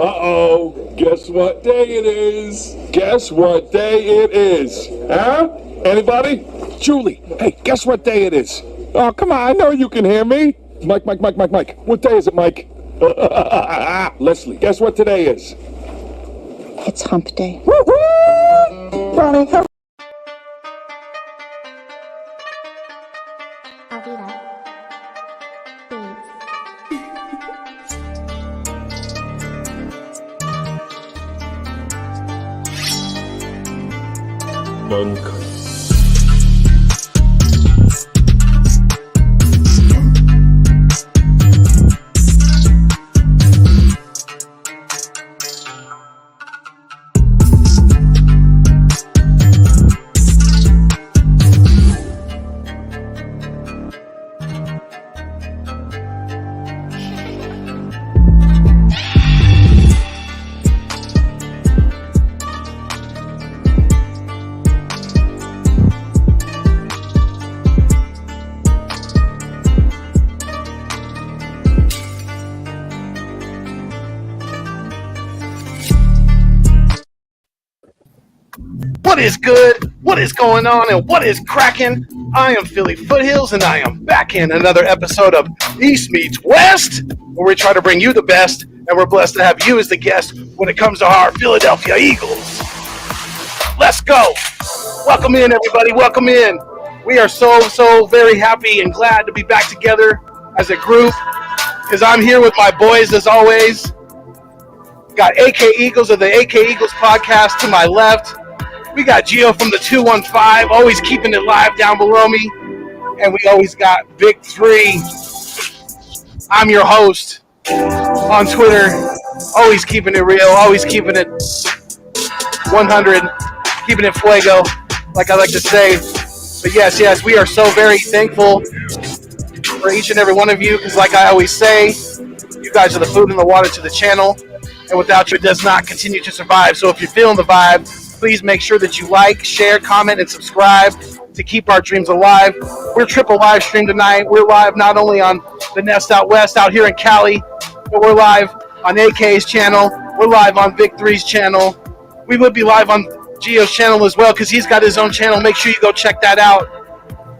Uh-oh, guess what day it is? Guess what day it is? Huh? Anybody? Julie, hey, guess what day it is? Oh, come on, I know you can hear me. Mike. What day is it, Mike? Leslie, guess what today is? It's hump day. Woo-hoo! Ronnie, hurry. Monk. What is good? What is going on? And what is cracking? I am Philly Foothills, and I am back in another episode of East Meets West, where we try to bring you the best, and we're blessed to have you as the guest when it comes to our Philadelphia Eagles. Let's go. Welcome in, everybody. Welcome in. We are so very happy and glad to be back together as a group, because I'm here with my boys as always. Got AK Eagles of the AK Eagles podcast to my left. We got Gio from the 215, always keeping it live down below me. And we always got Big 3. I'm your host on Twitter, always keeping it real, always keeping it 100, keeping it fuego, like I like to say. But yes, we are so very thankful for each and every one of you, because like I always say, you guys are the food and the water to the channel. And without you, it does not continue to survive. So if you're feeling the vibe, please make sure that you like, share, comment, and subscribe to keep our dreams alive. We're triple live stream tonight. We're live not only on the Nest Out West out here in Cali, but we're live on AK's channel. We're live on Vic 3's channel. We would be live on Gio's channel as well, because he's got his own channel. Make sure you go check that out.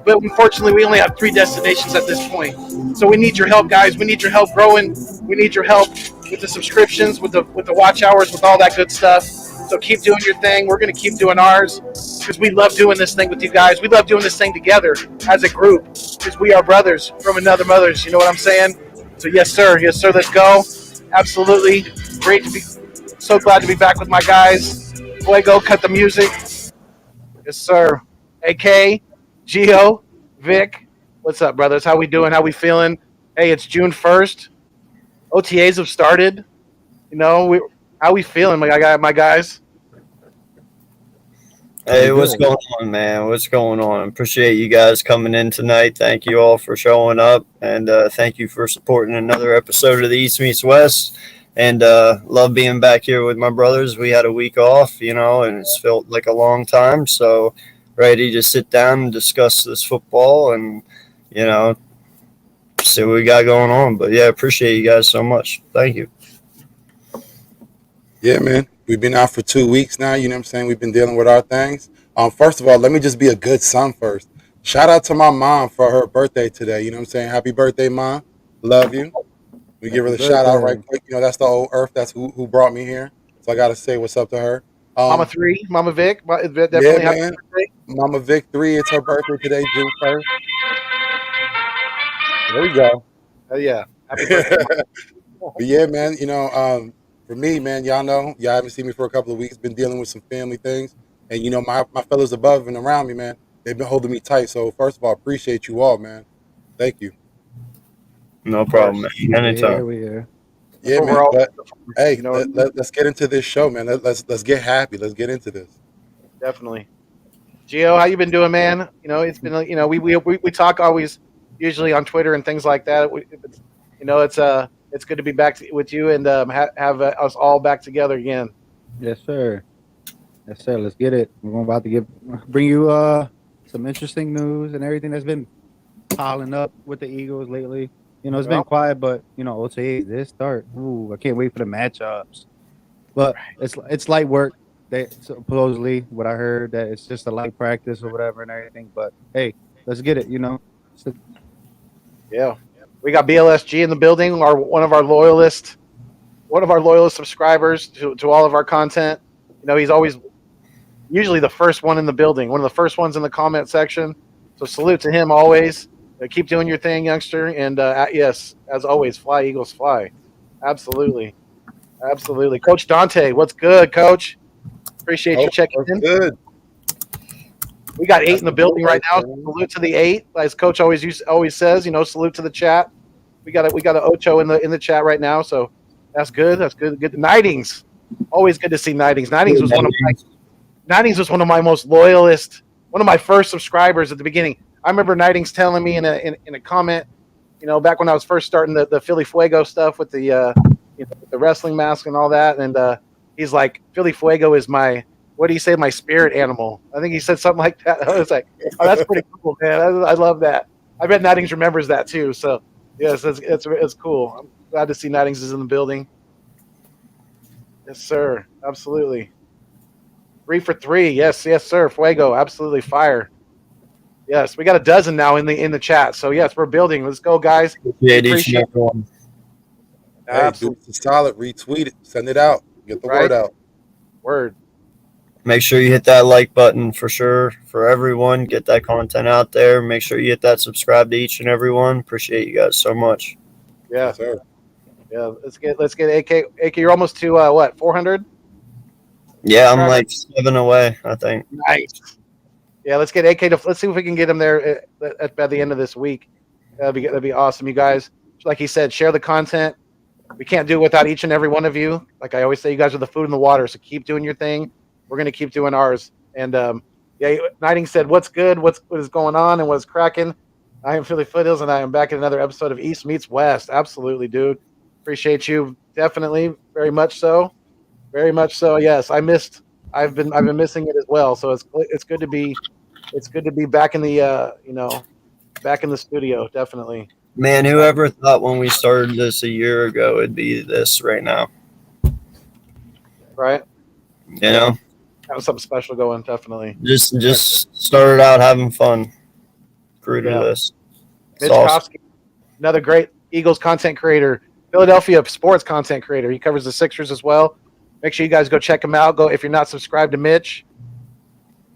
But unfortunately, we only have 3 destinations at this point. So we need your help, guys. We need your help growing. We need your help with the subscriptions, with the watch hours, with all that good stuff. So keep doing your thing. We're going to keep doing ours, because we love doing this thing with you guys. We love doing this thing together as a group, because we are brothers from another mothers. You know what I'm saying? So yes, sir. Yes, sir. Let's go. Absolutely. Great to be. So glad to be back with my guys. Fuego, cut the music. Yes, sir. AK, Gio, Vic. What's up, brothers? How we doing? How we feeling? Hey, it's June 1st. OTAs have started. You know, how we feeling, my guys? Hey, what's going on, man? What's going on? Appreciate you guys coming in tonight. Thank you all for showing up, and thank you for supporting another episode of the East Meets West. And love being back here with my brothers. We had a week off, and it's felt like a long time. So ready to sit down and discuss this football and, see what we got going on. But, yeah, appreciate you guys so much. Thank you. Yeah, man. We've been out for 2 weeks now. You know what I'm saying? We've been dealing with our things. First of all, let me just be a good son first. Shout out to my mom for her birthday today. You know what I'm saying? Happy birthday, Mom. Love you. We give her the shout out right quick. That's the old Earth. That's who brought me here. So I got to say what's up to her. Mama 3, Mama Vic. Definitely yeah, happy man. birthday. Mama Vic 3, it's her birthday today, June 1st. There we go. Oh, yeah. Happy birthday. But yeah, man, for me, man, y'all haven't seen me for a couple of weeks, been dealing with some family things. And, my fellas above and around me, man, they've been holding me tight. So, first of all, appreciate you all, man. Thank you. No problem, man. Anytime. Yeah, man. But, hey, let's get into this show, man. Let's get happy. Let's get into this. Definitely. Gio, how you been doing, man? It's been, we talk always, usually on Twitter and things like that. It's good to be back with you and have us all back together again. Yes, sir. Let's get it. We're about to bring you some interesting news and everything that's been piling up with the Eagles lately. It's been quiet, but OTA this start. Ooh, I can't wait for the matchups. but it's light work. They supposedly what I heard that it's just a light practice or whatever and everything. But hey, let's get it. So, Yeah, we got BLSG in the building. One of our loyalist subscribers to all of our content. He's always usually the first one in the building, one of the first ones in the comment section. So salute to him always. Keep doing your thing, youngster. And yes, as always, fly Eagles fly. Absolutely, absolutely. Coach Dante, what's good, Coach? Appreciate you Oh, checking that's in. good. We got 8 That's in the the building goal right now. right there. Salute to the 8, as Coach always says. Salute to the chat. We got an Ocho in the chat right now, so that's good. That's good. Good. Nightings, always good to see Nightings. Nightings was one of my most loyalist, one of my first subscribers at the beginning. I remember Nightings telling me in a comment, back when I was first starting the Philly Fuego stuff with the wrestling mask and all that, and he's like, Philly Fuego is what do you say, my spirit animal? I think he said something like that. I was like, oh, that's pretty cool, man. I love that. I bet Nightings remembers that too. So yes, it's cool. I'm glad to see Nightings is in the building. Yes, sir. Absolutely. 3 for 3. Yes, sir. Fuego. Absolutely fire. Yes, we got a dozen now in the chat. So yes, we're building. Let's go, guys. Appreciate each and every one. Hey, Absolutely. do us a solid. Retweet it. Send it out. Get the Right. word out. Word. Make sure you hit that like button for sure for everyone. Get that content out there. Make sure you hit that subscribe to each and every one. Appreciate you guys so much. Yeah. Yes, sir. Yeah. Let's get AK. AK, you're almost to what? 400. Yeah, I'm like 7 away, I think. Nice. Yeah, let's get AK to. Let's see if we can get him there by the end of this week. That'd be awesome, you guys. Like he said, share the content. We can't do it without each and every one of you. Like I always say, you guys are the food and the water. So keep doing your thing. We're gonna keep doing ours. And yeah, Nighting said, "What's good? What is going on? And what's cracking?" I am Philly Foothills, and I am back in another episode of East Meets West. Absolutely, dude. Appreciate you, definitely, very much so, very much so. Yes, I've been missing it as well. So it's good to be back in the back in the studio. Definitely. Man, whoever thought when we started this a year ago it'd be this right now? Right. You know, Have something special going. Definitely. just started out having fun. Grew to this. It's Mitch awesome. Kofsky, another great Eagles content creator, Philadelphia sports content creator. He covers the Sixers as well. Make sure you guys go check him out. Go if you're not subscribed to Mitch,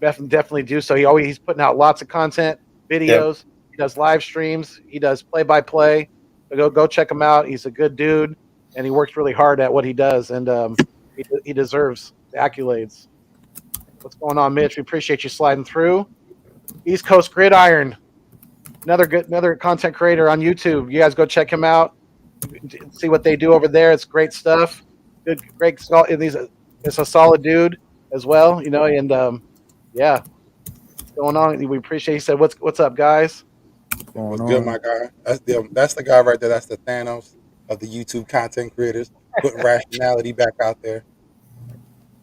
definitely do so. He's putting out lots of content, videos. Yep. He does live streams. He does play-by-play. So go check him out. He's a good dude, and he works really hard at what he does, and he deserves the accolades. What's going on, Mitch? We appreciate you sliding through. East Coast Gridiron, another content creator on YouTube. You guys go check him out. See what they do over there. It's great stuff. Great. It's a solid dude as well, and yeah, what's going on? We appreciate. He said, "What's up, guys?" What's good, my guy? That's the guy right there. That's the Thanos of the YouTube content creators, putting rationality back out there.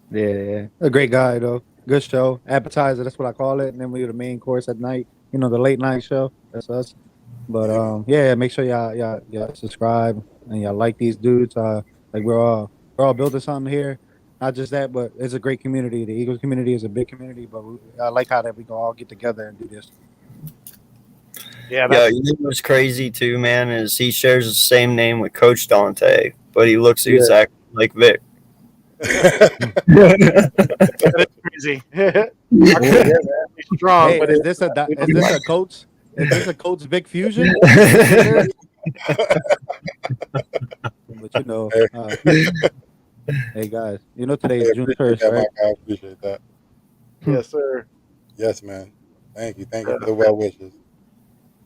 Yeah, a great guy though. Good show, appetizer. That's what I call it. And then we do the main course at night. The late night show. That's us. But yeah, make sure y'all subscribe and y'all like these dudes. Like we're all building something here. Not just that, but it's a great community. The Eagles community is a big community, but I like how that we can all get together and do this. Yeah, you know what's crazy too, man, is he shares the same name with Coach Dante, but he looks exactly like Vic. That is crazy. He's strong, hey, but is this a coach? Is this a Coach Vic fusion? But hey guys, today is June 1st, right? I appreciate that. Yes, sir. Yes, man. Thank you for the well wishes.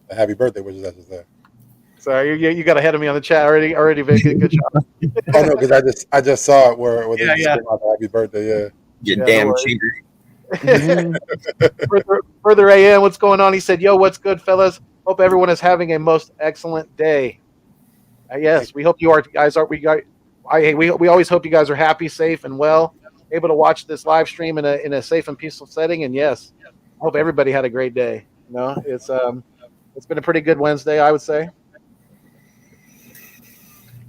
The happy birthday wishes, I should say. Sorry, you got ahead of me on the chat already, Vic. Good job. Oh no, because I just saw it where they just came out the happy birthday. You damn cheater. Further AM, what's going on? He said, "Yo, what's good, fellas? Hope everyone is having a most excellent day." Yes, we hope you are, guys. We always hope you guys are happy, safe, and well, able to watch this live stream in a safe and peaceful setting. And yes, I hope everybody had a great day. It's been a pretty good Wednesday, I would say.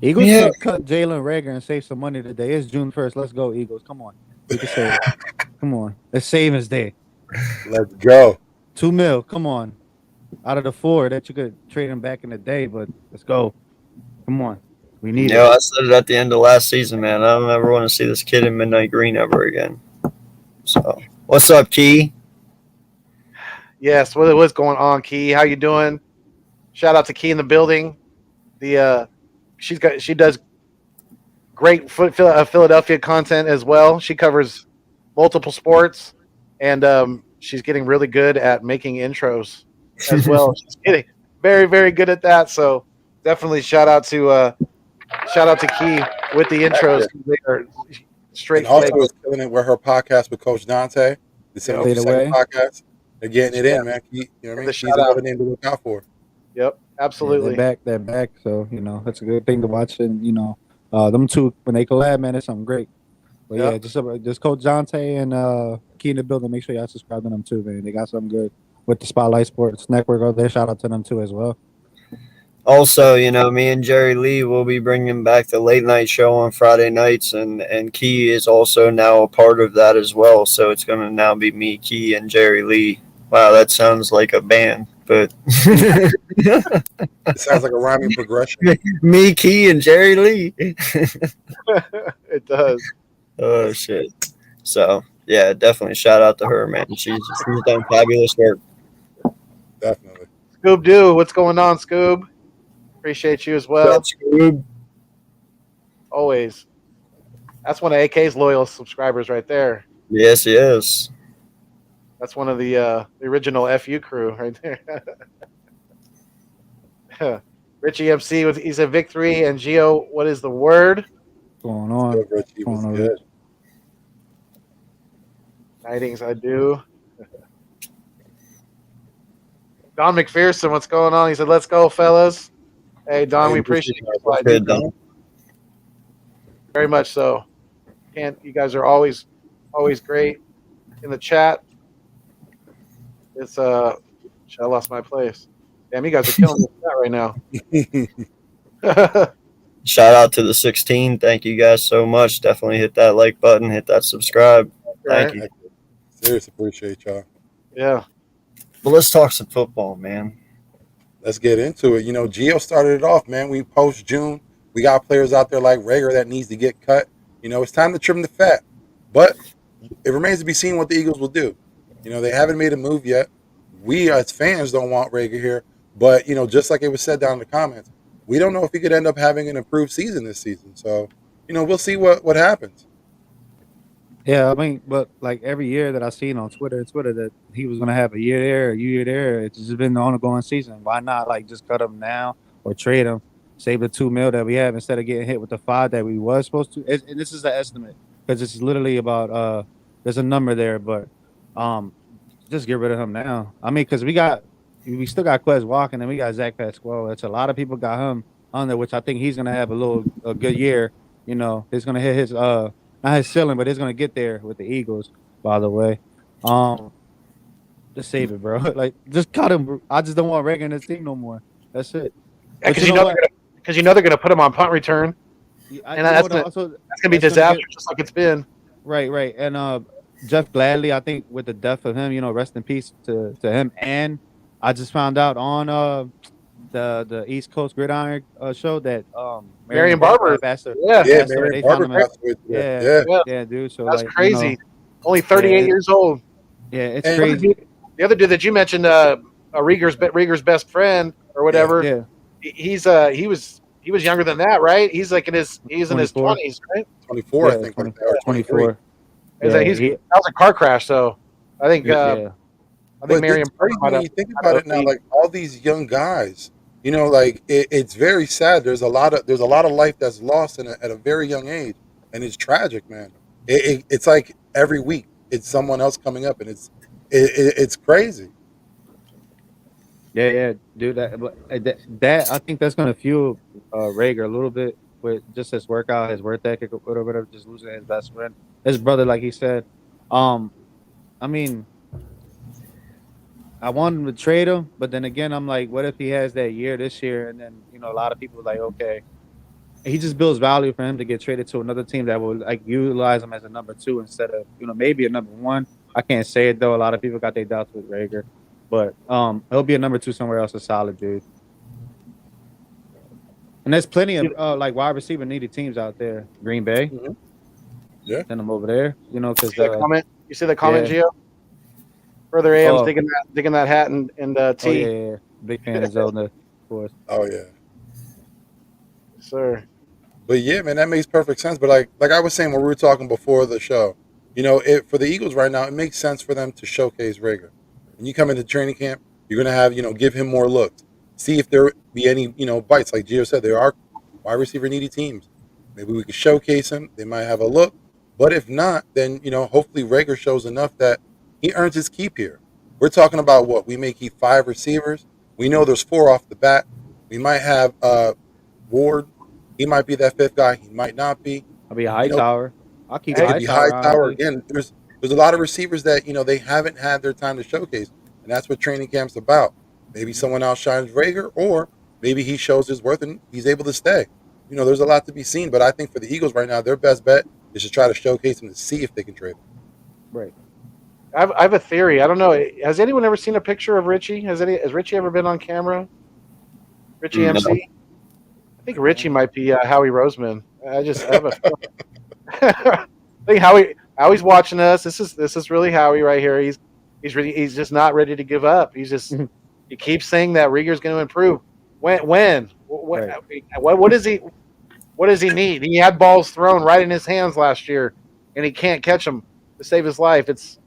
Eagles Yeah. should cut Jalen Rager and save some money today. It's June 1st. Let's go, Eagles. Come on. We can save. Come on. It's savings day. Let's go. $2 million. Come on. Out of the 4 that you could trade him back in the day, but let's go. Come on. We need it. I said it at the end of last season, man. I don't ever want to see this kid in midnight green ever again. So, what's up, Key? Yes, what's going on, Key? How you doing? Shout out to Key in the building. She does great Philadelphia content as well. She covers multiple sports, and she's getting really good at making intros as well. She's getting very, very good at that. So definitely shout out to Key with the intros. They are straight. And also flavor. is killing it with her podcast with Coach Dante, the Fade 72nd away. podcast. They're getting it in, man. You know what I mean? The She's shout out. another name to look out for. Yep, absolutely. They're back. So, that's a good thing to watch. And, them two, when they collab, man, it's something great. But Yep. yeah, just Coach Dante and Key in the building. Make sure y'all subscribe to them too, man. They got something good with the Spotlight Sports Network out there. Shout out to them too as well. Also, me and Jerry Lee will be bringing back the late night show on Friday nights, and Key is also now a part of that as well. So it's going to now be me, Key, and Jerry Lee. Wow, that sounds like a band, but It sounds like a rhyming progression. me, Key, and Jerry Lee. It does. Oh shit! So yeah, definitely shout out to her, man. She's done fabulous work. Definitely. Scoob Doo, what's going on, Scoob? Appreciate you as well. That's good. Always. That's one of AK's loyal subscribers right there. Yes, yes. That's one of the original FU crew right there. Richie MC, he said victory, and Gio, what is the word? What's going on? Good, Richie was Going on, good. Tidings I do. Don McPherson, what's going on? He said, let's go, fellas. Hey, Don, we appreciate you. Good, Don. Very much so. You guys are always great in the chat. It's I lost my place. Damn, you guys are killing the chat right now. Shout out to the 16. Thank you guys so much. Definitely hit that like button, hit that subscribe. Thank you. Seriously, appreciate y'all. Yeah. But let's talk some football, man. Let's get into it. Gio started it off, man. We post June. We got players out there like Rager that needs to get cut. It's time to trim the fat. But it remains to be seen what the Eagles will do. They haven't made a move yet. We as fans don't want Rager here. But, just like it was said down in the comments, we don't know if he could end up having an improved season this season. So, we'll see what happens. Yeah, I mean, but like every year that I've seen on Twitter that he was gonna have a year there, a year there. It's just been the ongoing season. Why not just cut him now or trade him, save the $2 million that we have instead of getting hit with the 5 that we was supposed to? And this is an estimate because it's literally about there's a number there, but just get rid of him now. I mean, because we still got Quez Walking and we got Zach Pasquale. It's a lot of people got him on there, which I think he's gonna have a good year. He's gonna hit his not his ceiling, but he's gonna get there with the Eagles. By the way, just save it, bro. Just cut him. Bro. I just don't want Rager in this team no more. That's it. Because they're gonna put him on punt return, and that's gonna be disaster, just like it's been. Right. And Jeff Gladley, I think with the death of him, rest in peace to him. And I just found out on the East Coast Gridiron show that Marion Barber passed her. Yeah, Marion Barber passed away. Yeah, dude. So that's crazy. Only 38 years old. Yeah, it's crazy. The other dude that you mentioned, Rieger's best friend or whatever. Yeah. He was younger than that, right? He's like in his 20s, right? 24, I think. 24. That was a car crash, so I think I think Marion. When you think about it now, like all these young guys, it's very sad. There's a lot of life that's lost at a very young age, and it's tragic, man. It's like every week it's someone else coming up, and it's crazy. Yeah, dude. That I think that's gonna fuel Rager a little bit with just his workout, his work ethic, or whatever. Just losing his best friend, his brother, like he said. I mean, I want him to trade him, but then again, I'm like, what if he has that year this year, and then a lot of people are like, okay, he just builds value for him to get traded to another team that will like utilize him as a number 2 instead of maybe a number 1. I can't say it though. A lot of people got their doubts with Rager, but he'll be a number 2 somewhere else. A solid dude. And there's plenty of like wide receiver needed teams out there. Green Bay, Yeah. send them over there. Because You see the comment, yeah. Gio? Further AM's Oh. digging that hat and oh T. yeah, big fan of Zelda, of course. Oh yeah. Sir. But yeah, man, that makes perfect sense. But like I was saying when we were talking before the show, for the Eagles right now, it makes sense for them to showcase Rager. When you come into training camp, you're gonna have give him more looks, see if there be any bites. Like Gio said, there are wide receiver needy teams. Maybe we could showcase him. They might have a look, but if not, then hopefully Rager shows enough that he earns his keep here. We're talking about what we may keep 5 receivers. We know there's 4 off the bat. We might have Ward. He might be that 5th guy. He might not be. I'll be a Hightower. I'll keep It could be Hightower. Hightower again. There's a lot of receivers that they haven't had their time to showcase, and that's what training camp's about. Maybe someone outshines Rager, or maybe he shows his worth and he's able to stay. There's a lot to be seen, but I think for the Eagles right now, their best bet is to try to showcase him to see if they can trade him. Right. I have a theory. I don't know. Has anyone ever seen a picture of Richie? Has Richie ever been on camera? Richie No. MC? I think Richie might be Howie Roseman. I have a I think Howie's watching us. This is really Howie right here. He's just not ready to give up. He keeps saying that Rieger's going to improve. When? Right. What does he need? He had balls thrown right in his hands last year, and he can't catch them to save his life. It's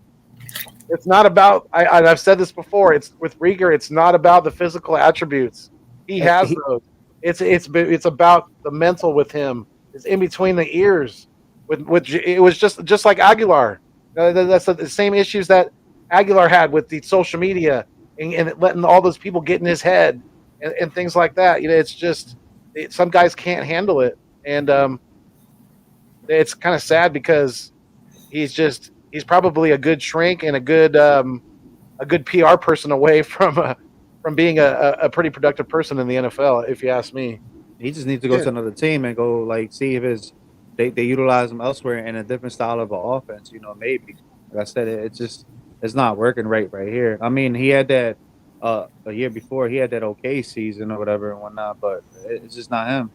not about. I've said this before. It's with Rieger. It's not about the physical attributes. He has those. It's about the mental with him. It's in between the ears. It was just like Aguilar. That's the same issues that Aguilar had with the social media and letting all those people get in his head and things like that. It's just some guys can't handle it, and it's kind of sad because he's probably a good shrink and a good PR person away from being a pretty productive person in the NFL, if you ask me. He just needs to go to another team and go see if they utilize him elsewhere in a different style of an offense. Maybe. Like I said, it's not working right here. I mean, he had that a year before. He had that okay season or whatever and whatnot, but it's just not him.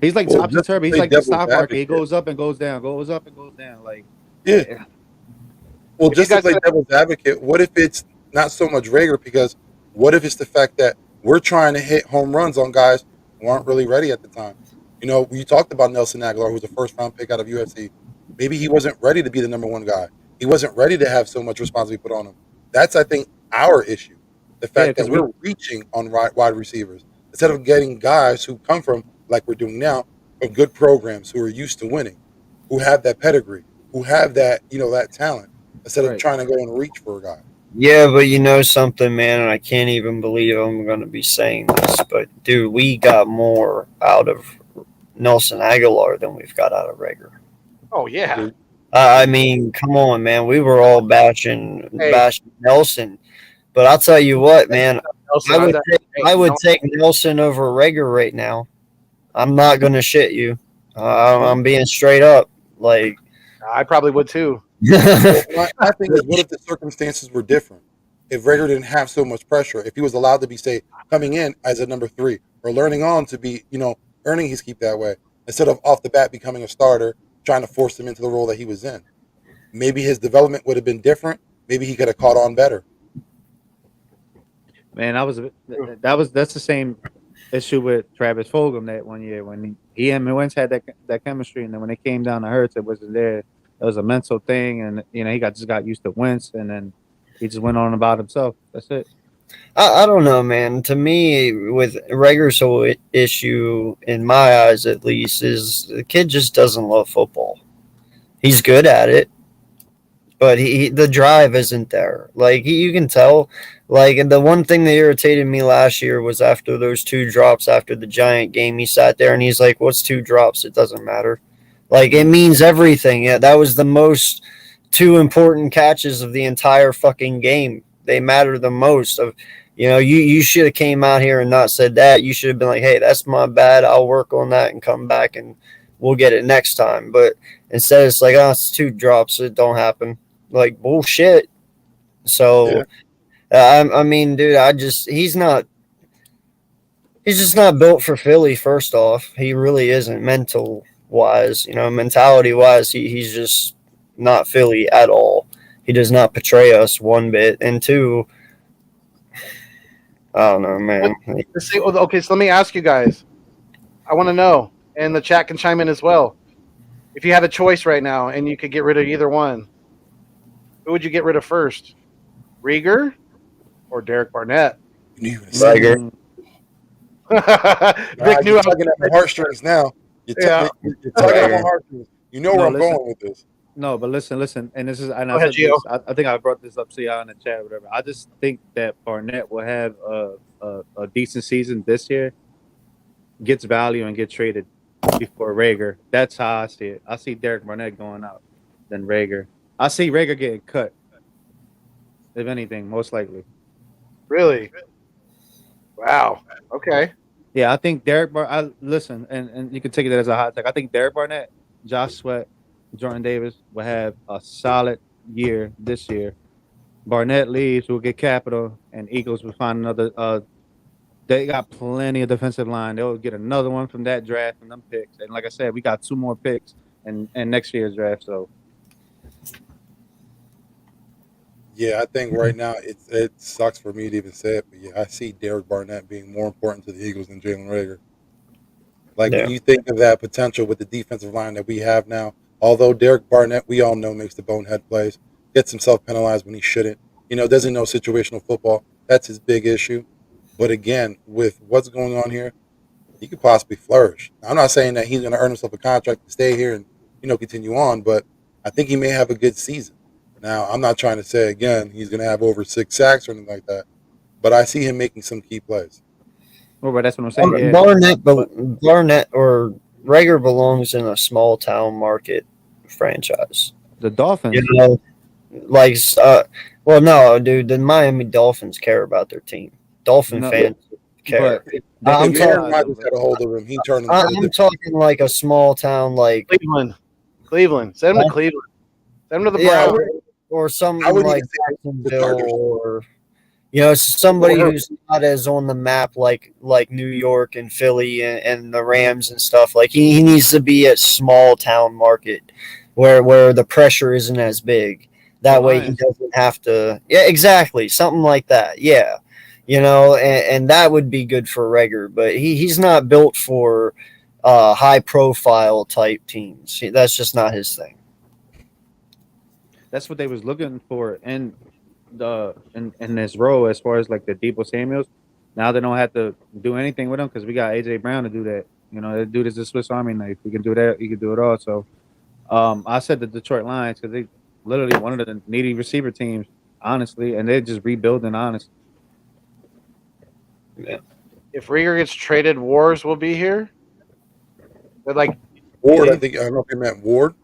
He's like topsy turvy. He's like the stock market. He goes up and goes down. Goes up and goes down. Like yeah. Well, just to play devil's advocate, what if it's not so much Rager? Because what if it's the fact that we're trying to hit home runs on guys who aren't really ready at the time? We talked about Nelson Aguilar, who was a first-round pick out of UFC. Maybe he wasn't ready to be the number 1 guy. He wasn't ready to have so much responsibility put on him. That's, I think, our issue. The fact that we're reaching on wide receivers instead of getting guys who come from, like we're doing now, from good programs who are used to winning, who have that pedigree, who have that, that talent, instead of trying to go and reach for a guy. Yeah, but something, man, and I can't even believe I'm going to be saying this, but, dude, we got more out of Nelson Aguilar than we've got out of Rager. Oh, yeah. I mean, come on, man. We were all bashing Nelson. But I'll tell you what, man, I would take Nelson over Rager right now. I'm not going to shit you. I'm being straight up. Like, I probably would too. My thing is, what if the circumstances were different? If Rager didn't have so much pressure, if he was allowed to be, say, coming in as a number 3 or learning on to be, earning his keep that way, instead of off the bat becoming a starter, trying to force him into the role that he was in. Maybe his development would have been different. Maybe he could have caught on better. Man, that's the same issue with Travis Fulgham that one year when he and Wentz had that chemistry, and then when it came down to Hurts, it wasn't there. It was a mental thing, and he just got used to Wentz, and then he just went on about himself. That's it. I don't know, man. To me, with Rager's whole issue, in my eyes at least, is the kid just doesn't love football. He's good at it, but the drive isn't there. Like, you can tell. Like, and the one thing that irritated me last year was after those 2 drops after the Giant game, he sat there and he's like, what's 2 drops? It doesn't matter. Like, it means everything. Yeah, that was the most 2 important catches of the entire fucking game. They matter the most. You should have came out here and not said that. You should have been like, hey, that's my bad. I'll work on that and come back and we'll get it next time. But instead, it's like, oh, it's 2 drops. It don't happen. Like, bullshit. So, I mean, dude, he's just not built for Philly, first off. He really isn't mentality-wise. He's just not Philly at all. He does not portray us one bit. And 2, I don't know, man. Okay, so let me ask you guys. I want to know, and the chat can chime in as well. If you had a choice right now and you could get rid of either one, who would you get rid of first? Rieger or Derek Barnett? Rieger. Vic knew you're tugging at my heartstrings now. You're tugging at my heartstrings. You know where I'm going with this. No, but listen, and this is, and Go ahead, Gio. I think I brought this up to y'all in the chat or whatever. I just think that Barnett will have a decent season this year, gets value and get traded before Rieger. That's how I see it. I see Derek Barnett going out than Rieger. I see Rieger getting cut, if anything, most likely. Really? Wow. Okay. Yeah, I think listen, and you can take it as a hot take. I think Derek Barnett, Josh Sweat, Jordan Davis will have a solid year this year. Barnett leaves, we'll get capital, and Eagles will find another. They got plenty of defensive line. They'll get another one from that draft and them picks. And like I said, we got 2 more picks in next year's draft. So yeah, I think right now it sucks for me to even say it, but yeah, I see Derek Barnett being more important to the Eagles than Jalen Rieger. Like when you think of that potential with the defensive line that we have now, although Derek Barnett, we all know, makes the bonehead plays, gets himself penalized when he shouldn't, doesn't know situational football. That's his big issue. But again, with what's going on here, he could possibly flourish. I'm not saying that he's going to earn himself a contract to stay here and, continue on, but I think he may have a good season. Now, I'm not trying to say, again, he's going to have over 6 sacks or anything like that, but I see him making some key plays. well, but that's what I'm saying. Yeah. Barnett or Rieger belongs in a small town market franchise. The Dolphins. No, dude, the Miami Dolphins care about their team. Dolphin fans care. I'm talking Rodgers had a hold of him. He turned him. I'm talking like a small town, like Cleveland. Send him to Cleveland. Send him to the Browns. Or something like Jacksonville, or somebody who's not as on the map like New York and Philly and the Rams and stuff. Like he needs to be a small town market where the pressure isn't as big. That way he doesn't have to. Yeah, exactly. Something like that. Yeah. And that would be good for Rieger, but he's not built for high profile type teams. That's just not his thing. That's what they was looking for in this role as far as like the Deebo Samuels. Now they don't have to do anything with him because we got AJ Brown to do that. That dude is a Swiss Army knife. We can do that. He can do it all. So I said the Detroit Lions because they literally one of the needy receiver teams, honestly, and they're just rebuilding, honestly. Yeah. If Rieger gets traded, Wars will be here. But like Ward, I don't know if he meant Ward.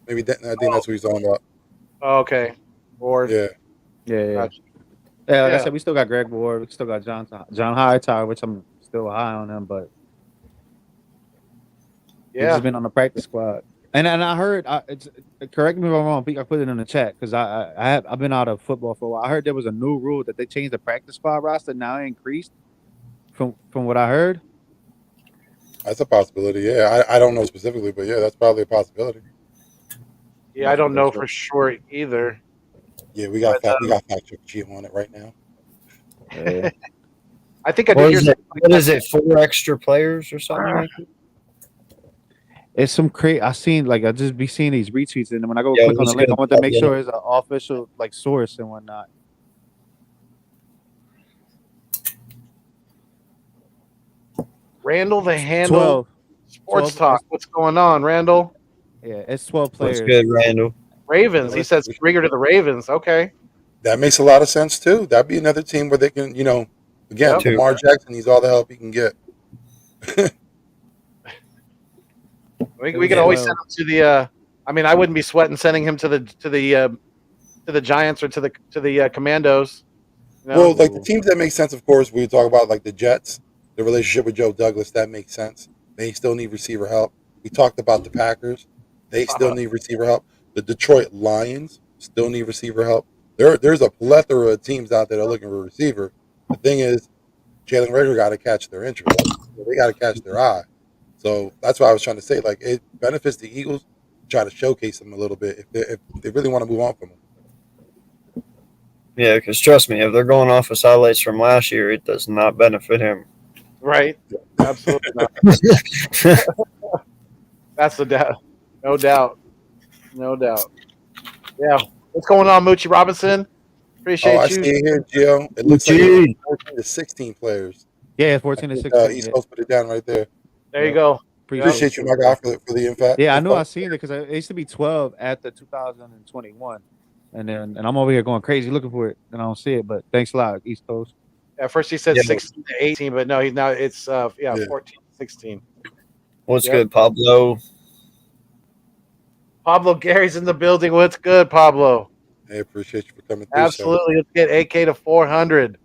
Maybe I think that's what he's talking about. Oh, okay. Ward. Yeah. Gotcha. Yeah, like I said, we still got Greg Ward. We still got John Hightower, which I'm still high on him, but he's just been on the practice squad. And I heard, correct me if I'm wrong, Pete, I put it in the chat because I've been out of football for a while. I heard there was a new rule that they changed the practice squad roster now increased from what I heard. That's a possibility. Yeah, I don't know specifically, but yeah, that's probably a possibility. Yeah, I don't know for sure either. Yeah, we got fact check Gio on it right now. I think I did hear. What is it? 4 extra players or something like that? It's some crazy. I just be seeing these retweets, and when I go click on the link, I want to make sure it's an official source and whatnot. Randall the Handle 12 Talk. What's going on, Randall? Yeah, it's 12 players. That's good, Randall. Ravens. He says Rieger to the Ravens. Okay. That makes a lot of sense too. That'd be another team where they can, again, Lamar Jackson needs all the help he can get. We can always send him to the. I wouldn't be sweating sending him to the Giants or to the Commandos. You Well, know? like the teams that make sense, of course, we talk about like the Jets, the relationship with Joe Douglas, that makes sense. They still need receiver help. We talked about the Packers. They still need receiver help. The Detroit Lions still need receiver help. There's a plethora of teams out there that are looking for a receiver. The thing is, Jalen Rager got to catch their interest. They got to catch their eye. So that's why I was trying to say, like, it benefits the Eagles to try to showcase them a little bit if they really want to move on from them. Yeah, because trust me, if they're going off his highlights from last year, it does not benefit him. Right? Absolutely not. That's the doubt. No doubt. No doubt. Yeah. What's going on, Moochie Robinson? Oh, Appreciate I you. see it here, Gio. It looks like Gee. 14 to 16 players. Yeah, I 14 to think 16. East Yeah, Coast put it down right there. There you go. Appreciate you, my guy, for the info. Yeah, I knew I seen it because it used to be 12 at the 2021, and I'm over here going crazy looking for it, and I don't see it. But thanks a lot, East Coast. At first he said Yeah. 16 to 18, but no, he's now it's Yeah. 14 to 16. What's Yep. good, Pablo? Pablo Gary's in the building. What's good, Pablo? I appreciate you for coming through. Absolutely. Let's get AK to 400.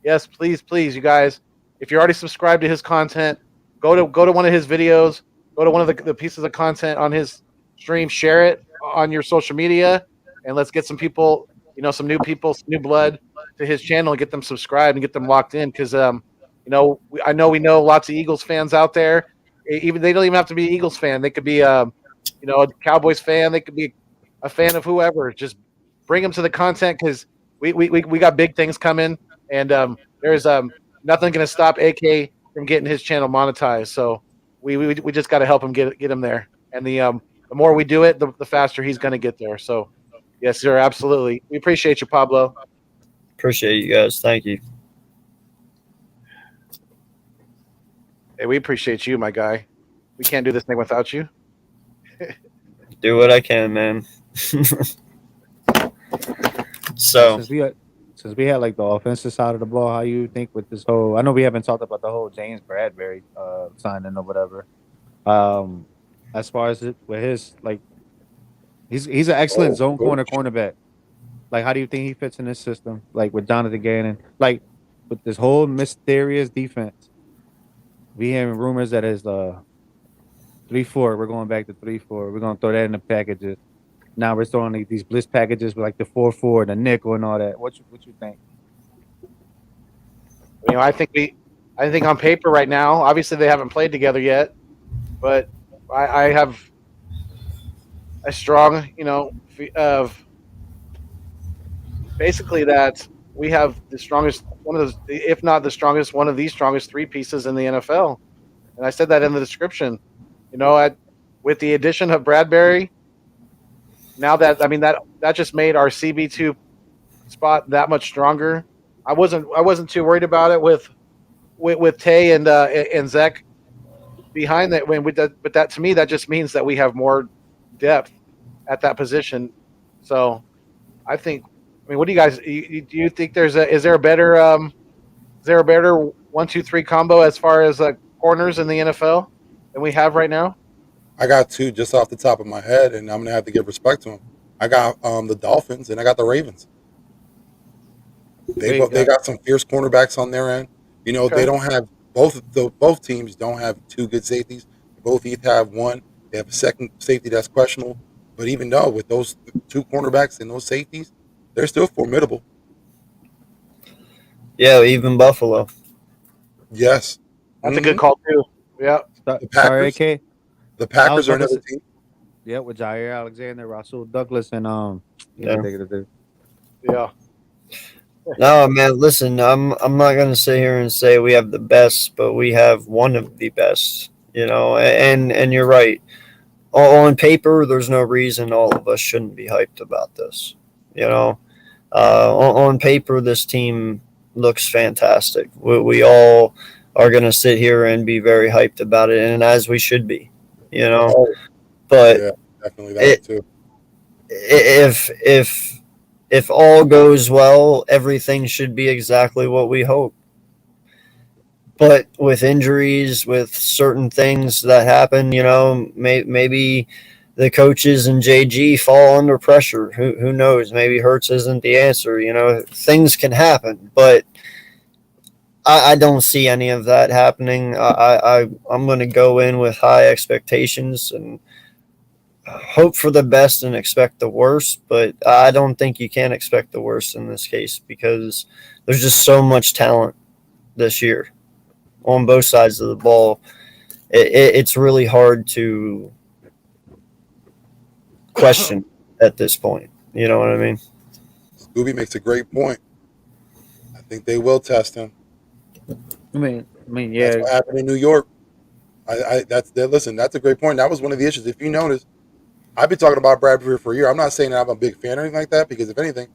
Yes, please, please, you guys. If you're already subscribed to his content, go to one of his videos, go to one of the pieces of content on his stream, share it on your social media, and let's get some people, some new people, some new blood to his channel and get them subscribed and get them locked in. Because I know we know lots of Eagles fans out there. Even they don't even have to be an Eagles fan. They could be a Cowboys fan. They could be a fan of whoever. Just bring them to the content because we got big things coming, and there's nothing going to stop AK from getting his channel monetized. So we just got to help him get him there. And the more we do it, the faster he's going to get there. So yes, sir, absolutely. We appreciate you, Pablo. Appreciate you guys. Thank you. Hey, we appreciate you, my guy. We can't do this thing without you. Do what I can, man. So Since we had like the offensive side of the ball, how you think with this whole? I know we haven't talked about the whole James Bradbury signing or whatever. As far as with his like, he's an excellent zone cornerback. Like, how do you think he fits in this system? Like with Jonathan Gannon, like with this whole mysterious defense. We hearing rumors that is 3-4. We're going back to 3-4. We're gonna throw that in the packages. Now we're throwing these blitz packages with like the 4-4, the nickel, and all that. What you think? I think on paper right now, obviously they haven't played together yet, but I have a strong, of basically that we have the strongest, one of those, if not the strongest, one of the strongest three pieces in the NFL. And I said that in the description. With the addition of Bradbury, now that that just made our CB2 spot that much stronger. I wasn't too worried about it with Tay and Zach behind that. But that to me that just means that we have more depth at that position. So I think. What do you guys? Do you think is there a better 1-2-3 combo as far as corners in the NFL than we have right now? I got two just off the top of my head, and I'm gonna have to give respect to them. I got the Dolphins and I got the Ravens. They got some fierce cornerbacks on their end. Okay. They don't have both teams don't have two good safeties. Both each have one. They have a second safety that's questionable. But even though with those two cornerbacks and those safeties, they're still formidable. yeah, even Buffalo. Yes, That's a good call too. Yeah. The Sorry, Packers. AK. The Packers are about to another team. Yeah, with Jair Alexander, Russell Douglas, and Yeah. Yeah. No, man. Listen, I'm not gonna sit here and say we have the best, but we have one of the best. And you're right. On paper, there's no reason all of us shouldn't be hyped about this. On paper, this team looks fantastic. We all are going to sit here and be very hyped about it, and as we should be, But Yeah, definitely that too. if all goes well, everything should be exactly what we hope. But with injuries, with certain things that happen, maybe the coaches and JG fall under pressure. Who knows? Maybe Hurts isn't the answer. Things can happen, but I don't see any of that happening. I'm going to go in with high expectations and hope for the best and expect the worst, but I don't think you can expect the worst in this case because there's just so much talent this year on both sides of the ball. It's really hard to question at this point. You know what I mean? Scooby makes a great point. I think they will test him. I mean, That's yeah. what happened in New York. Listen, that's a great point. That was one of the issues. If you notice, I've been talking about Bradbury for a year. I'm not saying that I'm a big fan or anything like that because, if anything,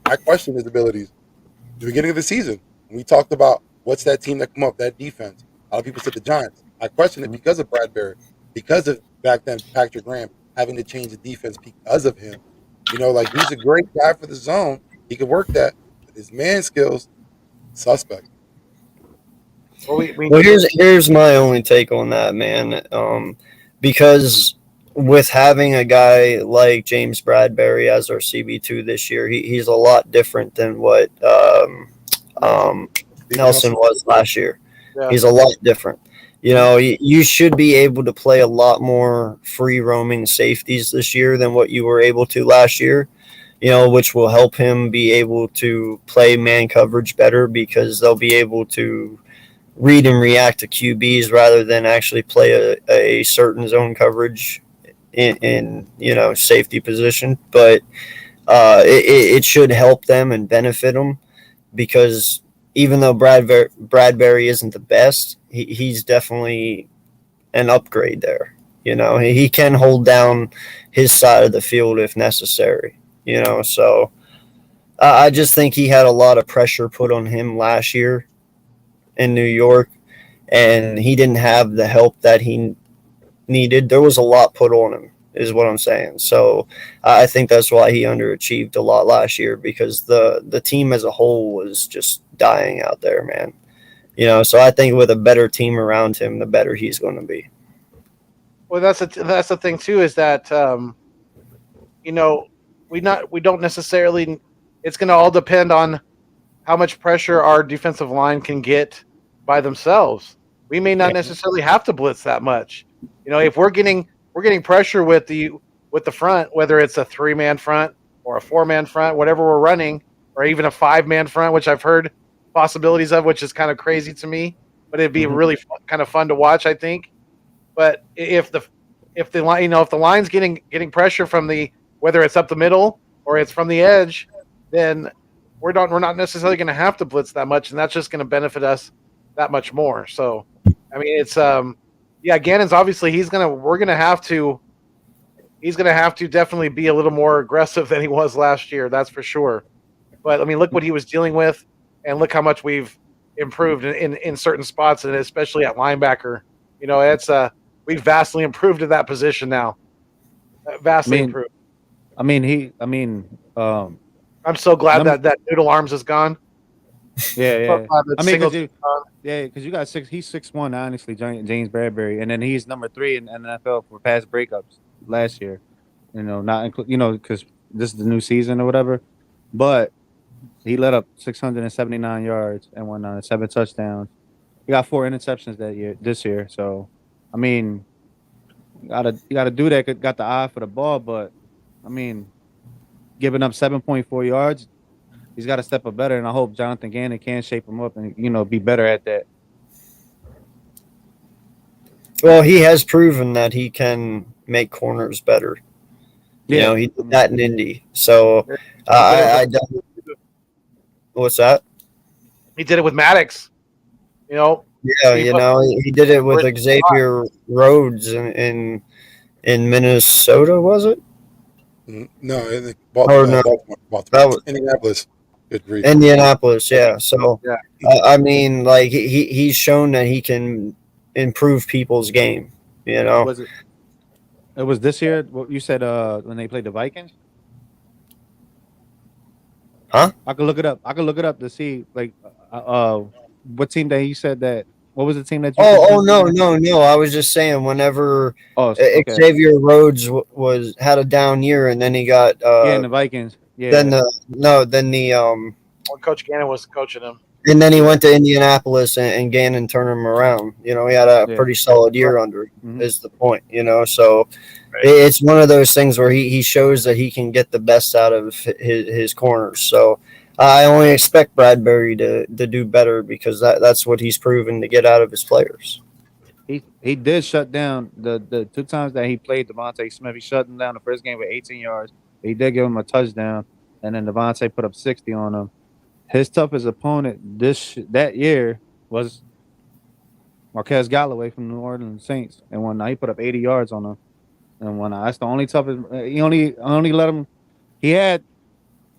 I question his abilities. At the beginning of the season, when we talked about what's that team that come up, that defense, a lot of people said the Giants. I questioned it because of Bradbury, because of back then Patrick Graham having to change the defense because of him. He's a great guy for the zone. He could work that, but his man skills, suspect. Well, here's my only take on that, man. Because with having a guy like James Bradbury as our CB2 this year, he's a lot different than what Nelson was last year. Yeah. He's a lot different. You should be able to play a lot more free roaming safeties this year than what you were able to last year, which will help him be able to play man coverage better because they'll be able to read and react to QBs rather than actually play a certain zone coverage in safety position. But it should help them and benefit them because even though Bradbury isn't the best, he's definitely an upgrade there. He can hold down his side of the field if necessary. So I just think he had a lot of pressure put on him last year in New York, and he didn't have the help that he needed. There was a lot put on him, is what I'm saying. So I think that's why he underachieved a lot last year because the team as a whole was just dying out there, man. So I think with a better team around him, the better he's going to be. Well, that's the thing too is that we don't necessarily. It's going to all depend on how much pressure our defensive line can get by themselves. We may not necessarily have to blitz that much. If we're getting pressure with the front, whether it's a 3-man front or a 4-man front, whatever we're running, or even a 5-man front, which I've heard possibilities of, which is kind of crazy to me, but it'd be really kind of fun to watch, I think. But if the line's getting pressure from whether it's up the middle or it's from the edge, then we're not necessarily going to have to blitz that much, and that's just going to benefit us that much more. So, I mean, it's Gannon's obviously he's going to have to definitely be a little more aggressive than he was last year. That's for sure. But I mean, look what he was dealing with, and look how much we've improved in certain spots, and especially at linebacker. We've vastly improved at that position now. Vastly improved. I'm so glad that Noodle Arms is gone. Yeah. Because you got he's 6'1", honestly, James Bradbury, and then he's number 3 in NFL for pass breakups last year. Because this is the new season or whatever, but he let up 679 yards and won 7 touchdowns. He got 4 interceptions this year. So, I mean, you gotta do that. Got the eye for the ball, but I mean, giving up 7.4 yards, he's got to step up better. And I hope Jonathan Gannon can shape him up and be better at that. Well, he has proven that he can make corners better. He did that in Indy. So I don't. What's that? He did it with Maddox. Yeah, he did it with Xavier Rhodes in Minnesota, was it? No, Baltimore. Indianapolis. Good grief. Indianapolis, yeah. So, I mean, like he's shown that he can improve people's game. Was it? It was this year. What you said when they played the Vikings? Huh? I could look it up. To see what team that he said that What was the team that you? Oh, no. I was just saying, whenever Oh, okay. Xavier Rhodes had a down year, and then he got Yeah, and the Vikings. Yeah. then the When Coach Gannon was coaching him. and then he went to Indianapolis, and Gannon turned him around. You know, he had a pretty solid year under him, Mhm. is the point. You know, so Right. it's one of those things where he shows that he can get the best out of his corners. So I only expect Bradbury to do better, because that's what he's proven to get out of his players. He did shut down the 2 times that he played Devontae Smith. He shut him down the first game with 18 yards. He did give him a touchdown, and then Devontae put up 60 on him. His toughest opponent that year was Marquez Galloway from New Orleans Saints, and when he put up 80 yards on him, and when that's the only toughest. He only let him. He had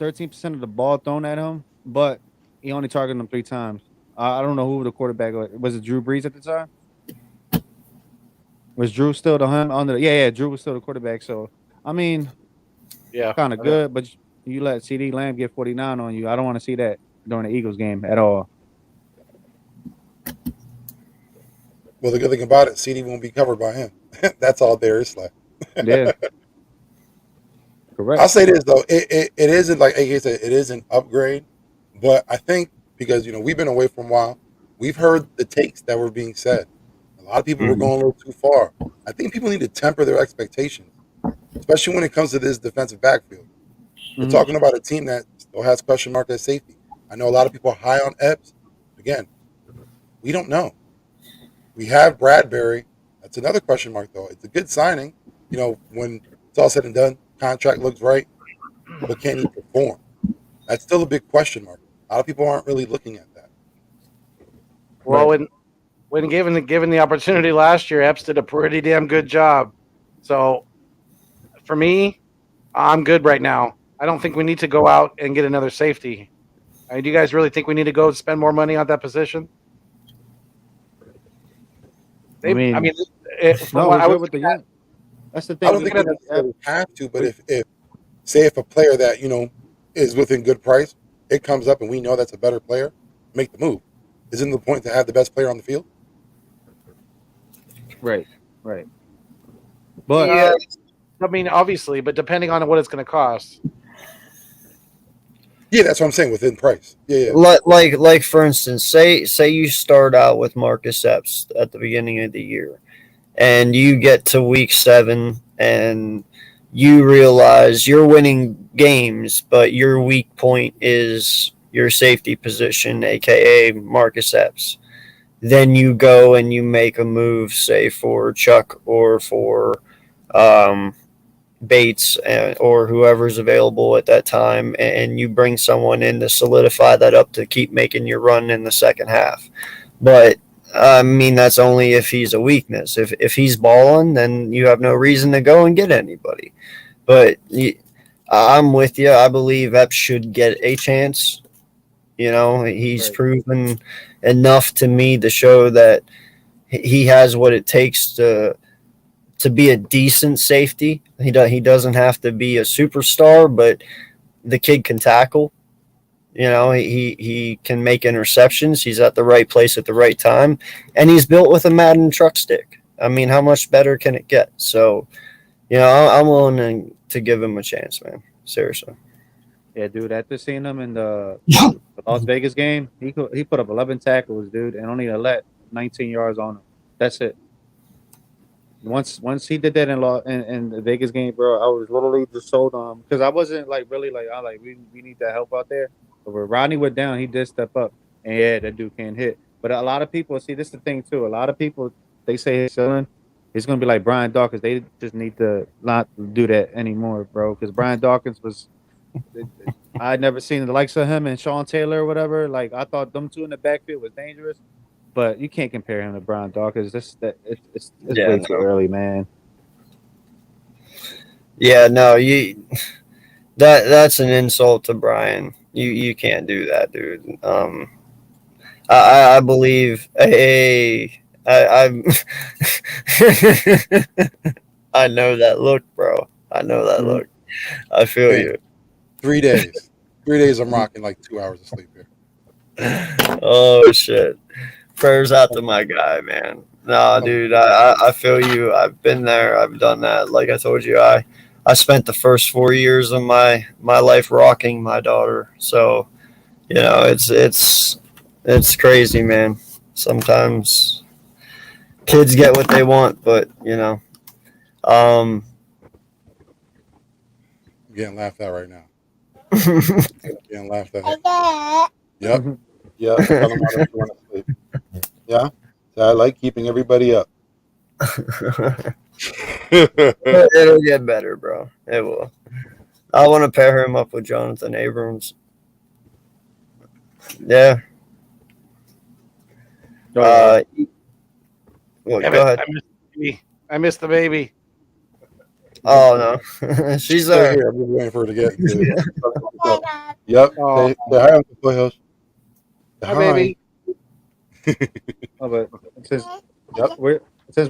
13% of the ball thrown at him, but he only targeted him 3 times. I don't know who the quarterback was. It Drew Brees at the time? Was Drew still the hunt on the? Yeah. Drew was still the quarterback. So I mean, Yeah. kind of good, but you let CD Lamb get 49 on you. I don't want to see that during the Eagles game at all. Well, the good thing about it, CD won't be covered by him. That's all there is left. Yeah. Correct. I'll say this though, it isn't like AK said, it is an upgrade, but I think because we've been away for a while, we've heard the takes that were being said. A lot of people were going a little too far. I think people need to temper their expectations, especially when it comes to this defensive backfield. We're talking about a team that still has question mark at safety. I know a lot of people are high on Epps. Again, we don't know. We have Bradbury. That's another question mark, though. It's a good signing. When it's all said and done, contract looks right, but can he perform? That's still a big question mark. A lot of people aren't really looking at that. Well, when given the opportunity last year, Epps did a pretty damn good job. So for me, I'm good right now. I don't think we need to go out and get another safety. Do you guys really think we need to go spend more money on that position? I mean, from no, what we're I good was with the looking at, young. That's the I thing. don't think we necessarily have to, but if a player that is within good price, it comes up and we know that's a better player, make the move. Isn't the point to have the best player on the field? Right. But yeah, I mean, obviously, but depending on what it's going to cost. Yeah, that's what I'm saying, within price. Yeah. Like for instance, say you start out with Marcus Epps at the beginning of the year, and you get to week 7 and you realize you're winning games, but your weak point is your safety position, aka Marcus Epps. Then you go and you make a move, say for Chuck or for Bates or whoever's available at that time, and you bring someone in to solidify that up to keep making your run in the second half. But I mean, that's only if he's a weakness. If he's balling, then you have no reason to go and get anybody. But I'm with you. I believe Epps should get a chance. He's proven enough to me to show that he has what it takes to be a decent safety. He doesn't have to be a superstar, but the kid can tackle. He can make interceptions. He's at the right place at the right time, and he's built with a Madden truck stick. I mean, how much better can it get? So, I'm willing to give him a chance, man. Seriously. yeah, dude. After seeing him in the Las Vegas game, he put up 11 tackles, dude, and only let 19 yards on him. That's it. Once he did that in the Vegas game, bro, I was literally just sold on him because I wasn't really we need that help out there. But when Rodney went down, he did step up, and yeah, that dude can't hit. But a lot of people see this is the thing too. A lot of people they say his ceiling is gonna be like Brian Dawkins. They just need to not do that anymore, bro. Because Brian Dawkins was. I'd never seen the likes of him and Sean Taylor or whatever. Like I thought them two in the backfield was dangerous. But you can't compare him to Brian Dawkins. It's way too early, man. Yeah, no, that's an insult to Brian. You can't do that, dude. I believe I know that look, bro. I know that look. I feel you. 3 days. 3 days I'm rocking like 2 hours of sleep here. Oh shit. Prayers out to my guy, man. Nah, dude, I feel you. I've been there. I've done that. Like I told you, I spent the first 4 years of my life rocking my daughter. So it's crazy, man. Sometimes kids get what they want, but um, I'm getting laughed at right now. Getting laughed at. Yep. Yep. Tell them why don't you want to sleep. Yeah. So I like keeping everybody up. it'll get better, bro. It will. I want to pair him up with Jonathan Abrams. Yeah. Well, go ahead. I missed the baby. Oh no, she's Right there. here. I'm just waiting for her to get to. Yep. Say hi, Uncle Foothills. Say Hi, baby. Oh, but since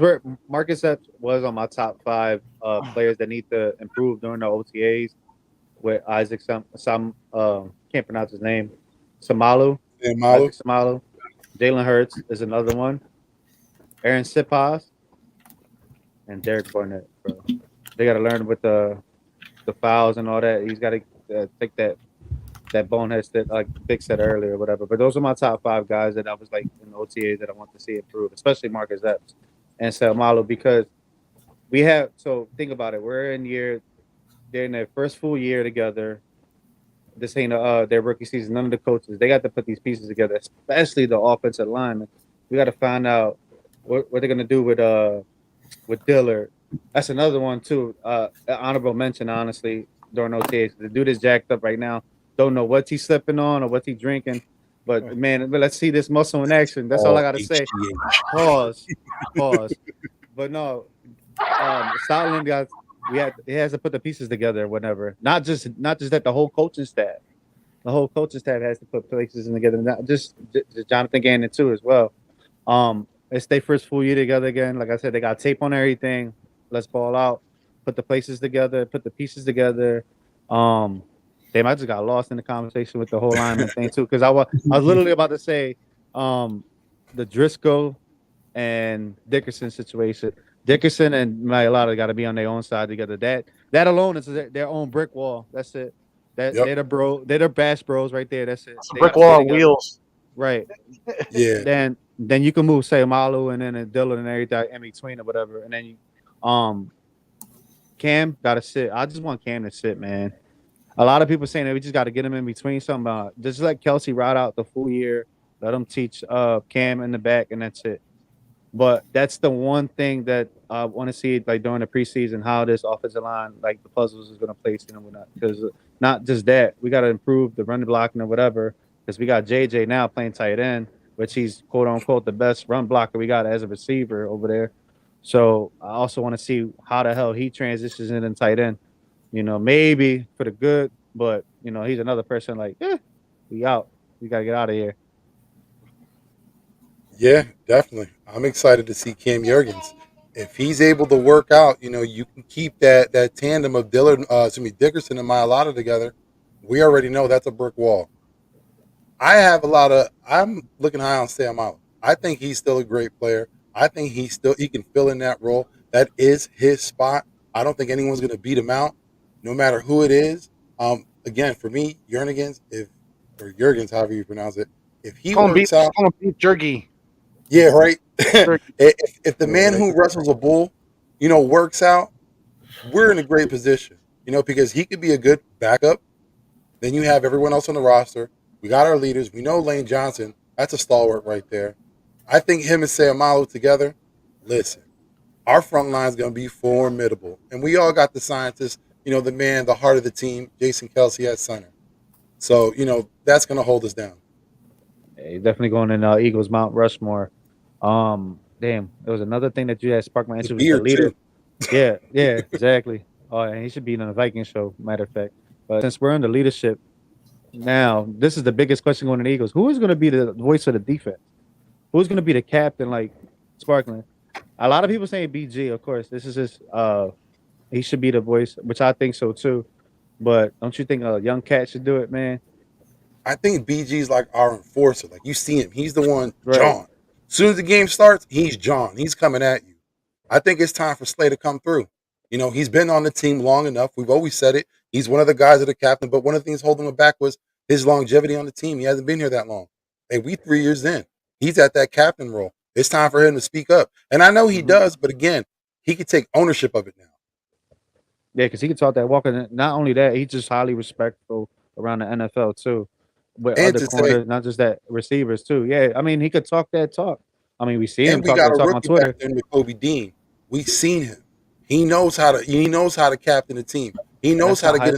Marcus Epps was on my top 5 players that need to improve during the OTAs with Isaac can't pronounce his name. Samalu. E.M.W. Isaac Samalu. Jalen Hurts is another one. Aaron Sipas and Derek Barnett, bro. They got to learn with the fouls and all that. He's got to take that bonehead that like Vic said earlier or whatever. But those are my top 5 guys that I was like in the OTAs that I want to see improve, especially Marcus Epps and Salmalo, because we have. So think about it. They're in their first full year together. This ain't their rookie season. None of the coaches, they got to put these pieces together, especially the offensive lineman. We got to find out what they're gonna do with Dillard. That's another one too. Honorable mention, honestly, during OTAs. The dude is jacked up right now. Don't know what he's slipping on or what he's drinking. But man, let's see this muscle in action. That's all I gotta say. Pause. But no, Stoutland got. He has to put the pieces together, whatever. Not just that. The whole coaching staff has to put pieces together. Not just Jonathan Gannon too as well. It's their first full year together again. Like I said, they got tape on everything. Let's ball out. Put the places together. Put the pieces together. Damn, I just got lost in the conversation with the whole lineman thing too, because I was literally about to say, the Driscoll and Dickerson situation. Dickerson and Mailata got to be on their own side together. That alone is their own brick wall. That's it. They're the bash bros right there. That's it. It's a brick wall on wheels. Right. Yeah. Then you can move, say, Malu and then Dylan and everything in between or whatever. And then Cam got to sit. I just want Cam to sit, man. A lot of people saying that we just got to get him in between something. Just let Kelsey ride out the full year. Let him teach Cam in the back, and that's it. But that's the one thing that I want to see, like during the preseason, how this offensive line, like the puzzles, is going to place in and whatnot. Because not just that, we got to improve the run blocking or whatever. Because we got JJ now playing tight end, which he's quote unquote the best run blocker we got as a receiver over there. So I also want to see how the hell he transitions in tight end. Maybe for the good, but he's another person like, we out. We got to get out of here. Yeah, definitely. I'm excited to see Cam Jurgens. If he's able to work out, you can keep that tandem of Dickerson and Mailata together. We already know that's a brick wall. I'm looking high on Sam Allen. I think he's still a great player. I think he can fill in that role. That is his spot. I don't think anyone's going to beat him out, no matter who it is. Again, for me, Jurgens, Jurgens, however you pronounce it, if he works out, beef jerky. Yeah, right. if the man who wrestles a bull, works out, we're in a great position, because he could be a good backup. Then you have everyone else on the roster. We got our leaders. We know Lane Johnson. That's a stalwart right there. I think him and Sayamalu together, listen, our front line is going to be formidable. And we all got the scientists, the man, the heart of the team, Jason Kelsey at center. So, that's going to hold us down. Yeah, he's definitely going in Eagles Mount Rushmore. Damn, there was another thing that you had sparked my interest. The leader. Yeah, exactly. Oh, and he should be in a Viking show, matter of fact. But since we're in the leadership now, this is the biggest question going to the Eagles. Who is going to be the voice of the defense? Who's going to be the captain, like Sparkling? A lot of people saying BG, of course. This is his. He should be the voice, which I think so too. But don't you think a young cat should do it, man? I think BG's like our enforcer. Like you see him, he's the one. Right. John, As soon as the game starts, he's John. He's coming at you. I think it's time for Slay to come through. You know, he's been on the team long enough. We've always said it. He's one of the guys that are captain, but one of the things holding him back was his longevity on the team. He hasn't been here that long. Hey, we 3 years in. He's at that captain role. It's time for him to speak up. And I know he does, but again, he can take ownership of it now. Yeah, because he can talk that walk. And not only that, he's just highly respectful around the NFL too. With And other to say, corners, not just that receivers too. Yeah, I mean, he could talk that talk. I mean, we see him and we talk got that a talk on rookie Twitter. back there with Kobe Dean. We've seen him. He knows how to captain the team. He knows how to get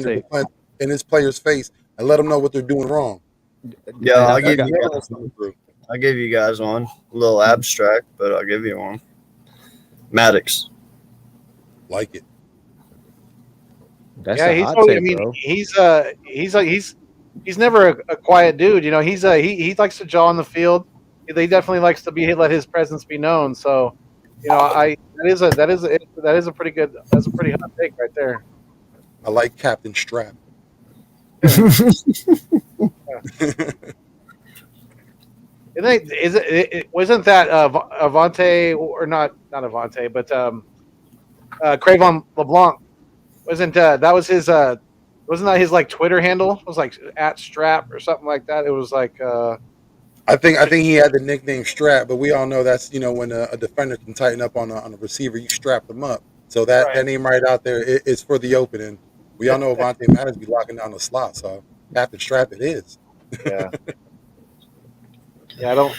in his players' face and let them know what they're doing wrong. Yeah, And I'll give you guys one. A little abstract, but I'll give you one. Maddox. Like it. That's Yeah, a he's. hot Always, take, I mean, bro. he's never a quiet dude. You know, he likes to jaw on the field. He definitely likes to let his presence be known. So, you know, that is a pretty hot take right there. I like Captain Strap. Wasn't that Avante or not Avante, but Cravon LeBlanc? Wasn't that was his? Wasn't that his like Twitter handle? It was like @strap or something like that. It was like. I think he had the nickname Strap, but we all know that's when a defender can tighten up on a receiver, you strap them up. So that name right out there is for the open, and we all know Avante Maddox be locking down the slot. So Captain Strap it is. Yeah. Yeah, I don't.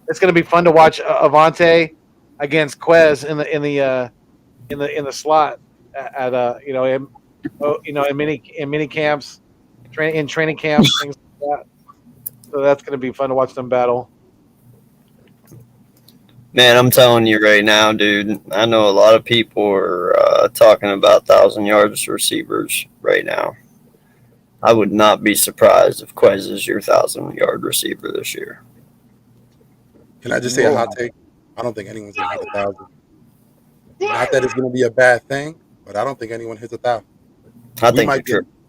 It's going to be fun to watch Avante against Quez in the slot at in mini camps, training camps, things like that. So that's going to be fun to watch them battle. Man, I'm telling you right now, dude. I know a lot of people are talking about 1,000 yards receivers right now. I would not be surprised if Quez is your 1,000-yard receiver this year. Can I just say a hot take? I don't think anyone's going to hit 1,000. Not that it's going to be a bad thing, but I don't think anyone hits 1,000.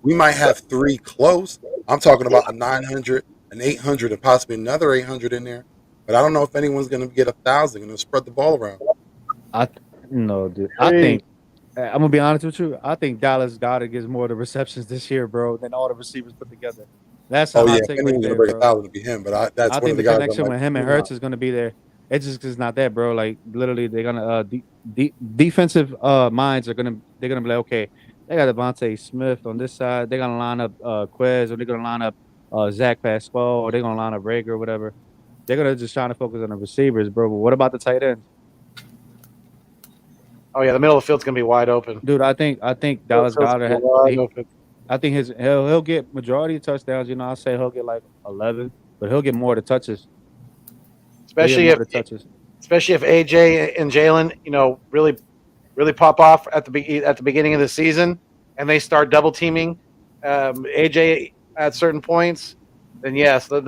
We might have 3 close. I'm talking about a 900, an 800, and possibly another 800 in there. But I don't know if anyone's going to get 1,000 and spread the ball around. No, dude. I think I'm gonna be honest with you. I think Dallas Goedert gets more of the receptions this year, bro, than all the receivers put together. That's a hot take right there, break bro. 1,000 to be him, but that's I one think of the the guys. connection with him and Hurts is gonna be there. It's just cause it's not that, bro. Like literally, they're gonna defensive minds they're gonna be like, okay, they got Devontae Smith on this side. They're gonna line up Quez, or they're gonna line up Zach Pascal, or they're gonna line up Rager or whatever. They're gonna just trying to focus on the receivers, bro. But what about the tight ends? Oh yeah, the middle of the field's gonna be wide open. Dude, I think Dallas Goedert. I think he'll get majority of touchdowns. You know, I'll say he'll get like 11, but he'll get more of the touches. Especially if AJ and Jalen, really pop off at the beginning of the season, and they start double teaming AJ at certain points. Then yes, the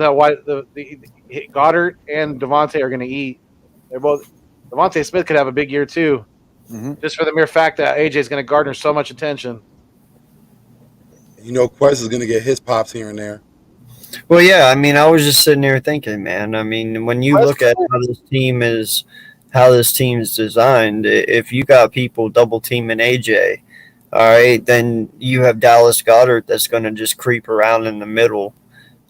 Goddard and Devontae are going to eat. They're both. Devontae Smith could have a big year too, just for the mere fact that AJ is going to garner so much attention. Quez is going to get his pops here and there. Well, yeah. I mean, I was just sitting there thinking, man. I mean, when you look at how this team's designed, if you got people double teaming AJ, all right, then you have Dallas Goedert that's going to just creep around in the middle.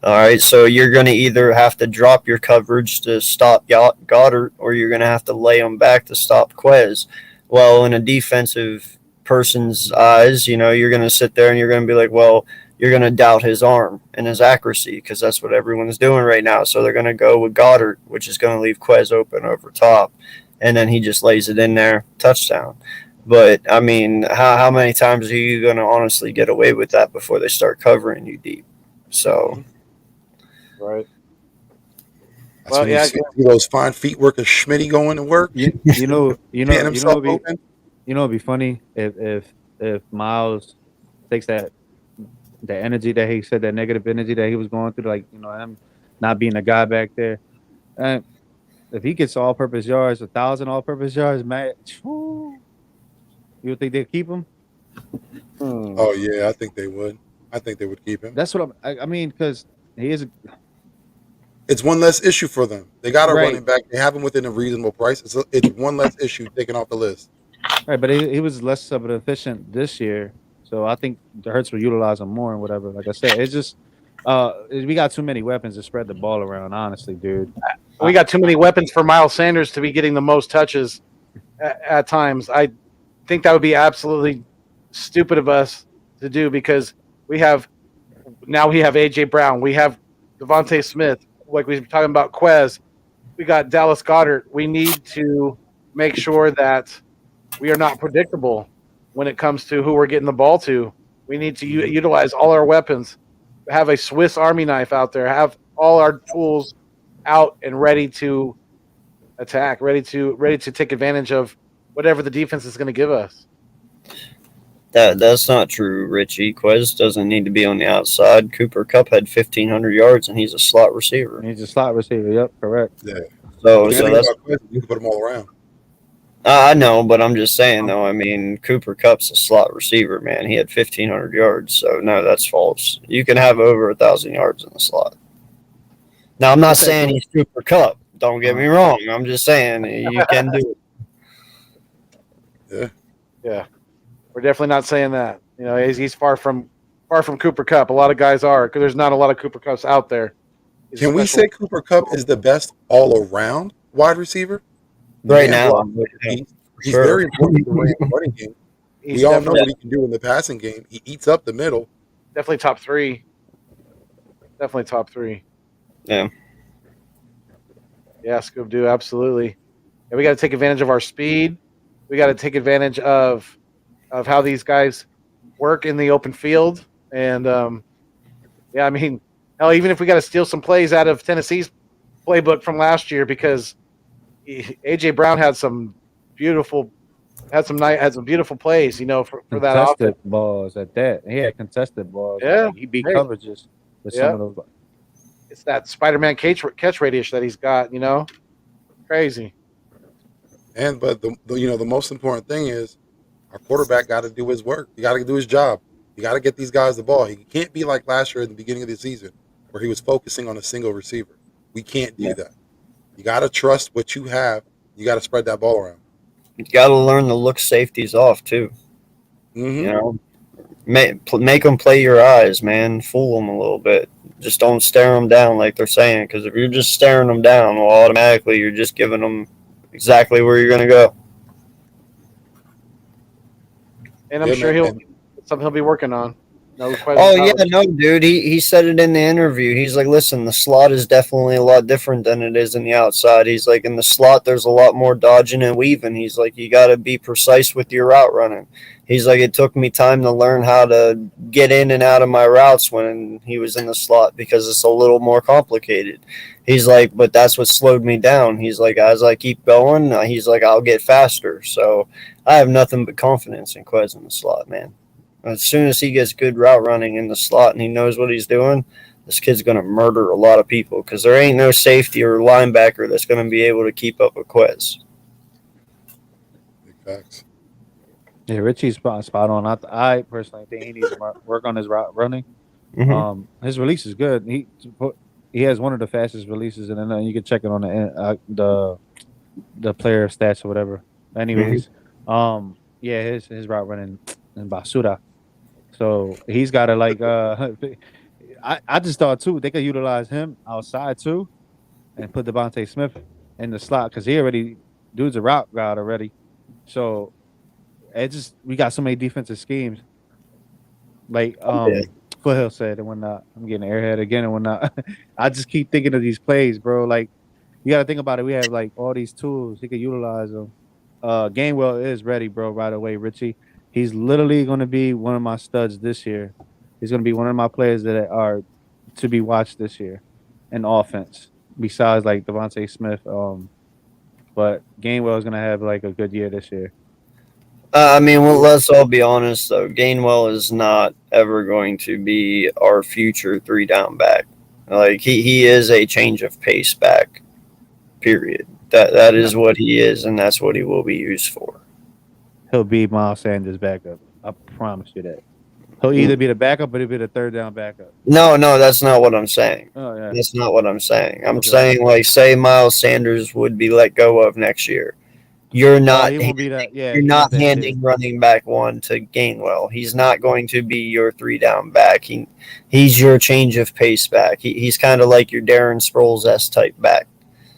All right, so you're going to either have to drop your coverage to stop Goddard, or you're going to have to lay him back to stop Quez. Well, in a defensive person's eyes, you're going to sit there and you're going to be like, well, you're going to doubt his arm and his accuracy because that's what everyone's doing right now. So they're going to go with Goddard, which is going to leave Quez open over top, and then he just lays it in there, touchdown. But, I mean, how many times are you going to honestly get away with that before they start covering you deep? So... Right. That's when you see those fine feet working Schmitty going to work. It'd be funny if Miles takes that energy that he said, that negative energy that he was going through, like him not being a guy back there, and if he gets all-purpose yards, 1,000 all-purpose yards, man, you would think they'd keep him? Oh yeah, I think they would. I think they would keep him. That's what I mean, because he is. It's one less issue for them. They got a Right. running back. They have him within a reasonable price. It's one less issue taken off the list. Right, but he was less of an efficient this year, so I think the Hurts will utilize him more and whatever. Like I said, it's just we got too many weapons to spread the ball around. Honestly, dude. We got too many weapons for Miles Sanders to be getting the most touches at times. I think that would be absolutely stupid of us to do because we have A.J. Brown, we have Devontae Smith, like we were talking about Quez, we got Dallas Goedert. We need to make sure that we are not predictable when it comes to who we're getting the ball to. We need to utilize all our weapons, have a Swiss Army knife out there, have all our tools out and ready to attack, ready to take advantage of whatever the defense is going to give us. That's not true, Richie. Quez doesn't need to be on the outside. Cooper Kupp had 1,500 yards, and he's a slot receiver. He's a slot receiver. Yep, correct. Yeah. So You that's. can put them all around. I know, but I'm just saying, though. I mean, Cooper Kupp's a slot receiver, man. He had 1,500 yards, so no, that's false. You can have over 1,000 yards in the slot. Now, I'm not saying he's Cooper Kupp. Don't get me wrong. I'm just saying you can do it. Yeah. We're definitely not saying that. You know, he's far from Cooper Kupp. A lot of guys are because there's not a lot of Cooper Kupps out there. Can we say Cooper Kupp is the best all-around wide receiver? Right now. He's very important in the running game. We all know what he can do in the passing game. He eats up the middle. Definitely top three. Definitely top three. Yeah. Yeah, Scoob-Doo, absolutely. And we got to take advantage of our speed. We got to take advantage of how these guys work in the open field. And, yeah, I mean, hell, even if we got to steal some plays out of Tennessee's playbook from last year because A.J. Brown had some beautiful plays, you know, for that contested offense. balls at that. He had contested balls. Yeah. Like, he beat coverages with some of those. It's that Spider-Man catch radius that he's got, you know, crazy. But the most important thing is our quarterback got to do his work. He got to do his job. You got to get these guys the ball. He can't be like last year at the beginning of the season where he was focusing on a single receiver. We can't do that. You got to trust what you have. You got to spread that ball around. You got to learn to look safeties off too. Mm-hmm. You know, make them play your eyes, man. Fool them a little bit. Just don't stare them down like they're saying. Because if you're just staring them down, well, automatically you're just giving them exactly where you're going to go. And I'm sure something he'll be working on. No question. Oh, yeah, no, dude. He said it in the interview. He's like, listen, the slot is definitely a lot different than it is in the outside. He's like, in the slot, there's a lot more dodging and weaving. He's like, you got to be precise with your route running. He's like, it took me time to learn how to get in and out of my routes when he was in the slot because it's a little more complicated. He's like, but that's what slowed me down. He's like, as I keep going, he's like, I'll get faster. So I have nothing but confidence in Quez in the slot, man. As soon as he gets good route running in the slot and he knows what he's doing, this kid's going to murder a lot of people because there ain't no safety or linebacker that's going to be able to keep up with Quez. Big facts. Yeah, Richie's spot on. I personally think he needs to work on his route running. Mm-hmm. His release is good. He has one of the fastest releases, and then you can check it on the player stats or whatever. Anyways, yeah, his route running in basura. So he's got to like. I just thought too they could utilize him outside too, and put Devontae Smith in the slot because dude's a route guy already. So we got so many defensive schemes. Like Foothill said and whatnot. I'm getting airhead again and whatnot. I just keep thinking of these plays, bro. Like you got to think about it. We have like all these tools. He could utilize them. Gainwell is ready, bro. Right away, Richie. He's literally going to be one of my studs this year. He's going to be one of my players that are to be watched this year in offense. Besides like Devontae Smith, but Gainwell is going to have like a good year this year. I mean, well, let's all be honest, though. Gainwell is not ever going to be our future 3-down back. Like, he is a change of pace back, period. That is what he is, and that's what he will be used for. He'll be Miles Sanders' backup. I promise you that. He'll either be the backup or he'll be the third down backup. No, that's not what I'm saying. Oh yeah. That's not what I'm saying. I'm Okay. saying, like, say Miles Sanders would be let go of next year. You're not he won't be that. Yeah, you're he's not not that handing running back one to Gainwell. He's not going to be your 3-down back. He's your change of pace back. He's kind of like your Darren Sproles-esque type back.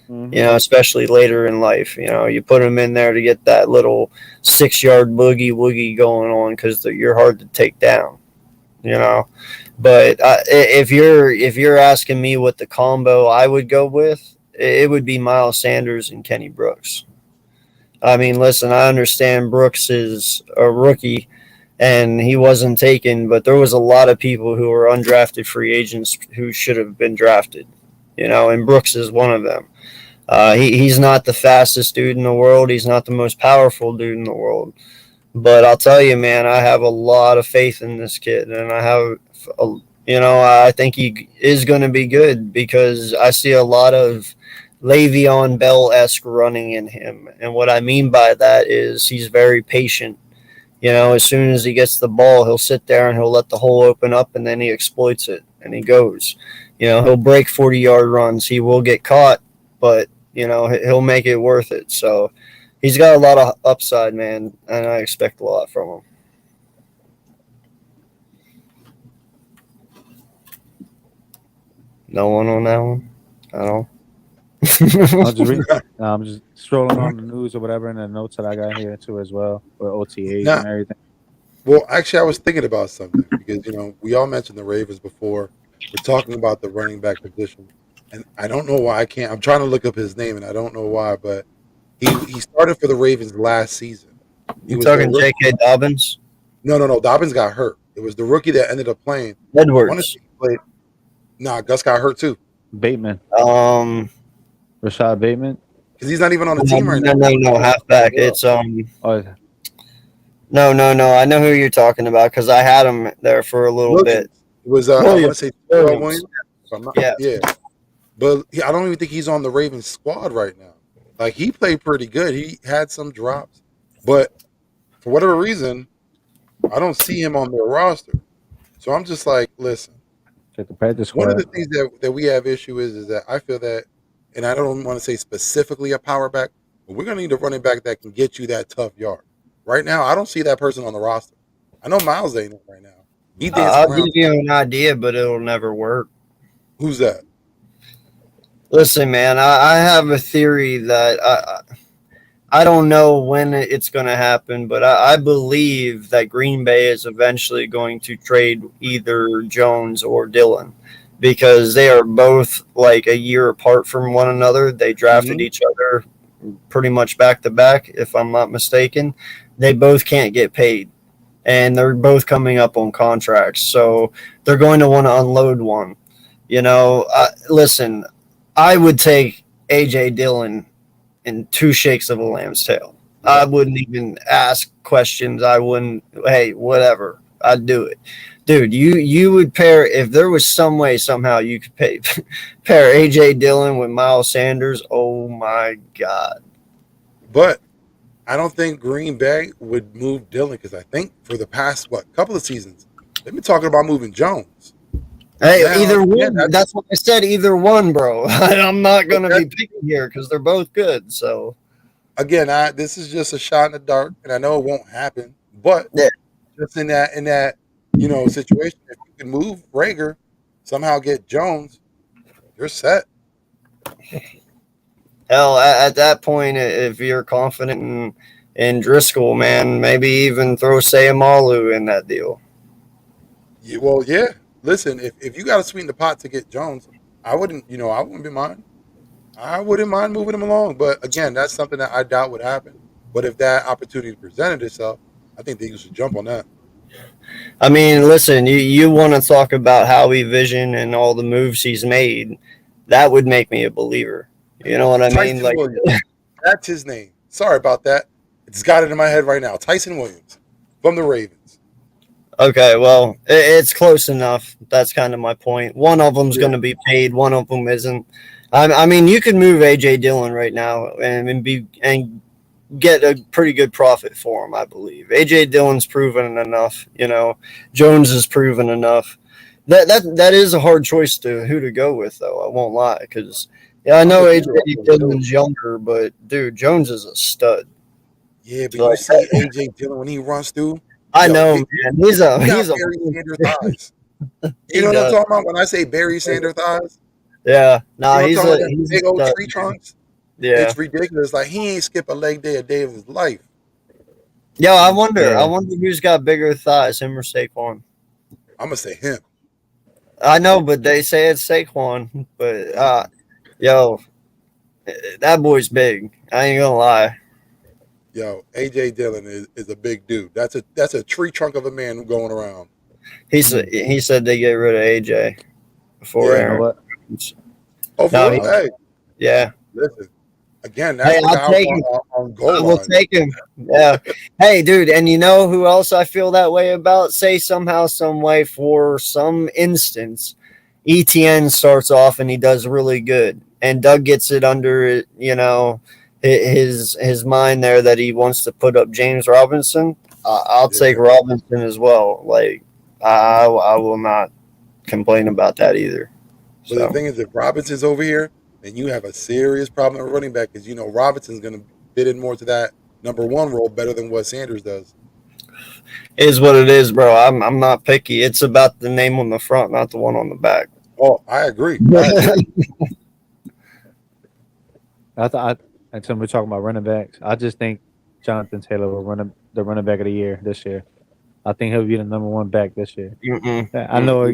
Mm-hmm. You know, especially later in life. You know, you put him in there to get that little 6-yard boogie woogie going on because you're hard to take down. You know, but if you're asking me what the combo I would go with, it would be Miles Sanders and Kenny Brooks. I mean, listen, I understand Brooks is a rookie and he wasn't taken, but there was a lot of people who were undrafted free agents who should have been drafted, you know, and Brooks is one of them. He's not the fastest dude in the world. He's not the most powerful dude in the world. But I'll tell you, man, I have a lot of faith in this kid, and I think he is going to be good because I see a lot of Le'Veon Bell-esque running in him. And what I mean by that is he's very patient. You know, as soon as he gets the ball, he'll sit there and he'll let the hole open up, and then he exploits it, and he goes. You know, he'll break 40-yard runs. He will get caught, but, you know, he'll make it worth it. So he's got a lot of upside, man, and I expect a lot from him. No one on that one? I don't know. I'm just strolling on the news or whatever, and the notes that I got here too as well, with OTAs and everything. Well, actually, I was thinking about something because, you know, we all mentioned the Ravens before. We're talking about the running back position, and I don't know why I can't. I'm trying to look up his name, and I don't know why, but he started for the Ravens last season. You talking J.K. Dobbins? No. Dobbins got hurt. It was the rookie that ended up playing. Edwards. Gus got hurt too. Bateman. Rashad Bateman. Because he's not even on the team right now. No, halfback. It's No. I know who you're talking about because I had him there for a little bit. It was I want to say Williams. Yeah. But I don't even think he's on the Ravens squad right now. Like, he played pretty good. He had some drops, but for whatever reason, I don't see him on their roster. So I'm just like, listen. Check the practice squad. One of the things that we have issue is that I feel that, and I don't want to say specifically a power back, but we're going to need a running back that can get you that tough yard. Right now, I don't see that person on the roster. I know Miles ain't it right now. I'll give you an idea, but it'll never work. Who's that? Listen, man, I have a theory that I don't know when it's going to happen, but I believe that Green Bay is eventually going to trade either Jones or Dillon because they are both like a year apart from one another. They drafted each other pretty much back to back, if I'm not mistaken. They both can't get paid, and they're both coming up on contracts, so they're going to want to unload one. You know, listen, I would take A.J. Dillon in 2 shakes of a lamb's tail. I wouldn't even ask questions. I wouldn't, hey, whatever. I'd do it. Dude, you would pair, if there was some way somehow you could pair A.J. Dillon with Miles Sanders, oh my God. But I don't think Green Bay would move Dillon because I think for the past, couple of seasons, they've been talking about moving Jones. Hey, now, either one. That's what I said. Either one, bro. I'm not going to be picky here because they're both good. So, again, this is just a shot in the dark, and I know it won't happen. But just in that situation, if you can move Rager, somehow get Jones, you're set. Hell, at that point, if you're confident in Driscoll, man, maybe even throw Sayamalu in that deal. Yeah, well, yeah. Listen, if you got to sweeten the pot to get Jones, I wouldn't be mind. I wouldn't mind moving him along. But again, that's something that I doubt would happen. But if that opportunity presented itself, I think the Eagles should jump on that. I mean, listen, you want to talk about Howie Vision and all the moves he's made. That would make me a believer. You know what I mean? Like, that's his name. Sorry about that. It's got it in my head right now. Tyson Williams from the Ravens. Okay, well, it's close enough. That's kind of my point. One of them's going to be paid. One of them isn't. I mean, you could move A.J. Dillon right now and get a pretty good profit for him, I believe. AJ Dillon's proven enough, Jones has proven enough. That is a hard choice to who to go with, though. I won't lie, because I know AJ Dillon's younger, but dude, Jones is a stud. Yeah, but you see AJ Dillon when he runs through. I know, man. He's a Barry Sanders eyes. You know what I'm talking about when I say Barry Sanders eyes? Yeah, no, he's big old stud. tree trunks. Yeah, it's ridiculous. Like he ain't skip a leg day a day of his life. Yeah, I wonder who's got bigger thighs, him or Saquon. I'm gonna say him. I know, but they say it's Saquon. But yo, that boy's big. I ain't gonna lie. Yo, AJ Dillon is a big dude. That's a tree trunk of a man going around. He said they get rid of AJ before Aaron. What? Oh, for real? Hey. Yeah. Listen. Again, that's I'll take him. On goal I will take him. Yeah. Hey, dude, and you know who else I feel that way about? Say somehow, some way, for some instance, ETN starts off and he does really good, and Doug gets it under his mind there that he wants to put up James Robinson. I'll take Robinson as well. Like I will not complain about that either. But the thing is, if Robinson's over here, then you have a serious problem at running back, because Robinson's going to fit in more to that number one role better than what Sanders does. Is what it is, bro. I'm not picky. It's about the name on the front, not the one on the back. Oh, I agree. Until we're talking about running backs, I just think Jonathan Taylor will run the running back of the year this year. I think he'll be the number one back this year. I know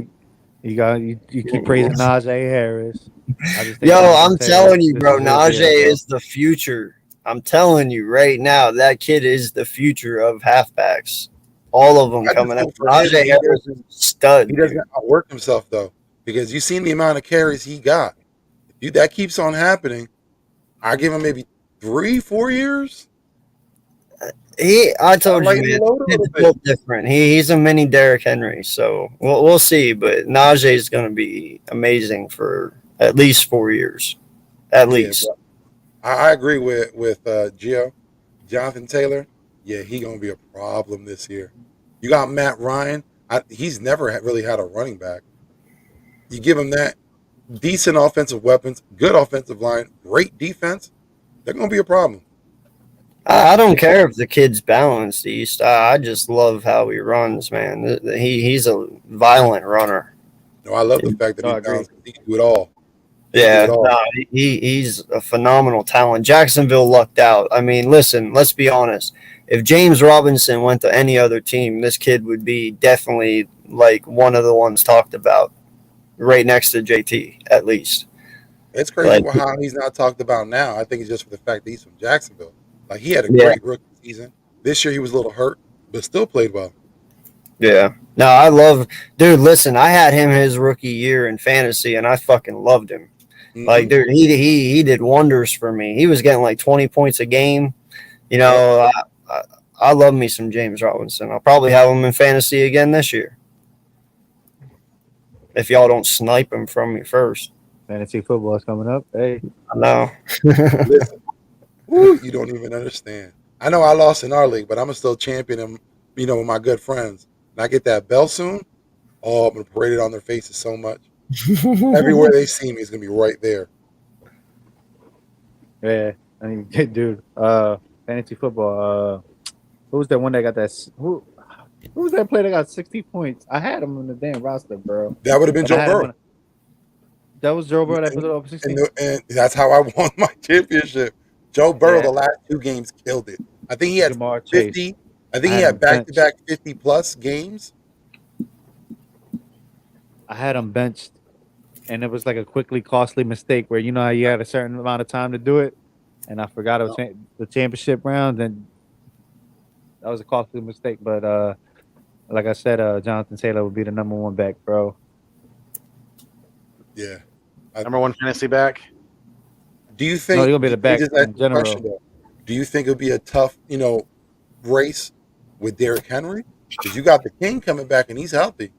you keep praising Najee Harris. I'm telling you, bro, Najee is the future. I'm telling you right now, that kid is the future of halfbacks. All of them coming up. Najee Harris is a stud. He doesn't outwork himself, though, because you've seen the amount of carries he got. If that keeps on happening, I give him maybe 3-4 years. I told you, man, it's built different. He's a mini Derrick Henry, so we'll see. But Najee is going to be amazing for at least 4 years, at least. I agree with Gio, Jonathan Taylor. Yeah, he's going to be a problem this year. You got Matt Ryan. He's never really had a running back. You give him that, decent offensive weapons, good offensive line, great defense, they're going to be a problem. I don't care if the kid's balanced, East. I just love how he runs, man. He's a violent runner. No, I love the fact that he's balanced. He can do it all. Yeah, he's a phenomenal talent. Jacksonville lucked out. I mean, listen, let's be honest. If James Robinson went to any other team, this kid would be definitely like one of the ones talked about, right next to JT, at least. It's crazy how he's not talked about now. I think it's just for the fact that he's from Jacksonville. Like, he had a great rookie season. This year he was a little hurt, but still played well. Yeah. No, dude, listen, I had him his rookie year in fantasy, and I fucking loved him. Mm-hmm. Like, dude, he did wonders for me. He was getting like 20 points a game. I love me some James Robinson. I'll probably have him in fantasy again this year, if y'all don't snipe him from me first. Fantasy football is coming up. Hey. I know. Listen. Woo, you don't even understand. I know I lost in our league, but I'm going to still champion him, with my good friends. And I get that bell soon. Oh, I'm going to parade it on their faces so much. Everywhere they see me is going to be right there. Yeah. I mean, dude, fantasy football. Who was that one that got that? Who was that player that got 60 points? I had him on the damn roster, bro. That would have been Joe Burrow. That was Joe Burrow that put it up 16. And that's how I won my championship. Joe Burrow, the last 2 games, killed it. I think he had 50. I think he had back-to-back 50-plus games. I had him benched, and it was like a quickly costly mistake where you had a certain amount of time to do it, and I forgot it was the championship round, and that was a costly mistake. But like I said, Jonathan Taylor would be the number one back, bro. Yeah. Number one fantasy back? Do you think he'll be the back in general? Do you think it'll be a tough, race with Derrick Henry? Because you got the King coming back and he's healthy.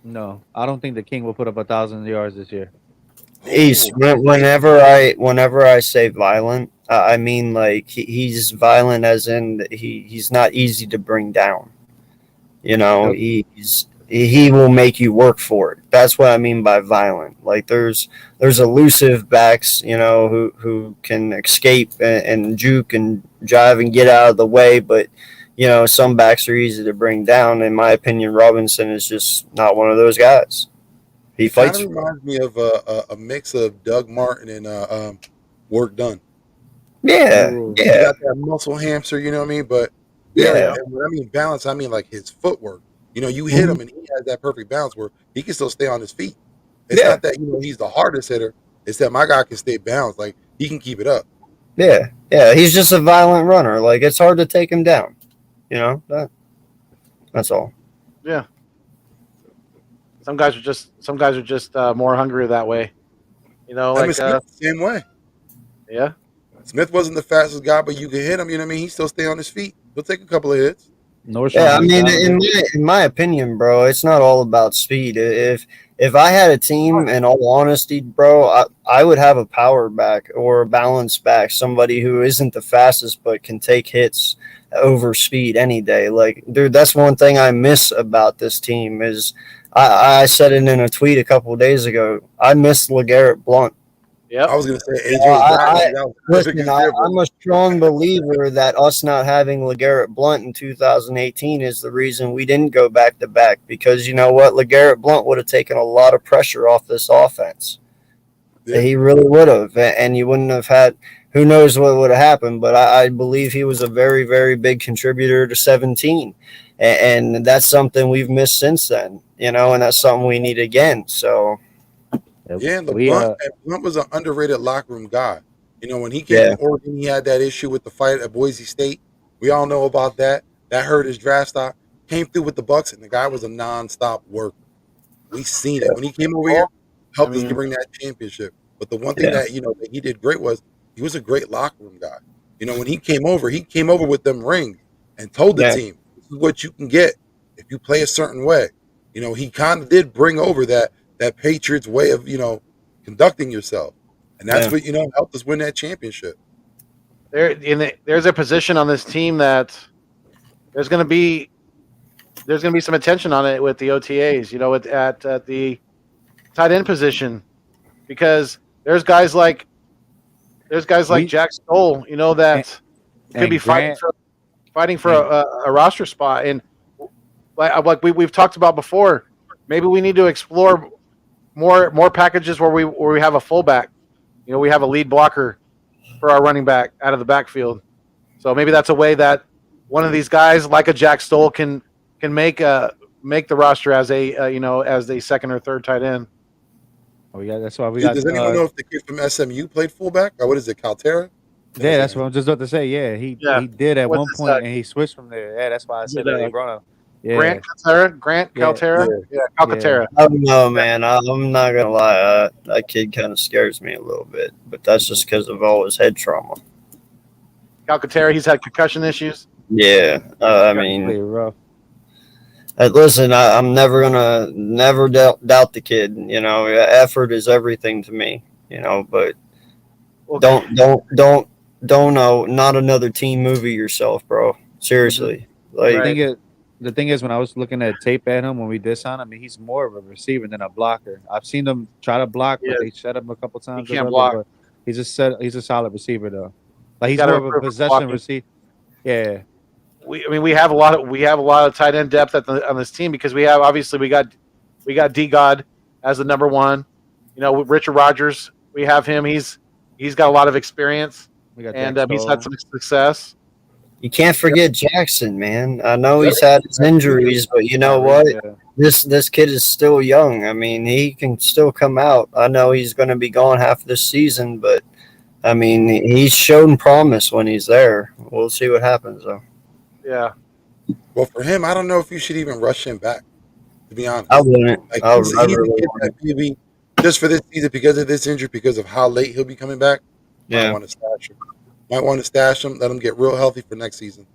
No, I don't think the King will put up 1,000 yards this year. East, whenever I say violent, I mean, like he's violent, as in he's not easy to bring down. You know, he will make you work for it. That's what I mean by violent. Like there's elusive backs, you know, who can escape and juke and jive and get out of the way, but you know, some backs are easy to bring down. In my opinion, Robinson is just not one of those guys. He Kind fights. of reminds me of a mix of Doug Martin and Work Done. Yeah, Ooh. He yeah, got that muscle hamster, you know what I mean? But yeah. and when I mean balance, I mean like his footwork. You know, you hit him and he has that perfect balance where he can still stay on his feet. It's Yeah, not that, you know, he's the hardest hitter. It's that my guy can stay balanced. Like he can keep it up. yeah, yeah. He's just a violent runner. Like it's hard to take him down. You know that's all. Yeah. Some guys are just more hungry that way. You know, I mean, like Smith the same way. yeah. Smith wasn't the fastest guy, but you can hit him. You know what I mean? He still stay on his feet. He'll take a couple of hits. Yeah, I Nordstrom is mean, down there. in my opinion, bro, it's not all about speed. If I had a team, in all honesty, bro, I would have a power back or a balance back, somebody who isn't the fastest but can take hits over speed any day. Like, dude, that's one thing I miss about this team is I said it in a tweet a couple of days ago. I miss LeGarrette Blunt. Yep. I was gonna say AJ I, Brown. That was a perfect listen, example. I'm a strong believer that us not having LeGarrette Blunt in 2018 is the reason we didn't go back to back because you know what? LeGarrette Blunt would have taken a lot of pressure off this offense. Yeah. He really would have, and you wouldn't have had. Who knows what would have happened? But I believe he was a very, very big contributor to 17, and that's something we've missed since then. You know, and that's something we need again. So Yeah, and We Blunt was an underrated locker room guy. You know, when he came yeah, from Oregon, he had that issue with the fight at Boise State. We all know about that. That hurt his draft stock. Came through with the Bucks, and the guy was a nonstop worker. We seen it when he came over here. I Helped us to mean, bring that championship. But the one thing yeah, that that he did great was he was a great locker room guy. You know, when he came over with them rings and told the yeah, team, "This is what you can get if you play a certain way." You know, he kind of did bring over that Patriots way of conducting yourself, and that's yeah. what helped us win that championship. there's a position on this team that there's going to be some attention on it with the OTAs. You know, at the tight end position because there's guys like we Jack Stoll. You know and, that could be and Grant fighting for and a roster spot and like we've talked about before. Maybe we need to explore more packages where we have a fullback. You know, we have a lead blocker for our running back out of the backfield. So maybe that's a way that one of these guys, like a Jack Stoll, can make the roster as as the second or third tight end. that's why we Dude, got does anyone know if the kid from SMU played fullback? Or what is it, Caltera? That yeah, was that's his what name. I'm just about to say. Yeah, he Yeah. he did at What's one his point and he switched from there. Yeah, that's why I said that they brought him. Yeah, Grant yeah, Caltera? Yeah. Yeah, yeah. Calcaterra. I don't know, man. I'm not gonna lie. That kid kind of scares me a little bit, but that's just because of all his head trauma. Calcaterra, he's had concussion issues. Yeah, I mean, Pretty rough. listen, I'm never doubt the kid. You know, effort is everything to me. You know, but Okay. don't know. Not another team movie yourself, bro. Seriously, The like Right. thing is, when I was looking at tape at him when we did sign him, I mean, he's more of a receiver than a blocker. I've seen him try to block, Yeah, but they shut him a couple he times or can't whatever. block. But he's a solid receiver though. Like He's he's got to more of a improve his possession blocking. receiver. Yeah, We have a lot of tight end depth on this team because we got D God as the number one. You know, with Richard Rodgers, we have him. He's got a lot of experience we got and Jack he's had Stoll. some success. you can't forget Jackson, man. I know Yeah. he's had his injuries, but you know what? Yeah. This kid is still young. I mean, he can still come out. I know he's going to be gone half this season, but I mean, he's shown promise when he's there. We'll see what happens, though. Yeah, Well, for him, I don't know if you should even rush him back. To be honest, I wouldn't. like I he's a really kid wouldn't. that maybe just for this season because of this injury, because of how late he'll be coming back. Might Yeah. want to stash him. Might want to stash him. Let him get real healthy for next season.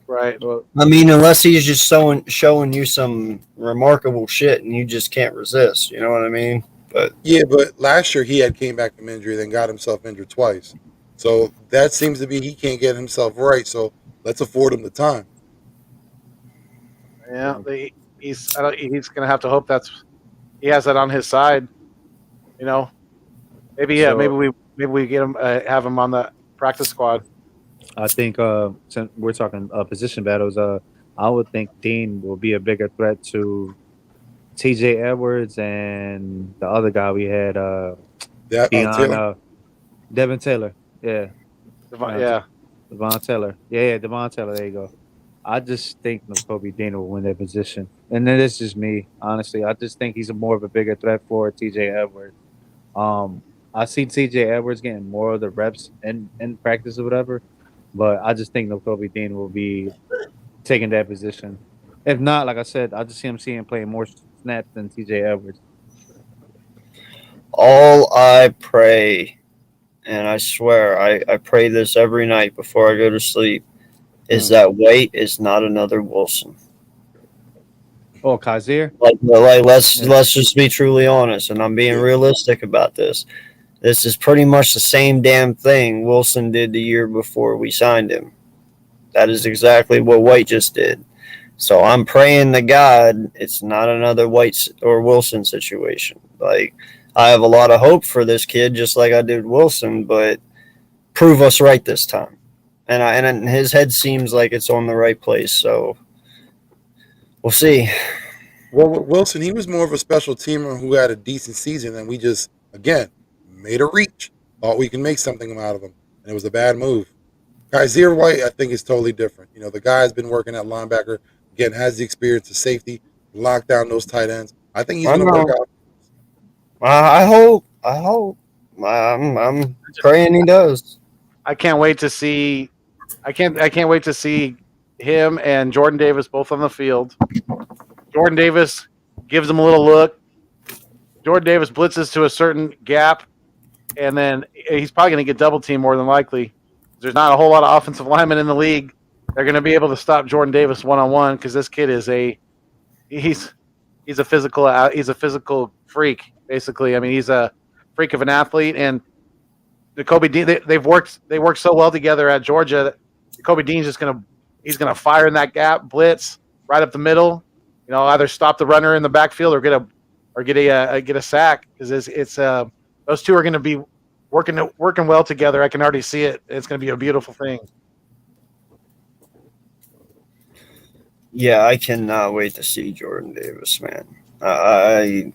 right. Well, I mean, unless he's just showing you some remarkable shit and you just can't resist. You know what I mean? But Yeah, but last year he had came back from injury, then got himself injured twice. So that seems to be he can't get himself right. So let's afford him the time. Yeah, he's going to have to hope he has that on his side. You know, maybe So we get him have him on the practice squad. I think since we're talking position battles, I would think Dean will be a bigger threat to T.J. Edwards and the other guy we had, That Dion Taylor. Devin Taylor. Yeah, Yeah, Devon Taylor. Yeah, Devon Taylor. There you go. I just think Kobe Dean will win that position, and then it's just me. Honestly, I just think he's more of a bigger threat for T.J. Edwards. Um, I see T.J. Edwards getting more of the reps in practice or whatever, but I just think Kobe Dean will be taking that position. If not, like I said, I just see him playing more snaps than T.J. Edwards. All I pray, and I swear I pray this every night before I go to sleep, is that White is not another Wilson. Oh, Kaiser. Let's just be truly honest, and I'm being realistic about this. This is pretty much the same damn thing Wilson did the year before we signed him. That is exactly what White just did. So I'm praying to God it's not another White or Wilson situation. Like, I have a lot of hope for this kid, just like I did Wilson, but prove us right this time. And his head seems like it's on the right place. So we'll see. Well, with Wilson, he was more of a special teamer who had a decent season, and we just again made a reach, thought we can make something out of him, and it was a bad move. Kaiser White, I think, is totally different. You know, the guy's been working at linebacker, again, has the experience of safety, lock down those tight ends. I think he's I going to work know. out. I hope. I hope. I'm praying he does. I can't wait to see. I can't wait to see him and Jordan Davis both on the field. Jordan Davis gives him a little look. Jordan Davis blitzes to a certain gap, and then he's probably going to get double teamed more than likely. There's not a whole lot of offensive linemen in the league. They're going to be able to stop Jordan Davis one on one because this kid is he's a physical freak basically. I mean, he's a freak of an athlete, and the Kobe Dean they worked so well together at Georgia. Kobe Dean's just he's gonna fire in that gap, blitz right up the middle. You know, either stop the runner in the backfield or get a sack because it's those two are going to be working well together. I can already see it. It's going to be a beautiful thing. Yeah, I cannot wait to see Jordan Davis, man. I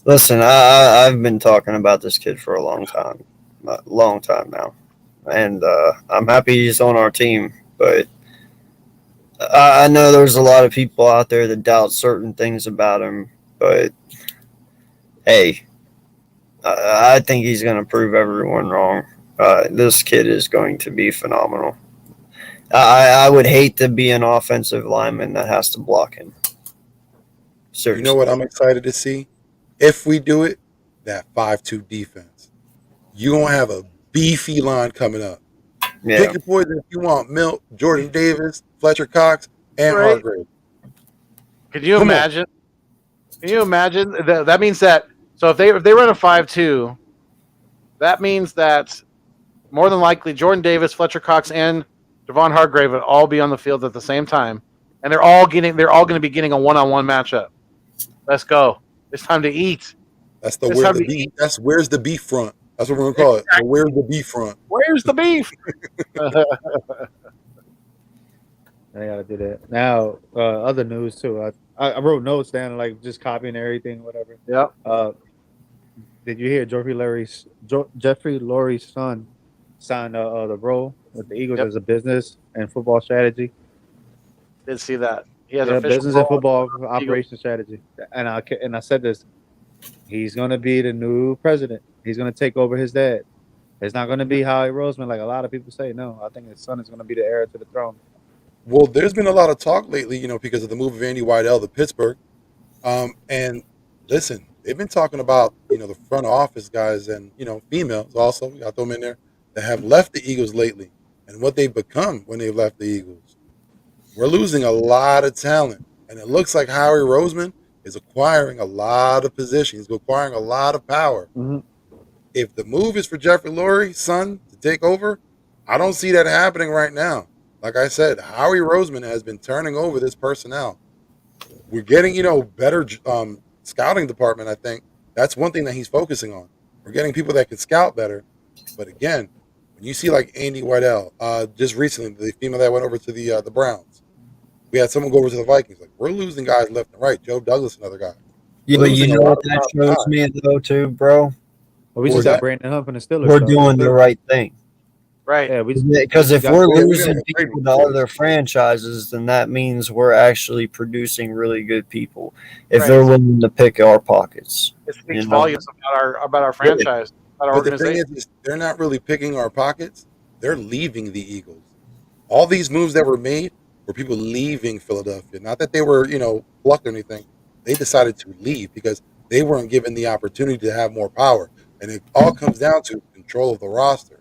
listen. I've been talking about this kid for a long time now, and I'm happy he's on our team. But I know there's a lot of people out there that doubt certain things about him. But hey, I think he's going to prove everyone wrong. This kid is going to be phenomenal. I would hate to be an offensive lineman that has to block him. Seriously. You know what I'm excited to see? If we do it, that 5-2 defense. You're going to have a beefy line coming up. Yeah. Pick your poison if you want. Milt, Jordan Davis, Fletcher Cox, and Right. Hargrave. Can you imagine? Can you imagine? That means that so if they run a 5-2, that means that more than likely Jordan Davis, Fletcher Cox, and Javon Hargrave would all be on the field at the same time, and they're all going to be getting a one-on-one matchup. Let's go! It's time to eat. That's the beef. That's where's the beef front. That's what we're gonna call it. So where's the beef front? Where's the beef? I gotta do that. Now, other news too. I wrote notes down, like just copying everything, whatever. Yeah. Did you hear Jeffrey Lurie's son signed the role with the Eagles as a business and football strategy? Did see that. He has a business and football Eagles. operation strategy. And I said this. He's gonna be the new president. He's gonna take over his dad. It's not gonna be Howie Roseman like a lot of people say. No, I think his son is gonna be the heir to the throne. Well, there's been a lot of talk lately, you know, because of the move of Andy Weidel to Pittsburgh. And listen, they've been talking about, you know, the front office guys and, you know, females also, we got them in there, that have left the Eagles lately and what they've become when they've left the Eagles. We're losing a lot of talent. And it looks like Howie Roseman is acquiring a lot of positions, acquiring a lot of power. Mm-hmm. if the move is for Jeffrey Lurie's son to take over, I don't see that happening right now. Like I said, Howie Roseman has been turning over this personnel. We're getting, better scouting department. I think that's one thing that he's focusing on. We're getting people that can scout better. But again, when you see like Andy Weidel, just recently, the female that went over to the Browns, we had someone go over to the Vikings. Like we're losing guys left and right. Joe Douglas, another guy. Yeah, We're but you losing a know lot what of that top shows guys. me though, too, bro. Well, we What just was got that? Brandon Huff and the Steelers. We're though. doing the right thing. Right. Yeah, we Because if got- we're we losing gotta trade people him to too. other franchises, then that means we're actually producing really good people. If Right. they're willing to pick our pockets, It speaks you know? volumes about our franchise, about our But the thing organization. is, they're not really picking our pockets. They're leaving the Eagles. All these moves that were made were people leaving Philadelphia. Not that they were, plucked or anything. They decided to leave because they weren't given the opportunity to have more power. And it all comes down to control of the roster.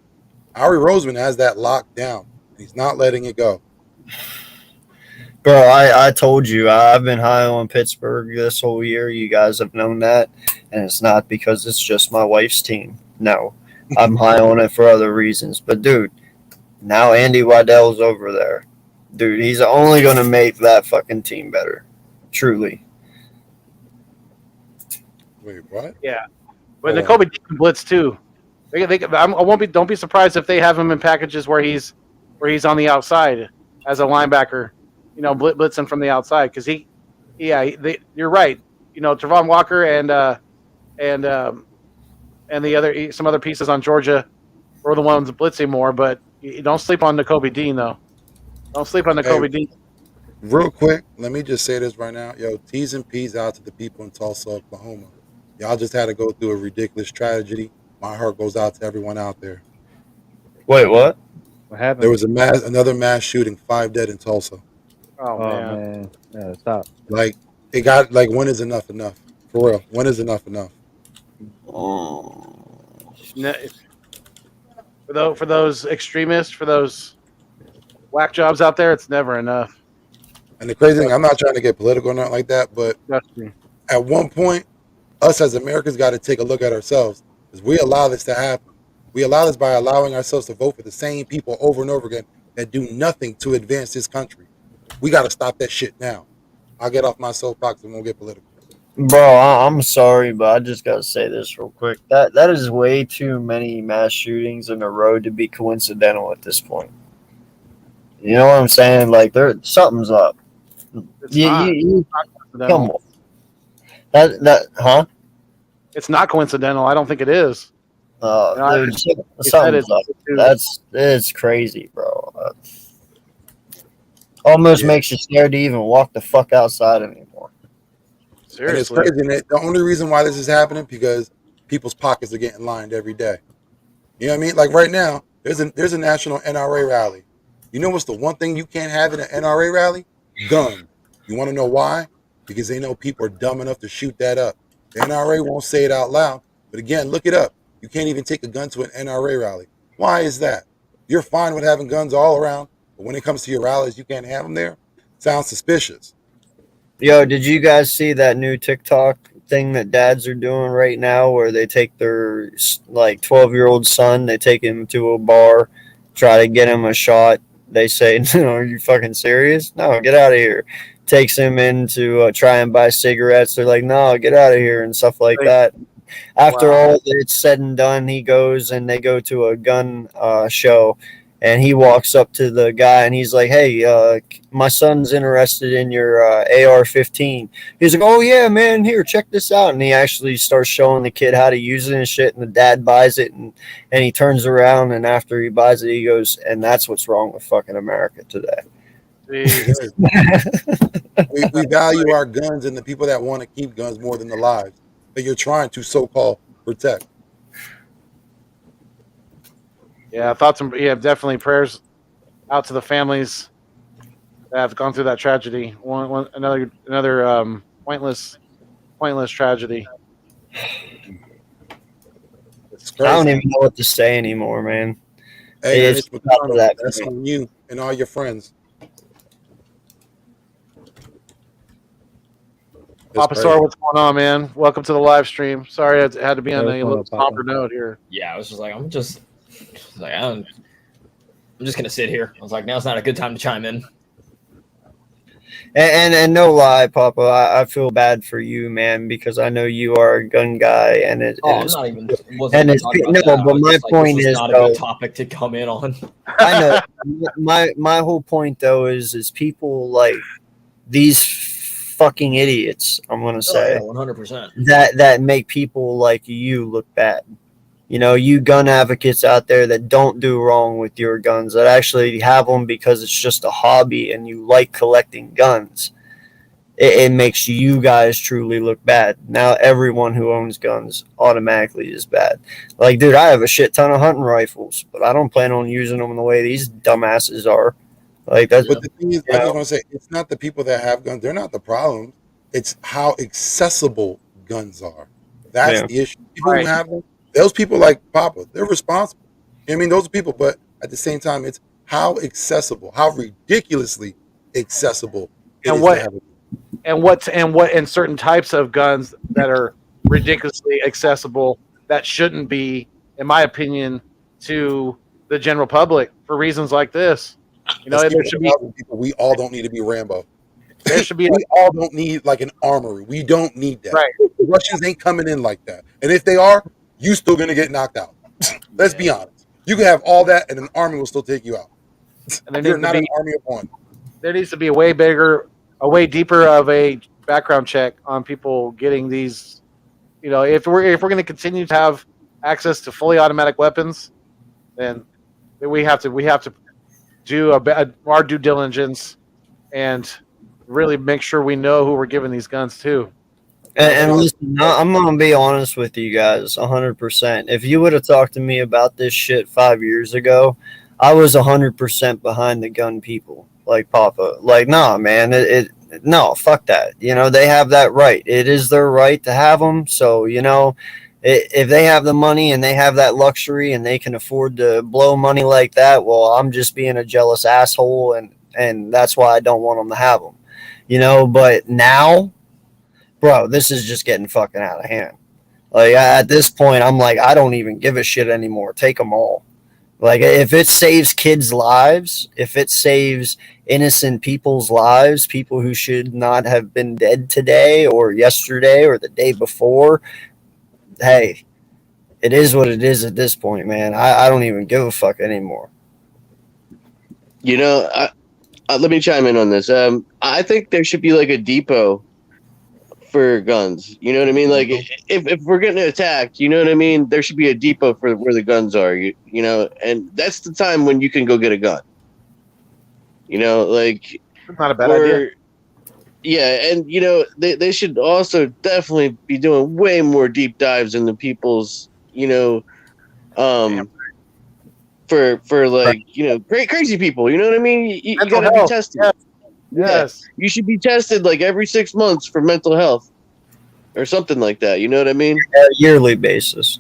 Howie Roseman has that locked down, and he's not letting it go. Bro, I told you I've been high on Pittsburgh this whole year. You guys have known that. And it's not because it's just my wife's team. No, I'm high on it for other reasons. But, dude, now Andy Weidell's over there. Dude, he's only going to make that fucking team better. Truly. Wait, what? Yeah, but Hold Nakobe Dean can blitz too. Don't be surprised if they have him in packages where he's on the outside as a linebacker, blitzing from the outside because you're right. Travon Walker and the other some other pieces on Georgia were the ones blitzing more, but you don't sleep on Nakobe Dean though. Don't sleep on Nakobe Dean. Real quick, let me just say this right now. Yo, T's and P's out to the people in Tulsa, Oklahoma. Y'all just had to go through a ridiculous tragedy. My heart goes out to everyone out there. Wait, what? What happened? There was another mass shooting, 5 dead in Tulsa. Oh, Oh man. man, yeah, stop. Like it got like when is enough enough? For real, when is enough enough? For those extremists, for those whack jobs out there, it's never enough. And the crazy thing, I'm not trying to get political or nothing like that, but Trust me. at one point, us as Americans got to take a look at ourselves because we allow this to happen. We allow this by allowing ourselves to vote for the same people over and over again that do nothing to advance this country. We got to stop that shit now. I'll get off my soapbox and won't get political. Bro, I'm sorry, but I just gotta say this real quick. That is way too many mass shootings in a row to be coincidental at this point. You know what I'm saying? Like something's up. It's not. Come on. Huh? It's not coincidental. I don't think it is. Dude, something's up. It's crazy, bro. Almost makes you scared to even walk the fuck outside anymore. Seriously. And it's crazy. And the only reason why this is happening because people's pockets are getting lined every day. You know what I mean? Like right now, there's a national NRA rally. You know what's the one thing you can't have in an NRA rally? Gun. You want to know why? Because they know people are dumb enough to shoot that up. The NRA won't say it out loud, but again, look it up. You can't even take a gun to an NRA rally. Why is that? You're fine with having guns all around, but when it comes to your rallies, you can't have them there? Sounds suspicious. Yo, did you guys see that new TikTok thing that dads are doing right now where they take their 12-year-old son, they take him to a bar, try to get him a shot. They say, no, are you fucking serious? No, get out of here. Takes him in to try and buy cigarettes. They're like, no, get out of here and stuff like that. After all it's said and done, he goes and they go to a gun show. And he walks up to the guy and he's like, hey, my son's interested in your AR-15. He's like, oh, yeah, man, here, check this out. And he actually starts showing the kid how to use it and shit. And the dad buys it and he turns around. And after he buys it, he goes, and that's what's wrong with fucking America today. we value our guns and the people that want to keep guns more than the lives that you're trying to so-called protect. Yeah, definitely prayers out to the families that have gone through that tragedy. Another pointless tragedy. It's I crazy. don't even know what to say anymore, man. Hey, It's Mitch not McConnell, that that's on you and all your friends. Papa crazy. Sor, what's going on, man? Welcome to the live stream. Sorry, I had to be on Hey, a what's little up, Papa? somber note here. Yeah, I was just like, I'm just gonna sit here. I was like, now's not a good time to chime in. And no lie, Papa, I feel bad for you, man, because I know you are a gun guy, and I'm not even wasn't even talking about that. but I was my just like, point this is was not a though, good topic to come in on. I know my whole point though is people like these fucking idiots. I'm gonna say 100%. that make people like you look bad. You know, you gun advocates out there that don't do wrong with your guns, that actually have them because it's just a hobby and you like collecting guns. It makes you guys truly look bad. Now everyone who owns guns automatically is bad. Like, dude, I have a shit ton of hunting rifles, but I don't plan on using them the way these dumbasses are. Like that's. But the thing is, I just want to say, it's not the people that have guns. They're not the problem. It's how accessible guns are. That's Yeah. the issue. People Right. who have them, those people like Papa, they're responsible. I mean, those people, but at the same time, it's how accessible, how ridiculously accessible it And is what- to have a and certain types of guns that are ridiculously accessible that shouldn't be, in my opinion, to the general public for reasons like this. You know, Let's there keep it should be 1,000 people. We all don't need to be Rambo. there should be We all don't need like an armory. We don't need that. Right. The Russians ain't coming in like that. And if they are, you still gonna get knocked out. Let's be honest. You can have all that, and an army will still take you out. and there You're needs to not an be army of one. there needs to be a way deeper of a background check on people getting these. You know, if we're going to continue to have access to fully automatic weapons, then we have to do our due diligence and really make sure we know who we're giving these guns to. And listen, I'm gonna be honest with you guys, 100%. If you would have talked to me about this shit 5 years ago, I was 100% behind the gun people, like Papa. Like, nah, man, no, fuck that. You know, they have that right. It is their right to have them. So, you know, if they have the money and they have that luxury and they can afford to blow money like that, well, I'm just being a jealous asshole, and that's why I don't want them to have them. You know, but now, bro, this is just getting fucking out of hand. Like, at this point, I'm like, I don't even give a shit anymore. Take them all. Like, if it saves kids' lives, if it saves innocent people's lives, people who should not have been dead today or yesterday or the day before, hey, it is what it is at this point, man. I don't even give a fuck anymore. You know, let me chime in on this. I think there should be like a depot for guns. You know what I mean? Like, if we're getting attacked, you know what I mean? There should be a depot for where the guns are. You know, and that's the time when you can go get a gun. You know, like, Not a bad idea. yeah, and you know they should also definitely be doing way more deep dives into people's, you know, for like, you know, crazy people. You know what I mean? You Mental gotta health. be tested. Yes. Yeah. Yes. You should be tested like every 6 months for mental health or something like that. You know what I mean? At a yearly basis.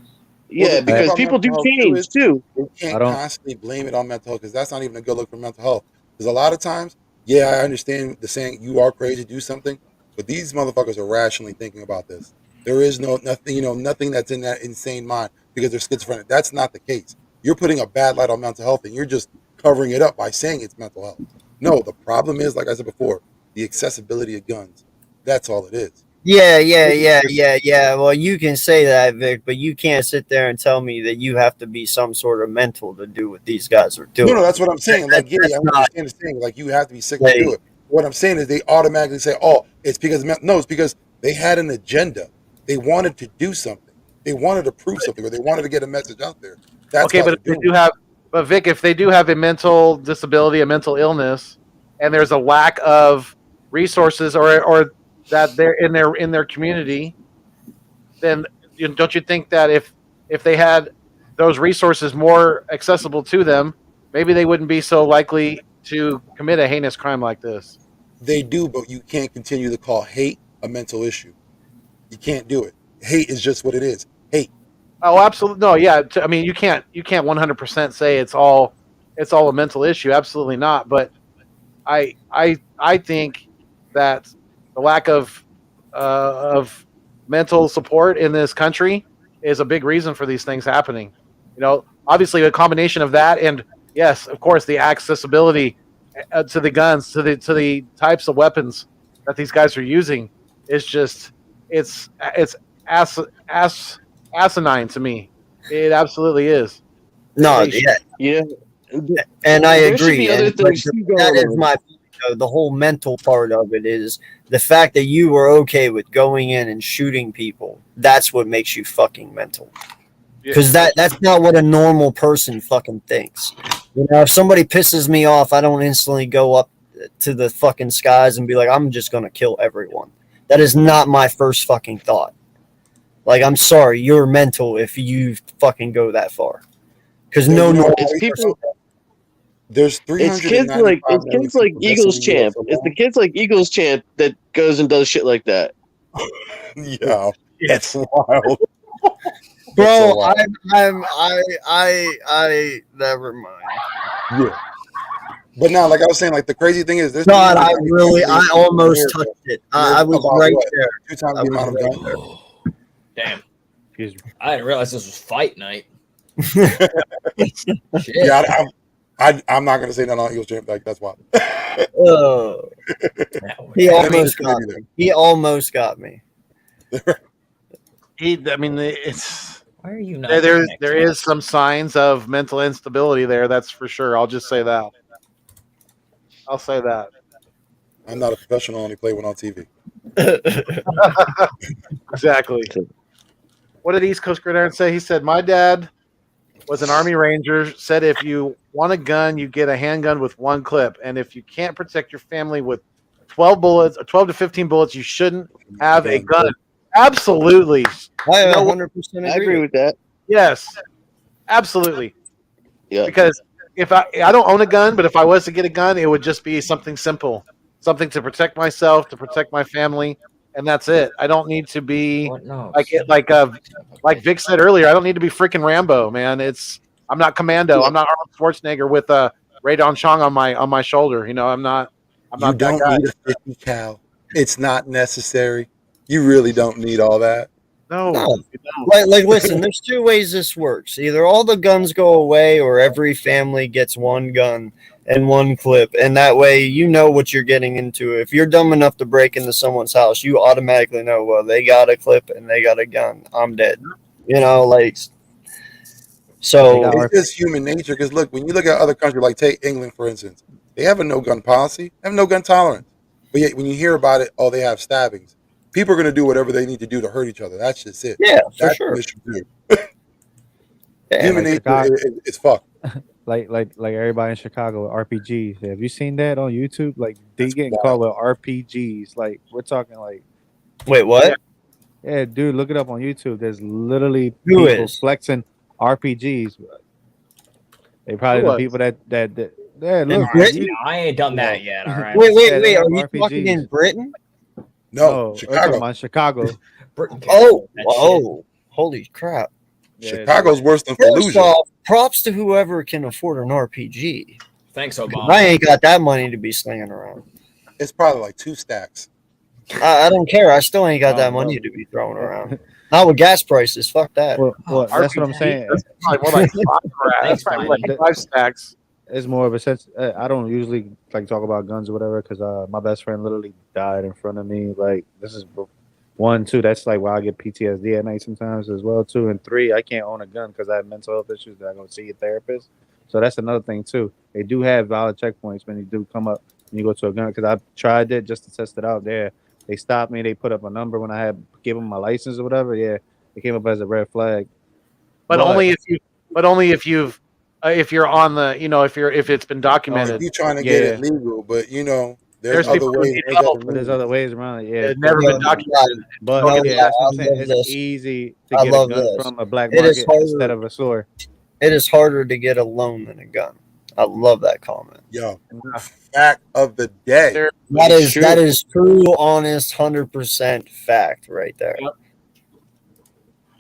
Yeah, the thing because about people do mental health, change too. You can't I don't- constantly blame it on mental health because that's not even a good look for mental health. Because a lot of times, yeah, I understand the saying you are crazy, do something, but these motherfuckers are rationally thinking about this. There is nothing, you know, nothing that's in that insane mind because they're schizophrenic. That's not the case. You're putting a bad light on mental health and you're just covering it up by saying it's mental health. No, the problem is, like I said before, the accessibility of guns. That's all it is. Yeah. Well, you can say that, Vic, but you can't sit there and tell me that you have to be some sort of mental to do what these guys are doing. No, that's what I'm saying. Like, yeah, I That's not- understand the saying. Like, you have to be sick Like- to do it. What I'm saying is they automatically say, oh, it's because, no, it's because they had an agenda. They wanted to do something. They wanted to prove something, or they wanted to get a message out there. That's Okay, why but if they're they doing do have, but Vic, if they do have a mental disability, a mental illness, and there's a lack of resources or that they're in their community, then don't you think that if they had those resources more accessible to them, maybe they wouldn't be so likely to commit a heinous crime like this? They do, but you can't continue to call hate a mental issue. You can't do it. Hate is just what it is. Hate. Oh, absolutely. No, yeah. I mean, you can't 100% say it's all a mental issue. Absolutely not. But I think that the lack of of mental support in this country is a big reason for these things happening. Obviously a combination of that, and yes, of course, the accessibility to the guns, to the types of weapons that these guys are using is just it's asinine to me. It absolutely is. No, They should- yeah, Yeah, and I there should agree. be other And, things too going that is on. my the whole mental part of it is the fact that you were okay with going in and shooting people. That's what makes you fucking mental. Because that's not what a normal person fucking thinks. If somebody pisses me off, I don't instantly go up to the fucking skies and be like, I'm just gonna kill everyone. That is not my first fucking thought. Like, I'm sorry, you're mental if you fucking go that far. Because no normal It's people. There's It's 395 kids like Eagles Champ. It's the kids like Eagles Champ that goes and does shit like that. Yeah, that's wild. Bro, I never mind. Yeah. But now, like I was saying, like the crazy thing is, there's God, I 395 almost here, touched it. and I there's was about, right what, there. 2 times I the was amount of right guns. Damn. Excuse me. I didn't realize this was fight night. Shit. Yeah, I'm not gonna say nothing on Eagles Champ. Like that's wild. Oh, he Let me almost just got leave it me. He almost got me. it's Why are you not? there is some signs of mental instability there. That's for sure. I'll just say that. I'll say that. I'm not a professional. I only play when on TV. Exactly. What did East Coast Gridiron say? He said, "My dad was an Army Ranger. Said if you want a gun, you get a handgun with 1 clip, and if you can't protect your family with 12 bullets or 12 to 15 bullets, you shouldn't have a gun." Absolutely. I You know, 100% I agree with that. Yes. Absolutely. Yeah. Because if I don't own a gun, but if I was to get a gun, it would just be something simple, something to protect myself, to protect my family, and that's it. I don't need to be What? No. like Vic said earlier. I don't need to be freaking Rambo, man. I'm not Commando. I'm not Arnold Schwarzenegger with Radon Chong on my shoulder. I'm not You that don't guy. need a 50 cal. It's not necessary. You really don't need all that. No. No. you don't. Like, listen, there's 2 ways this works. Either all the guns go away or every family gets 1 gun and 1 clip. And that way you know what you're getting into. If you're dumb enough to break into someone's house, you automatically know, well, they got a clip and they got a gun. I'm dead. So It's just human nature. Because look, when you look at other countries, like take England for instance, they have a no gun policy, they have no gun tolerance. But yet when you hear about it, they have stabbings. People are going to do whatever they need to do to hurt each other. That's just it. yeah, for That's sure. what you do. Yeah, Human like nature is fucked. Like everybody in Chicago with RPGs. Have you seen that on YouTube? Like they That's getting wild. caught with RPGs. Like we're talking like, Wait, what? yeah, dude, look it up on YouTube. There's literally Who people is? flexing RPGs. They probably Who the was? people that yeah, look, Britain? you- I ain't done that yet. All right. Wait, Yeah, they are have you talking RPGs. in Britain? No, we're talking Chicago. about Chicago. Britain can't Oh, do that shit. whoa. Holy crap. Yeah, Chicago's worse than First Fallujah. off, props to whoever can afford an RPG. Thanks, 'Cause Obama. I ain't got that money to be slinging around. It's probably like 2 stacks. I don't care. I still ain't got that Oh, money no. to be throwing around. Not with gas prices. Fuck that. Well, that's what I'm saying. That's probably more like 5 grand. That's probably Thanks, like 5 stacks. It's more of a sense. I don't usually like talk about guns or whatever because my best friend literally died in front of me. Like this is 1, 2. That's like why I get PTSD at night sometimes as well too. And 3, I can't own a gun because I have mental health issues that I go see a therapist. So that's another thing too. They do have valid checkpoints when you do come up and you go to a gun because I've tried it just to test it out there. They stopped me. They put up a number when I had give them my license or whatever. Yeah, it came up as a red flag. But only if you're on the if it's been documented. You trying to Yeah. get it legal, but there's other people who ways. need to help. get But there's other ways around it. Yeah, It's never been documented. but No, yeah, that's what I'm I saying. love It's this. easy to I get a love gun this. from a black It is market harder. instead of a store. It is harder to get a loan than a gun. I love that comment. Yo, fact of the day. There- That It's is true. that is true, honest, 100% fact right there. Yep.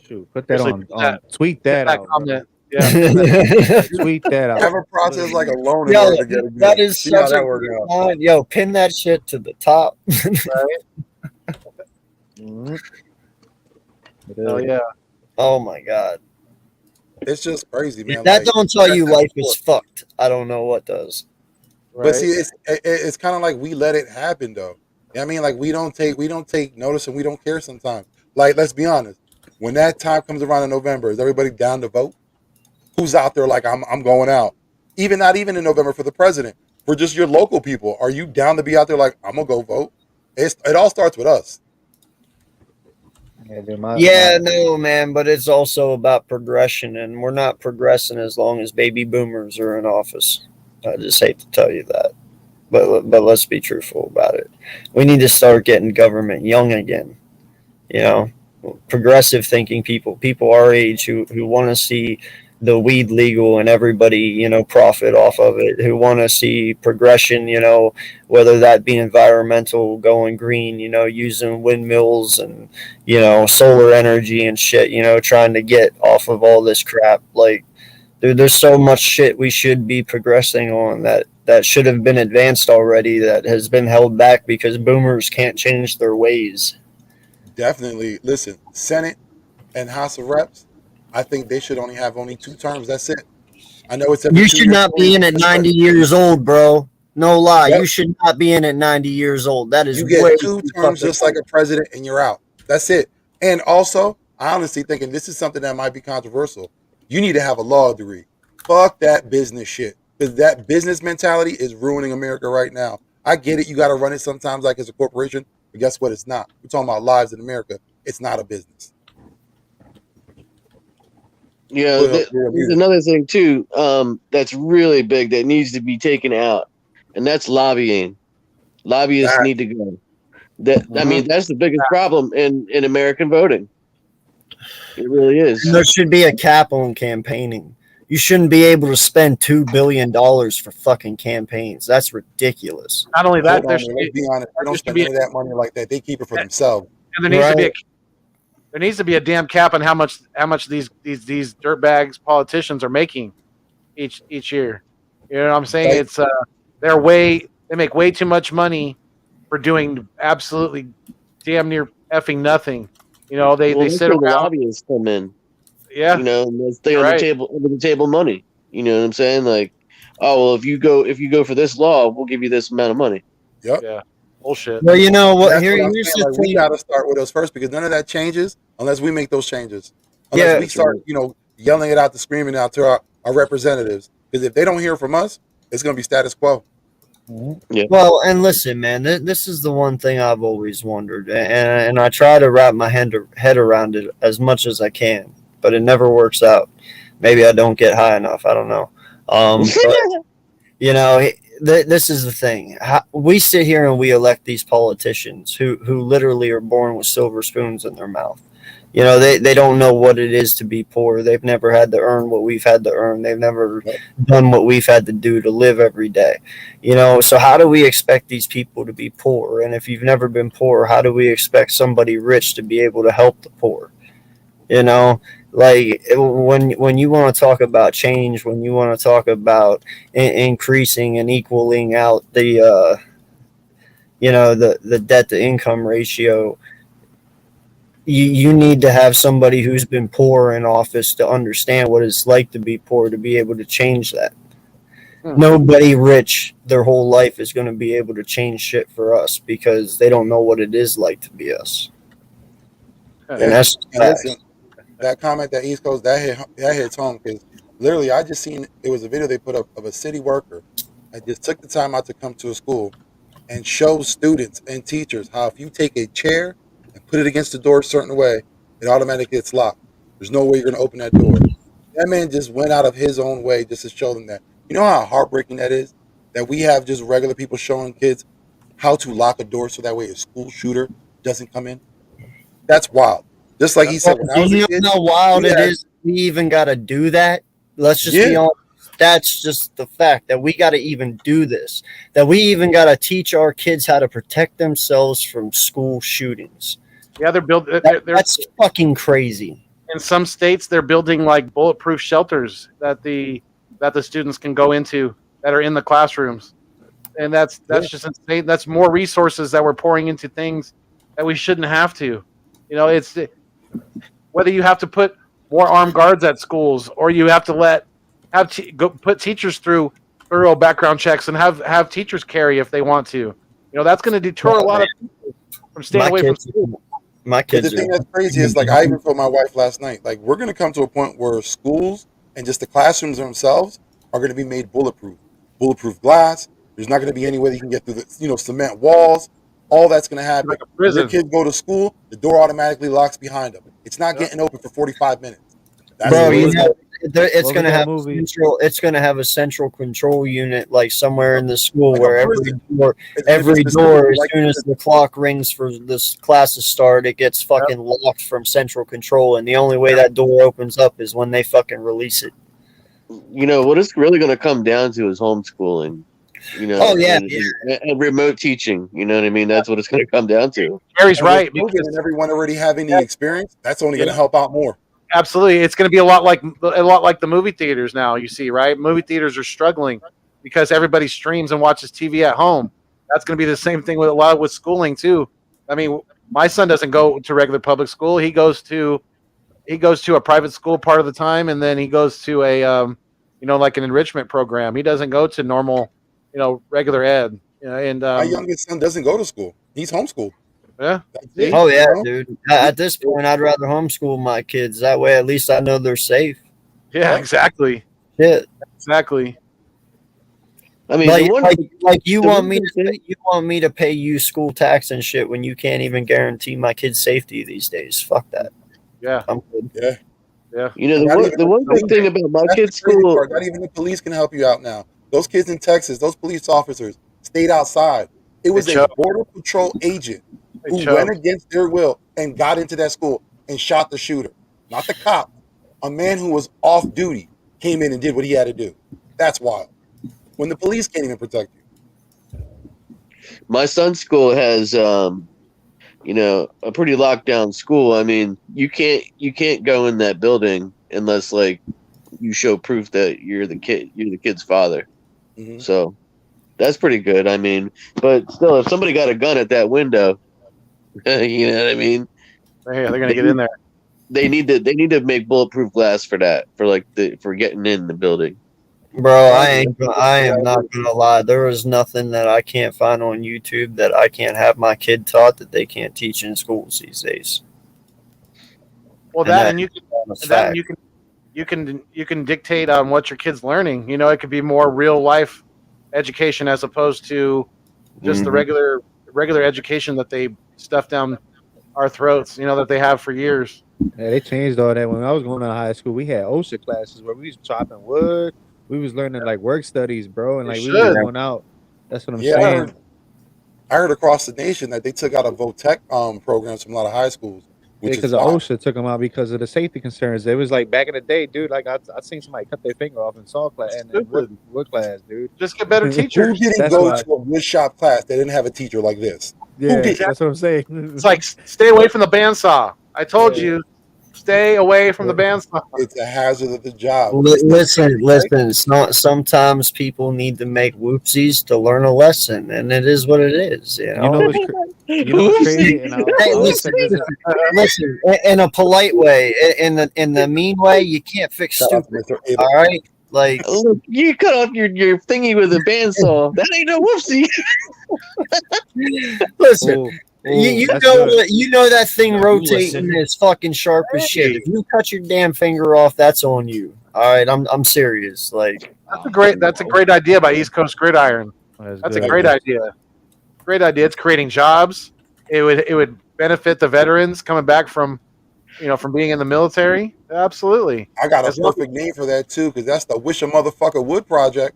Shoot, put that Seriously, on. Tweet that that out. comment. bro. Yeah. Tweet that out. Have a process like a loan in Yo, order to get a gun. that is See how such that a works good out. line. Yo, pin that shit to the top. Hell yeah. Oh my god. It's just crazy, man. If that Like, don't tell like I you said life before. is fucked, I don't know what does. But Right. see, it's kind of like we let it happen, though. You know what I mean, like we don't take notice and we don't care sometimes. Like, let's be honest. When that time comes around in November, is everybody down to vote? Who's out there like I'm going out? Even not even in November for the president, for just your local people. Are you down to be out there like I'm gonna go vote? It all starts with us. Yeah, dude, Yeah, no, man, but it's also about progression, and we're not progressing as long as baby boomers are in office. I just hate to tell you that, but let's be truthful about it. We need to start getting government young again. You know, progressive thinking people our age who want to see the weed legal and everybody, profit off of it, who want to see progression, whether that be environmental, going green, using windmills and, solar energy and shit, trying to get off of all this crap. Like, dude, there's so much shit we should be progressing on that should have been advanced already that has been held back because boomers can't change their ways. Definitely. Listen, Senate and House of Reps, I think they should only have 2 terms. That's it. I know it's every You 2 should years. not be in at That's right. 90 years old, bro. No lie. Yep. You should not be in at 90 years old. That is You get way 2 too terms fucking just like old. a president, and you're out. That's it. And also, I honestly thinking this is something that might be controversial. You need to have a law degree. Fuck that business shit, because that business mentality is ruining America right now. I get it. You got to run it sometimes like it's a corporation, but guess what? It's not. We're talking about lives in America. It's not a business. Yeah, Well, you're there's muted. another thing too. That's really big that needs to be taken out, and that's lobbying. Lobbyists That need to go. I mean, that's the biggest problem in American voting. It really And is. there should be a cap on campaigning. You shouldn't be able to spend $2 billion for fucking campaigns. That's ridiculous. Not only that, hold there on, should man. be Let's be honest. They there don't should spend be none of that money like that. They keep it for and themselves. there needs to be Right. there needs to be a damn cap on how much these dirtbags politicians are making each year. You know what I'm saying? Like, It's they make way too much money for doing absolutely damn near effing nothing. You know, Well, they that's sit where the around. lobbyists come in. Yeah, And they stay you're on the right. table under the table money. You know what I'm saying? Like, oh well, if you go for this law, we'll give you this amount of money. yep. Yeah, bullshit. Well, you know what? That's what I'm Here's saying. the Like, we thing. got to start with us first because none of that changes unless we make those changes. Unless Yeah. we That's right. start, yelling it out, to screaming out to our representatives. Because if they don't hear from us, it's going to be status quo. Yeah. Well, and listen, man, this is the one thing I've always wondered, and I try to wrap my head around it as much as I can, but it never works out. Maybe I don't get high enough. I don't know. But this is the thing. We sit here and we elect these politicians who literally are born with silver spoons in their mouth. They don't know what it is to be poor. They've never had to earn what we've had to earn. They've never done what we've had to do to live every day. So how do we expect these people to be poor? And if you've never been poor, how do we expect somebody rich to be able to help the poor? Like when you want to talk about change, when you want to talk about increasing and equaling out the the debt to income ratio, you need to have somebody who's been poor in office to understand what it's like to be poor, to be able to change that. Nobody rich their whole life is going to be able to change shit for us because they don't know what it is like to be us. And that's And listen, that comment that East Coast that hits home because literally I just seen it was a video they put up of a city worker that just took the time out to come to a school and show students and teachers how if you take a chair and put it against the door a certain way, it automatically gets locked. There's no way you're going to open that door. That man just went out of his own way just to show them that. You know how heartbreaking that is? That we have just regular people showing kids how to lock a door so that way a school shooter doesn't come in. That's wild. Just like he said, when I do was a you kid, know how wild we it had, is? We even got to do that. Let's just be yeah, honest. That's just the fact that we got to even do this. That we even got to teach our kids how to protect themselves from school shootings. Yeah, That's fucking crazy. in some states they're building like bulletproof shelters that the students can go into that are in the classrooms, and that's just insane. That's more resources that we're pouring into things that we shouldn't have to. You know, it's whether you have to put more armed guards at schools or you have to put teachers through thorough background checks and have teachers carry if they want to. You know, that's going to deter a lot of people from staying away from school. My But kids the thing that's crazy is, like, I even told my wife last night, like, we're going to come to a point where schools and just the classrooms themselves are going to be made bulletproof glass. There's not going to be any way you can get through the, cement walls. All that's going to happen. Like a When your prison. kids go to school, the door automatically locks behind them. It's not getting open for 45 minutes. That's Bro, the you way know, it's What going to was that have movie? it's going to have a central control unit like somewhere in the school Like a where every prison. door, It's gonna be every specifically door, as like soon as the clock rings for this class to start, it gets fucking locked from central control, and the only way that door opens up is when they fucking release it. You know what it's really going to come down to is homeschooling. You know, Oh, yeah, and remote teaching. You know what I mean? That's what it's going to come down to. Gary's And with right. COVID Because, and everyone already having the experience, that's only going to Yeah. help out more. absolutely, it's going to be a lot like the movie theaters now. You see, right? Movie theaters are struggling because everybody streams and watches TV at home. That's going to be the same thing with schooling too. I mean, my son doesn't go to regular public school. He goes to a private school part of the time, and then he goes to a like an enrichment program. He doesn't go to normal, regular ed. And My youngest son doesn't go to school. He's homeschooled. yeah, That's See? it, Oh yeah, you know? dude. At this point, I'd rather homeschool my kids. That way, at least I know they're safe. yeah, exactly, Shit. exactly. I mean, Like, the one, like you the want one me to pay you school tax and shit when you can't even guarantee my kids' safety these days. Fuck that. Yeah, I'm good. Yeah. you know, Not even the one good thing about my That's kid's the crazy school. part. Not even the police can help you out now. Those kids in Texas, those police officers stayed outside. It was They a chose. border patrol agent They who chose. went against their will and got into that school and shot the shooter. Not the cop. A man who was off duty came in and did what he had to do. That's wild. When the police can't even protect you. My son's school has a pretty locked down school. I mean, you can't go in that building unless like you show proof that you're the kid's father. Mhm. So that's pretty good. I mean, but still, if somebody got a gun at that window, you know what I mean? They're gonna get in there. They need to make bulletproof glass for that, for getting in the building. Bro, I am not gonna lie. There is nothing that I can't find on YouTube that I can't have my kid taught that they can't teach in schools these days. Well, you can dictate on what your kid's learning. You know, it could be more real life education as opposed to just the regular education that they stuff down our throats. You know, that they have for years. Yeah, they changed all that. When I was going to high school, we had OSHA classes where we was chopping wood. We was learning like work studies, bro, and like we were going out. That's what I'm saying. I heard across the nation that they took out a VOTEC programs from a lot of high schools, which Because is of wild. OSHA took them out because of the safety concerns. It was like back in the day, dude. Like I seen somebody cut their finger off in saw class and wood class, dude. Just get better Who teachers. didn't That's go why. to a wood shop class that didn't have a teacher like this? Yeah, did? that's what I'm saying. It's like stay away from the bandsaw. I told you, stay away from the bandsaw. It's a hazard of the job. Listen. It's not. Sometimes people need to make whoopsies to learn a lesson, and it is what it is. You know. You know what's crazy? And Hey, listen, in a polite way. In the mean way, you can't fix Shout out to stupid. Mr. Abel. All right, like Look, you cut off your thingy with a bandsaw. That ain't no whoopsie. listen. You that's know good. you know that thing rotating listen. is fucking sharp as shit. If you cut your damn finger off, that's on you. All right, I'm serious. Like That's a great idea by East Coast Gridiron. That's a good. great idea. Great idea. It's creating jobs. It would benefit the veterans coming back from being in the military. Absolutely. I got a As long- perfect name for that too, because that's the Wish a Motherfucker Wood Project.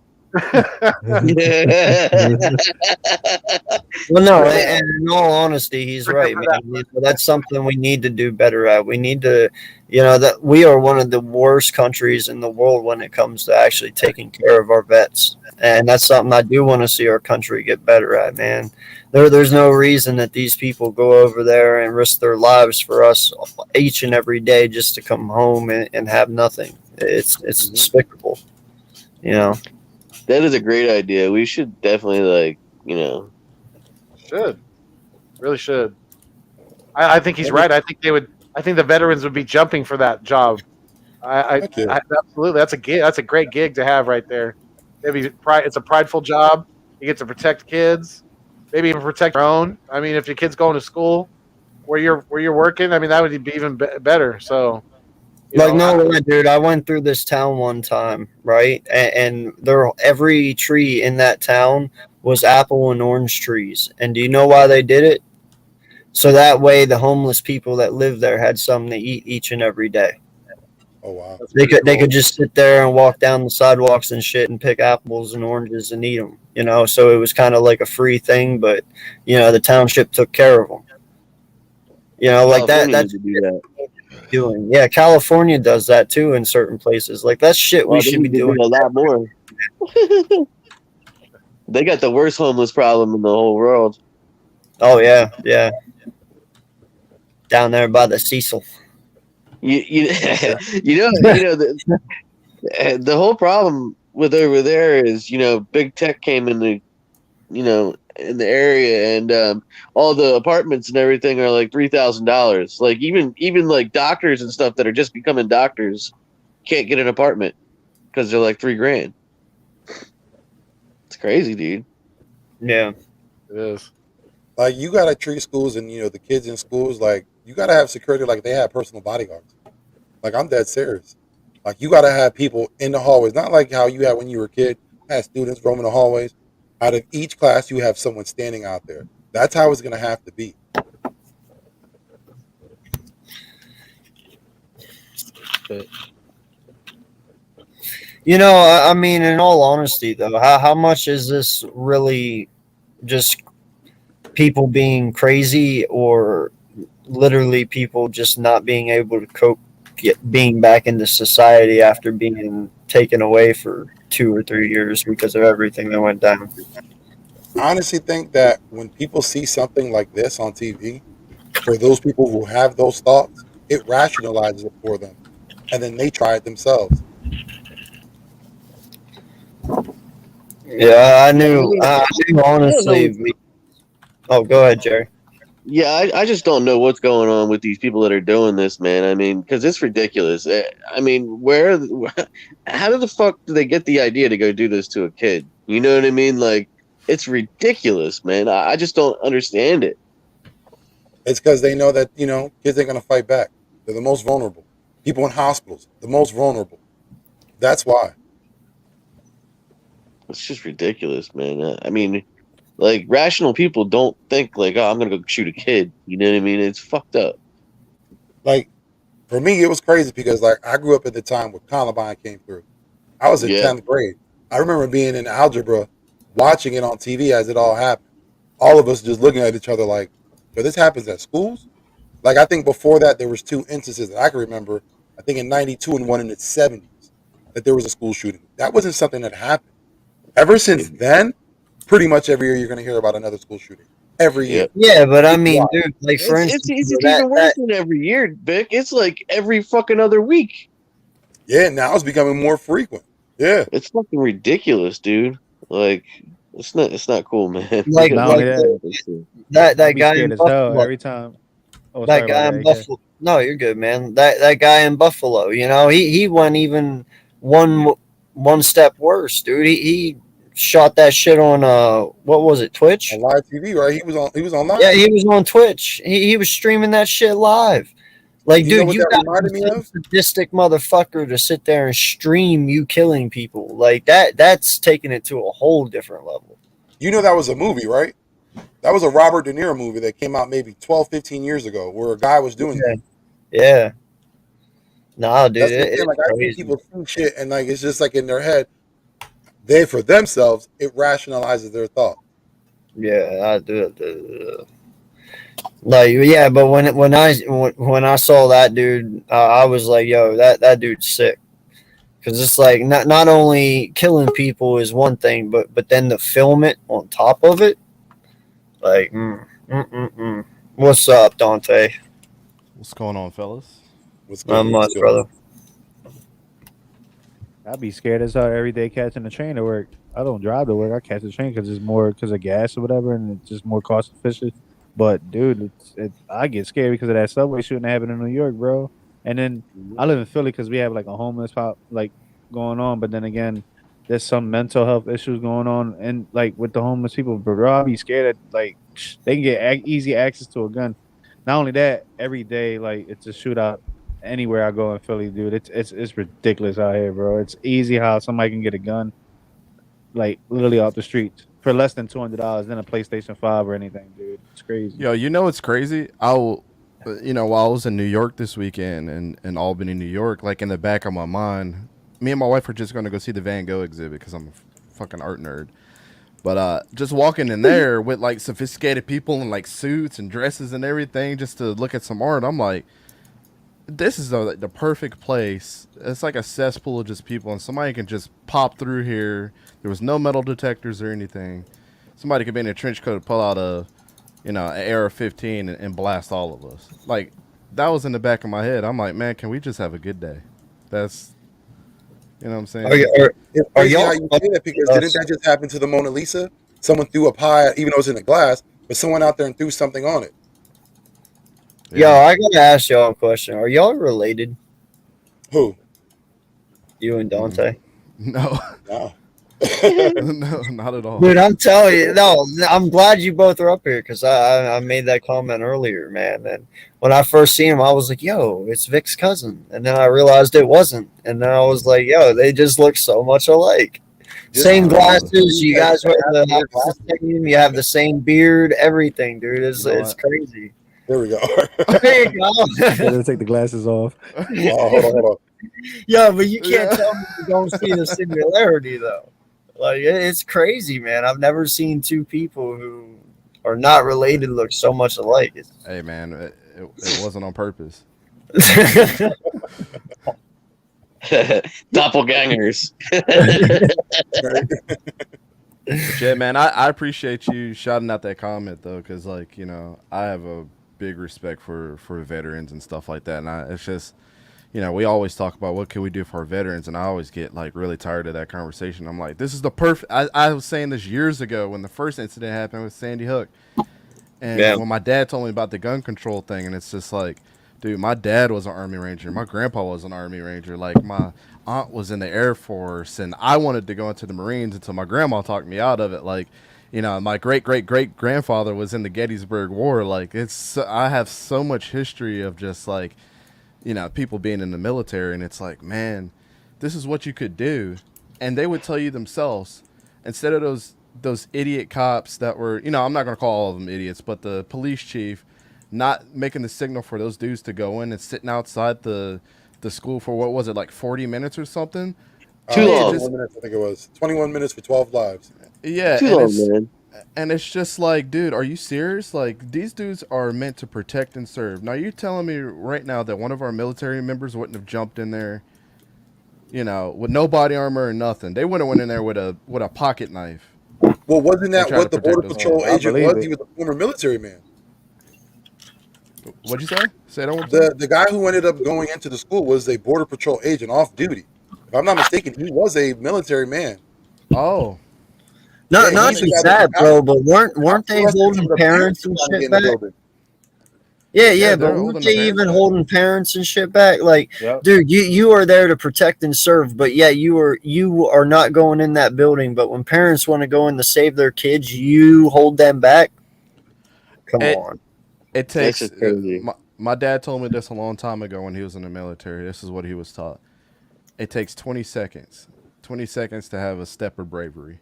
Well, no, and in all honesty, he's right, man. That's something we need to do better at. We need to, that we are one of the worst countries in the world when it comes to actually taking care of our vets. And that's something I do want to see our country get better at, man. There's no reason that these people go over there and risk their lives for us each and every day just to come home and have nothing. It's despicable, That is a great idea. We should definitely should. Really should. I think he's right. I think they would. I think the veterans would be jumping for that job. Heck yeah. Absolutely. That's a gig. That's a great gig to have right there. Maybe it's a prideful job. You get to protect kids, maybe even protect your own. I mean, if your kid's going to school where you're working, I mean, that would be even better. So, Like, no way, dude. I went through this town one time, right? And there, every tree in that town was apple and orange trees. And do you know why they did it? So that way, the homeless people that live there had something to eat each and every day. Oh wow. They could just sit there and walk down the sidewalks and shit and pick apples and oranges and eat them. You know, so it was kind of like a free thing, but you know, the township took care of them. You know, like that. California That's needs to do that. doing. Yeah, California does that too in certain places. Like that's shit we Well, they should be need to doing. do a lot more. They got the worst homeless problem in the whole world. Oh yeah, yeah. Down there by the Cecil. You the whole problem with over there is big tech came in the in the area, and all the apartments and everything are like $3,000. Like even like doctors and stuff that are just becoming doctors can't get an apartment because they're like $3,000. It's crazy, dude. Yeah, it is. Like you gotta treat schools and the kids in schools like you gotta have security like they have personal bodyguards. Like I'm dead serious. Like you gotta have people in the hallways, not like how you had when you were a kid. Had students roaming the hallways. Out of each class, you have someone standing out there. That's how it's gonna have to be. you know, I mean, in all honesty, though, how much is this really just people being crazy, or literally people just not being able to cope, being back into society after being taken away for 2 or 3 years because of everything that went down? I honestly think that when people see something like this on TV, for those people who have those thoughts, it rationalizes it for them, and then they try it themselves. Yeah, I I knew. mean, I knew I don't know. honestly. Oh, go ahead, Jerry. Yeah, I just don't know what's going on with these people that are doing this, man. I mean, because it's ridiculous. I mean, how the fuck do they get the idea to go do this to a kid? You know what I mean? Like, it's ridiculous, man. I just don't understand it. It's because they know that kids ain't gonna fight back. They're the most vulnerable. People in hospitals, the most vulnerable. That's why. It's just ridiculous, man. I mean, like, rational people don't think like, oh, I'm gonna go shoot a kid. You know what I mean? It's fucked up. Like for me, it was crazy because like I grew up at the time when Columbine came through. I was in Yeah. 10th grade. I remember being in algebra, watching it on TV as it all happened. All of us just looking at each other like, "Yo, this happens at schools." Like I think before that there was 2 instances that I can remember. I think in '92 and one in the '70s that there was a school shooting. That wasn't something that happened. Ever since then, pretty much every year you're going to hear about another school shooting. Every year. Yeah, but I mean, dude, like for It's instance, even worse than every year, Vic. It's like every fucking other week. Yeah, now it's becoming more frequent. Yeah. It's fucking ridiculous, dude. Like, it's not cool, man. like Not like only that, that I'd be guy scared in as hell Buffalo. every time. Oh, That sorry guy about in that. AK. Buffalo. No, you're good, man. That guy in Buffalo. You know, he went even one step worse, dude. He shot that shit on what was it, Twitch? On live TV, right? He was on live. Yeah, he was on Twitch. He was streaming that shit live. Like, You know dude, what you that got reminded me some of? sadistic motherfucker to sit there and stream you killing people. Like that's taking it to a whole different level. You know that was a movie, right? That was a Robert De Niro movie that came out maybe 12, 15 years ago where a guy was doing that. Yeah. Nah, dude, That's what I'm saying. it's Like I think crazy. people see shit and like it's just like in their head. They for themselves, it rationalizes their thought. Yeah, I do. Like, yeah, but when I saw that dude, I was like, yo, that dude's sick. Because it's like not only killing people is one thing, but then to film it on top of it, like, What's up, Dante? What's going on, fellas? What's Not good? much, What's good? brother. I'd be scared as hell every day catching the train to work. I don't drive to work. I catch the train because it's more because of gas or whatever, and it's just more cost efficient. But dude, I get scared because of that subway shooting that happened in New York, bro. And then I live in Philly because we have like a homeless pop like going on. But then again, there's some mental health issues going on, and like with the homeless people, bro, I be scared that like they can get easy access to a gun. Not only that, every day like it's a shootout anywhere I go in Philly, dude. It's ridiculous out here, bro. It's easy how somebody can get a gun like literally off the streets for less than $200 than a PlayStation 5 or anything, dude. It's crazy. Yo, you know what's crazy? While I was in New York this weekend in Albany, New York, like in the back of my mind, me and my wife were just going to go see the Van Gogh exhibit because I'm a fucking art nerd. But just walking in there with like sophisticated people in like suits and dresses and everything just to look at some art, I'm like, this is the perfect place. It's like a cesspool of just people, and somebody can just pop through here. There was no metal detectors or anything. Somebody could be in a trench coat and pull out an AR-15 and blast all of us. Like, that was in the back of my head. I'm like, man, can we just have a good day? That's, you know what I'm saying? It's crazy how you say that because didn't that just happen to the Mona Lisa? Someone threw a pie, even though it was in a glass, but someone out there and threw something on it. Yo, I gotta ask y'all a question. Are y'all related? Who? You and Dante? No. No. No, not at all. Dude, I'm telling you, no, I'm glad you both are up here because I made that comment earlier, man. And when I first seen him, I was like, yo, it's Vic's cousin. And then I realized it wasn't. And then I was like, yo, they just look so much alike. Same glasses, you guys wear the same, you have the same beard, everything, dude. It's crazy. There we go. There you go. Let's take the glasses off. Oh, hold on. Yeah, but you can't tell me you don't see the similarity, though. Like, it's crazy, man. I've never seen two people who are not related look so much alike. Hey, man, it wasn't on purpose. Doppelgangers. Yeah, man, I appreciate you shouting out that comment, though, because, like, I have a big respect for veterans and stuff like that. And it's just, we always talk about what can we do for our veterans, and I always get like really tired of that conversation. I'm like, this is the perfect. I was saying this years ago when the first incident happened with Sandy Hook, and when my dad told me about the gun control thing, and it's just like, dude, my dad was an Army Ranger, my grandpa was an Army Ranger, like my aunt was in the Air Force, and I wanted to go into the Marines until my grandma talked me out of it. Like, my great grandfather was in the Gettysburg War. Like, I have so much history of just like, people being in the military, and it's like, man, this is what you could do. And they would tell you themselves, instead of those idiot cops that were, I'm not going to call all of them idiots, but the police chief not making the signal for those dudes to go in and sitting outside the school for, what was it, like 40 minutes or something? Too long. 21 minutes, I think it was. 21 minutes for 12 lives. Yeah. Too long, man. And it's just like, dude, are you serious? Like, these dudes are meant to protect and serve. Now, you're telling me right now that one of our military members wouldn't have jumped in there, with no body armor or nothing. They would have went in there with a pocket knife. Well, wasn't that what the Border Patrol agent was? He was a former military man. What'd you say? Say that one more time. The guy who ended up going into the school was a Border Patrol agent off duty. If I'm not mistaken, he was a military man. Oh. Not just that, bro, but weren't they holding parents and shit back? Yeah, but weren't they even holding parents and shit back? Like, dude, you are there to protect and serve, but yeah, you are not going in that building. But when parents want to go in to save their kids, you hold them back. Come on. It takes. My dad told me this a long time ago when he was in the military. This is what he was taught. It takes 20 seconds. 20 seconds to have a step of bravery.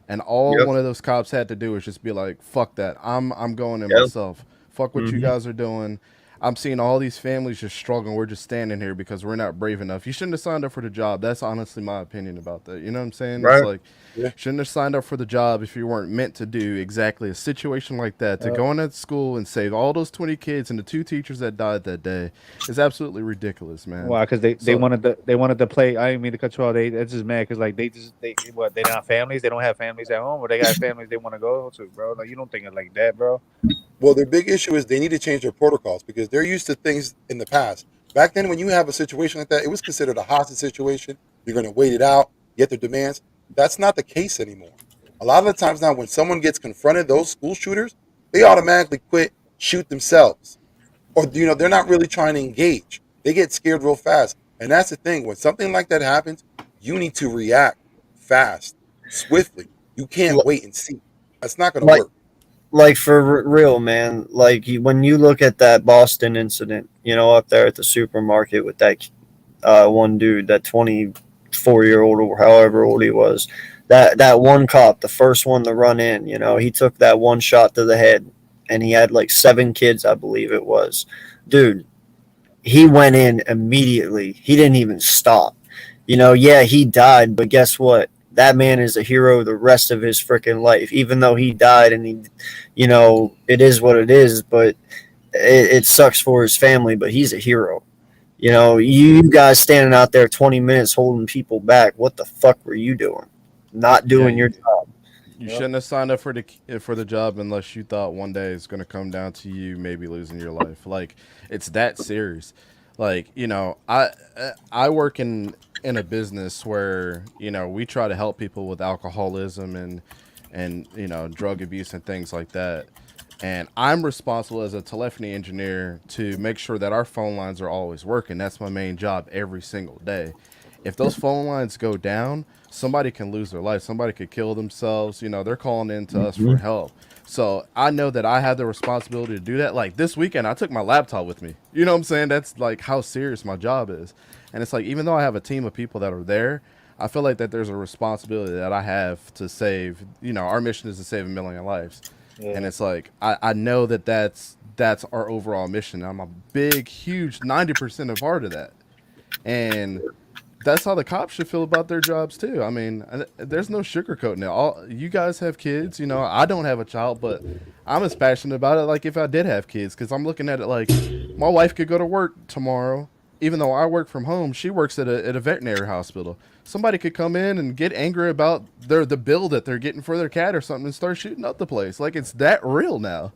And all one of those cops had to do was just be like, fuck that. I'm going in myself. Fuck what you guys are doing. I'm seeing all these families just struggling. We're just standing here because we're not brave enough. You shouldn't have signed up for the job. That's honestly my opinion about that. You know what I'm saying? Right. It's like, shouldn't have signed up for the job if you weren't meant to do exactly a situation like that. To go in at school and save all those 20 kids and the 2 teachers that died that day is absolutely ridiculous, man. Why? Because they wanted to play. I didn't mean to cut you off. It's just mad because like they not families. They don't have families at home, or they got families they want to go to, bro. Like, you don't think it like that, bro. Well, their big issue is they need to change their protocols because they're used to things in the past. Back then, when you have a situation like that, it was considered a hostage situation. You're going to wait it out, get their demands. That's not the case anymore. A lot of the times now, when someone gets confronted, those school shooters, they automatically quit shoot themselves, or they're not really trying to engage. They get scared real fast, and that's the thing. When something like that happens, you need to react fast, swiftly. You can't wait and see. That's not going to Like, work. like for real, man. Like when you look at that Boston incident, up there at the supermarket with that one dude, that 24-year-old or however old he was, that one cop, the first one to run in, he took that one shot to the head, and he had like 7 kids, I believe it was. Dude, he went in immediately. He didn't even stop. Yeah, he died, but guess what? That man is a hero the rest of his freaking life. Even though he died, and it is what it is, but it sucks for his family, but he's a hero. You guys standing out there 20 minutes holding people back. What the fuck were you doing? Not doing your job. You shouldn't have signed up for the job unless you thought one day it's going to come down to you maybe losing your life. Like, it's that serious. Like, I work in a business where, we try to help people with alcoholism and drug abuse and things like that. And I'm responsible as a telephony engineer to make sure that our phone lines are always working. That's my main job every single day. If those phone lines go down, somebody can lose their life. Somebody could kill themselves. They're calling in to us for help. So I know that I have the responsibility to do that. Like this weekend, I took my laptop with me. You know what I'm saying? That's like how serious my job is. And it's like, even though I have a team of people that are there, I feel like that there's a responsibility that I have to save. Our mission is to save 1 million lives. Yeah. And it's like, I know that's our overall mission. I'm a big, huge 90% a part of that. And that's how the cops should feel about their jobs too. I mean, there's no sugarcoating it. You guys have kids, I don't have a child, but I'm as passionate about it like if I did have kids, because I'm looking at it like my wife could go to work tomorrow. Even though I work from home, she works at a veterinary hospital. Somebody could come in and get angry about the bill that they're getting for their cat or something and start shooting up the place. Like, it's that real now.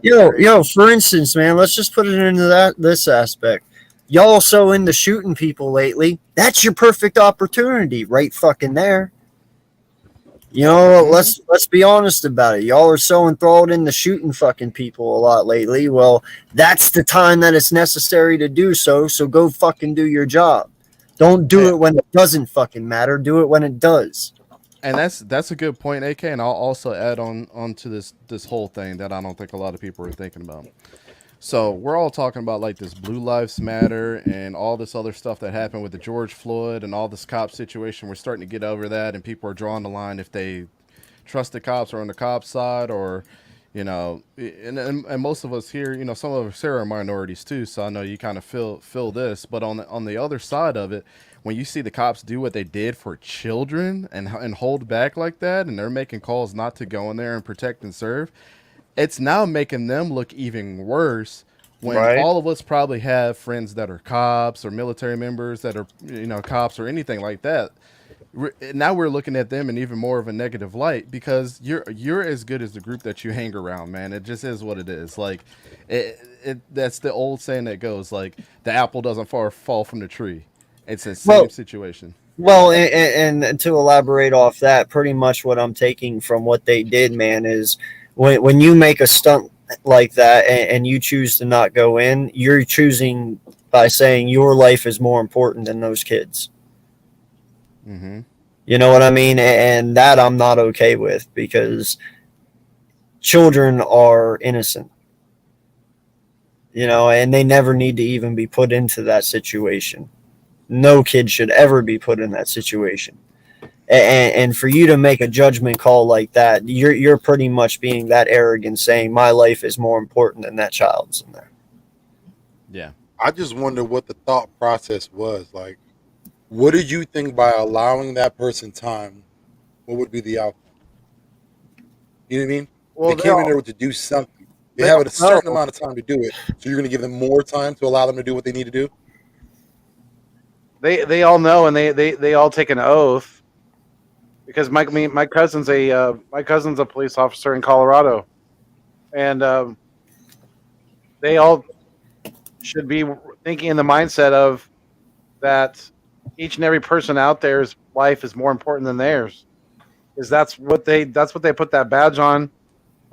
Yo, for instance, man, let's just put it into this aspect. Y'all so into shooting people lately. That's your perfect opportunity right fucking there. Let's be honest about it. Y'all are so enthralled into shooting fucking people a lot lately. Well, that's the time that it's necessary to do so. So go fucking do your job. Don't do it when it doesn't fucking matter. Do it when it does. And that's a good point, AK. And I'll also add on to this whole thing that I don't think a lot of people are thinking about. So we're all talking about like this Blue Lives Matter and all this other stuff that happened with the George Floyd and all this cop situation. We're starting to get over that, and people are drawing the line if they trust the cops or on the cops side, or and most of us here, some of us here are minorities too. So I know you kind of feel this, but on the other side of it, when you see the cops do what they did for children and hold back like that, and they're making calls not to go in there and protect and serve. It's now making them look even worse when all of us probably have friends that are cops or military members that are, cops or anything like that. Now we're looking at them in even more of a negative light because you're as good as the group that you hang around, man. It just is what it is. Like, that's the old saying that goes like, the apple doesn't fall from the tree. It's the same situation. Well, and to elaborate off that, pretty much what I'm taking from what they did, man, is when you make a stunt like that and you choose to not go in, you're choosing by saying your life is more important than those kids. Mm-hmm. You know what I mean? And that I'm not okay with, because children are innocent, and they never need to even be put into that situation. No kid should ever be put in that situation. And for you to make a judgment call like that, you're pretty much being that arrogant, saying my life is more important than that child's in there. Yeah. I just wonder what the thought process was. Like, what did you think by allowing that person time? What would be the outcome? You know what I mean? Well, they came in there to do something. They have a certain amount of time to do it. So you're going to give them more time to allow them to do what they need to do? They all know, and they all take an oath. Because my cousin's a police officer in Colorado, and they all should be thinking in the mindset of that each and every person out there's life is more important than theirs. Because that's what they put that badge on.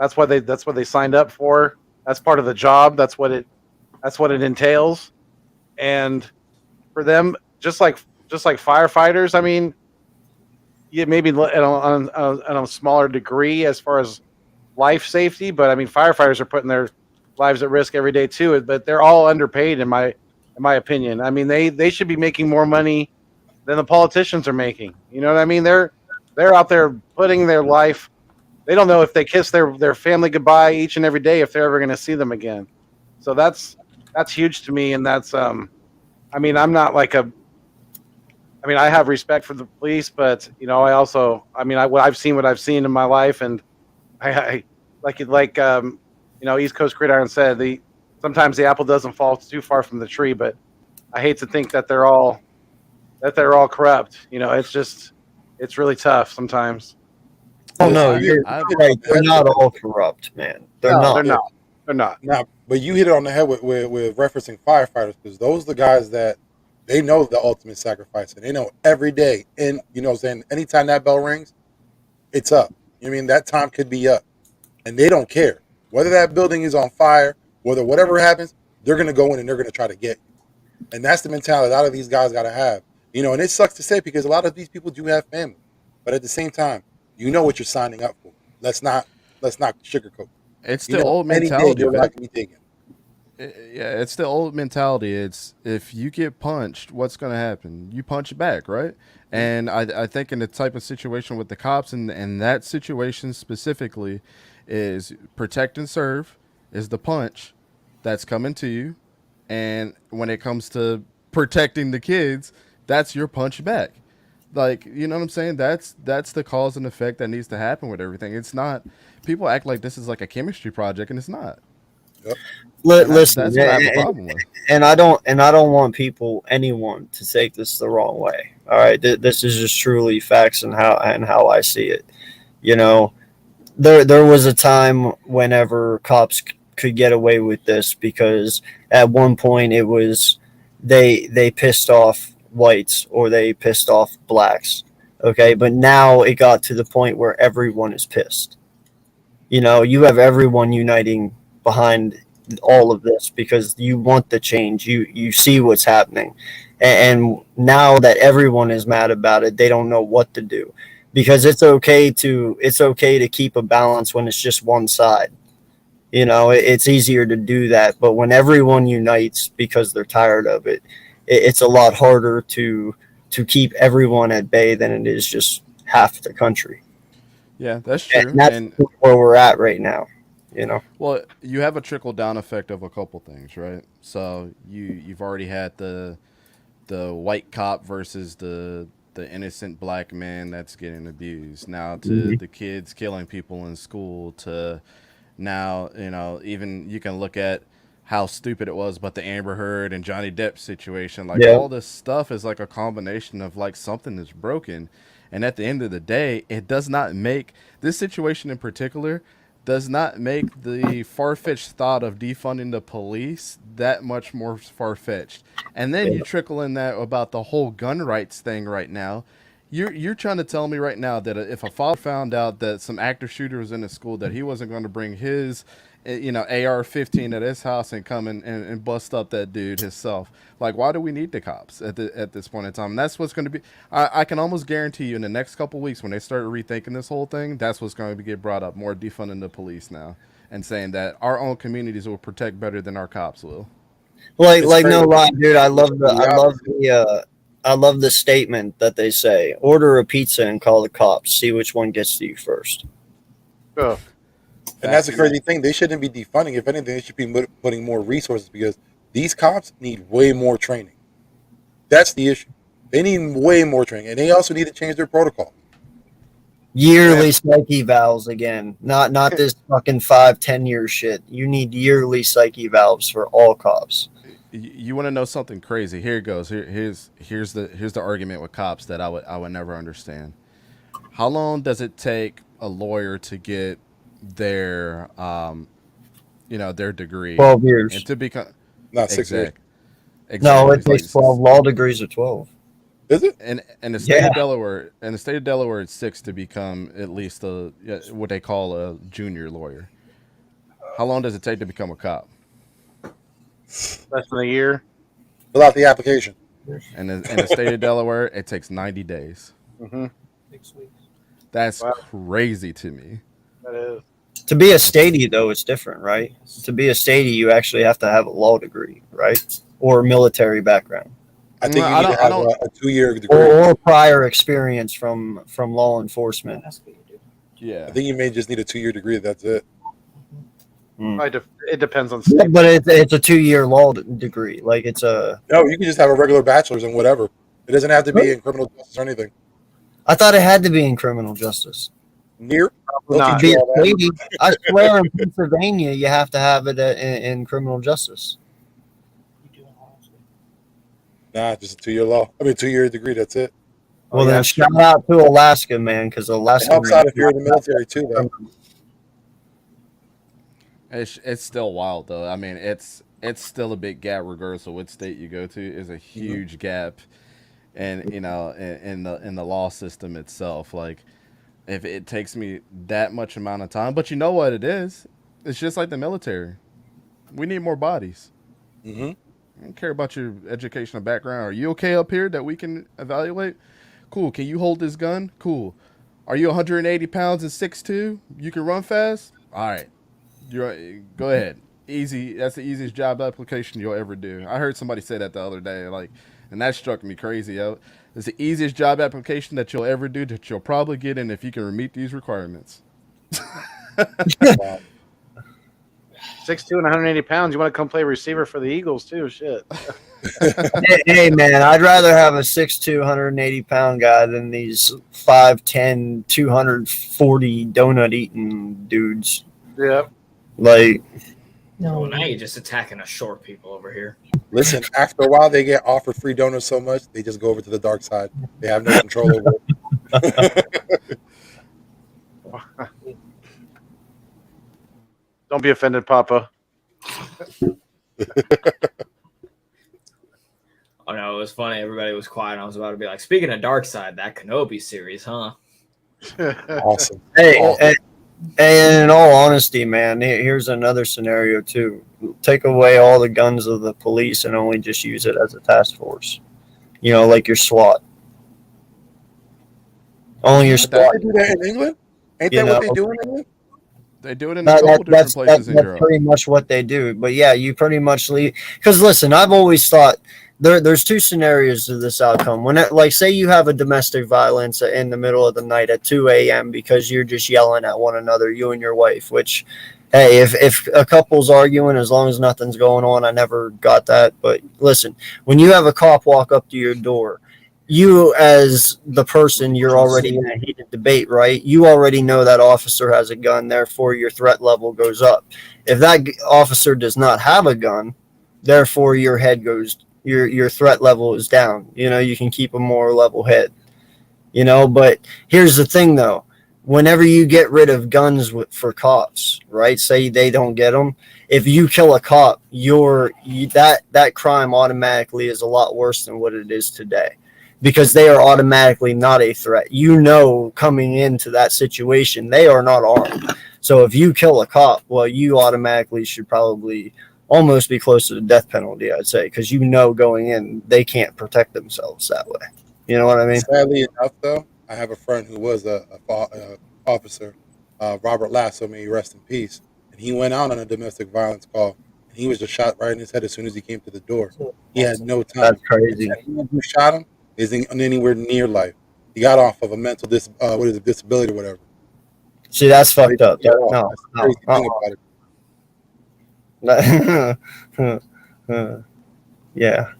That's what they signed up for. That's part of the job. That's what it entails. And for them, just like firefighters, I mean, yeah, maybe on a smaller degree as far as life safety, but I mean, firefighters are putting their lives at risk every day too. But they're all underpaid in my opinion. I mean, they should be making more money than the politicians are making. You know what I mean? They're out there putting their life. They don't know if they kiss their family goodbye each and every day if they're ever going to see them again. So that's huge to me, and that's I mean, I'm not like a. I mean, I have respect for the police, but I also, I mean, what I've seen in my life, and I East Coast Gridiron said, sometimes the apple doesn't fall too far from the tree, but I hate to think that they're all corrupt. It's really tough sometimes. Oh no, I- you're I- right. They're not all corrupt, man. They're No, not. They're not. They're not. Now, but you hit it on the head with referencing firefighters, because those are the guys that they know the ultimate sacrifice, and they know every day. And saying anytime that bell rings, it's up. I mean, that time could be up, and they don't care whether that building is on fire, whatever happens, they're gonna go in and they're gonna try to get you. And that's the mentality a lot of these guys gotta have. And it sucks to say because a lot of these people do have family, but at the same time, you know what you're signing up for. Let's not sugarcoat. It's the old Any day mentality. your Vic. life can be taken. Yeah, it's the old mentality. It's if you get punched, what's going to happen? You punch back, right? And I think in the type of situation with the cops and that situation specifically is protect and serve is the punch that's coming to you. And when it comes to protecting the kids, that's your punch back. Like, you know what I'm saying? That's the cause and effect that needs to happen with everything. It's not people act like this is like a chemistry project and it's not. Yep. Listen, That's what I have a problem with. and I don't want anyone to take this the wrong way. All right, this is just truly facts and how I see it. There was a time whenever cops could get away with this because at one point it was they pissed off whites or they pissed off blacks. Okay, but now it got to the point where everyone is pissed. You have everyone uniting behind all of this because you want the change. You see what's happening, and now that everyone is mad about it, they don't know what to do because it's okay to keep a balance when it's just one side. It's easier to do that, but when everyone unites because they're tired of it, it's a lot harder to keep everyone at bay than it is just half the country. Yeah, that's true. And that's where we're at right now. Well, you have a trickle down effect of a couple things, right? So you've already had the white cop versus the innocent black man that's getting abused. Now to the kids killing people in school, to now, even you can look at how stupid it was, but the Amber Heard and Johnny Depp situation, like all this stuff is like a combination of like something is broken. And at the end of the day, it does not make this situation in particular does not make the far-fetched thought of defunding the police that much more far-fetched. And then you trickle in that about the whole gun rights thing right now. You're trying to tell me right now that if a father found out that some active shooter was in a school, that he wasn't going to bring his AR-15 at his house and come and bust up that dude himself. Like, why do we need the cops at this point in time? And that's what's going to be. I can almost guarantee you in the next couple of weeks when they start rethinking this whole thing, that's what's going to get brought up. More defunding the police now and saying that our own communities will protect better than our cops will. Like no lie, dude. I love the statement that they say: order a pizza and call the cops. See which one gets to you first. Oh. And that's the crazy thing. They shouldn't be defunding. If anything, they should be putting more resources because these cops need way more training. That's the issue. They need way more training. And they also need to change their protocol. Yearly psyche valves again. Not this fucking 5-10 year shit. You need yearly psyche valves for all cops. You want to know something crazy? Here it goes. Here's the argument with cops that I would never understand. How long does it take a lawyer to get their their degree? 12 years. And to become Not 6 years. Exactly. No, it takes 12. Law degrees are 12. Is it? And the state of Delaware, it's 6 to become at least what they call a junior lawyer. How long does it take to become a cop? Less than a year. Fill out the application. And in the state of Delaware, it takes 90 days. Mm-hmm. That's Wow. crazy to me. That is. To be a statey, though, it's different, right? To be a statey, you actually have to have a law degree, right? Or military background. I think No, you I need to don't- have a 2-year degree. Or prior experience from law enforcement. Yeah. I think you may just need a 2-year degree. That's it. It depends on Yeah, state. but it's a 2-year law degree. Like it's a. No, you can just have a regular bachelor's in whatever. It doesn't have to be in criminal justice or anything. I thought it had to be in criminal justice. Near? Nah. To be a statey, I swear in Pennsylvania you have to have it in criminal justice. Nah, just a 2-year law. 2-year degree. That's it. Well, yeah. then shout out to Alaska, man, because It Alaska helps out if you're in the military too, though. It's still wild though. I mean, it's still a big gap regardless of what state you go to. Is a huge gap, and in the law system itself. Like, if it takes me that much amount of time, but you know what it is? It's just like the military. We need more bodies. Mm-hmm. I don't care about your educational background. Are you okay up here that we can evaluate? Cool. Can you hold this gun? Cool. Are you 180 pounds and 6'2"? You can run fast? All right. Go ahead. Easy. That's the easiest job application you'll ever do. I heard somebody say that the other day, and that struck me crazy. Yo. It's the easiest job application that you'll ever do that you'll probably get in if you can meet these requirements. Wow. 6'2" and 180 pounds. You want to come play receiver for the Eagles too? Shit. Hey, man, I'd rather have a 6'2", 180-pound guy than these 5'10", 240 donut-eating dudes. Yeah. Like, No, now you're just attacking us short people over here. Listen, after a while, they get offered free donuts so much, they just go over to the dark side. They have no control over it. Don't be offended, Papa. Oh no, it was funny. Everybody was quiet. I was about to be like, speaking of Dark Side, that Kenobi series, huh? Awesome. hey, and in all honesty, man, here's another scenario, too. Take away all the guns of the police and only just use it as a task force. You know, like your SWAT. Only your SWAT. They do that in England? Ain't that what they do in England? They do it in a couple different places in Europe. That's pretty much what they do. But yeah, you pretty much leave. Because listen, I've always thought there's two scenarios to this outcome. When like say you have a domestic violence in the middle of the night at 2 a.m. because you're just yelling at one another, you and your wife. Which, hey, if a couple's arguing, as long as nothing's going on, I never got that. But listen, when you have a cop walk up to your door, you as the person, you're already in a heated debate, right? You already know that officer has a gun, therefore your threat level goes up. If that officer does not have a gun, therefore your head goes, your threat level is down. You know, you can keep a more level head. You know, but here's the thing though. Whenever you get rid of guns for cops, right? Say they don't get them. If you kill a cop, that crime automatically is a lot worse than what it is today. Because they are automatically not a threat. You know, coming into that situation, they are not armed. So if you kill a cop, well, you automatically should probably almost be close to the death penalty, I'd say, because you know going in, they can't protect themselves that way. You know what I mean? Sadly enough, though, I have a friend who was a officer, Robert Lasso, may he rest in peace, and he went out on a domestic violence call, and he was just shot right in his head as soon as he came to the door. He had no time. That's crazy. Anyone who shot him isn't anywhere near life. He got off of a mental disability or whatever. See, that's fucked up. That's No. the crazy thing about it. Yeah.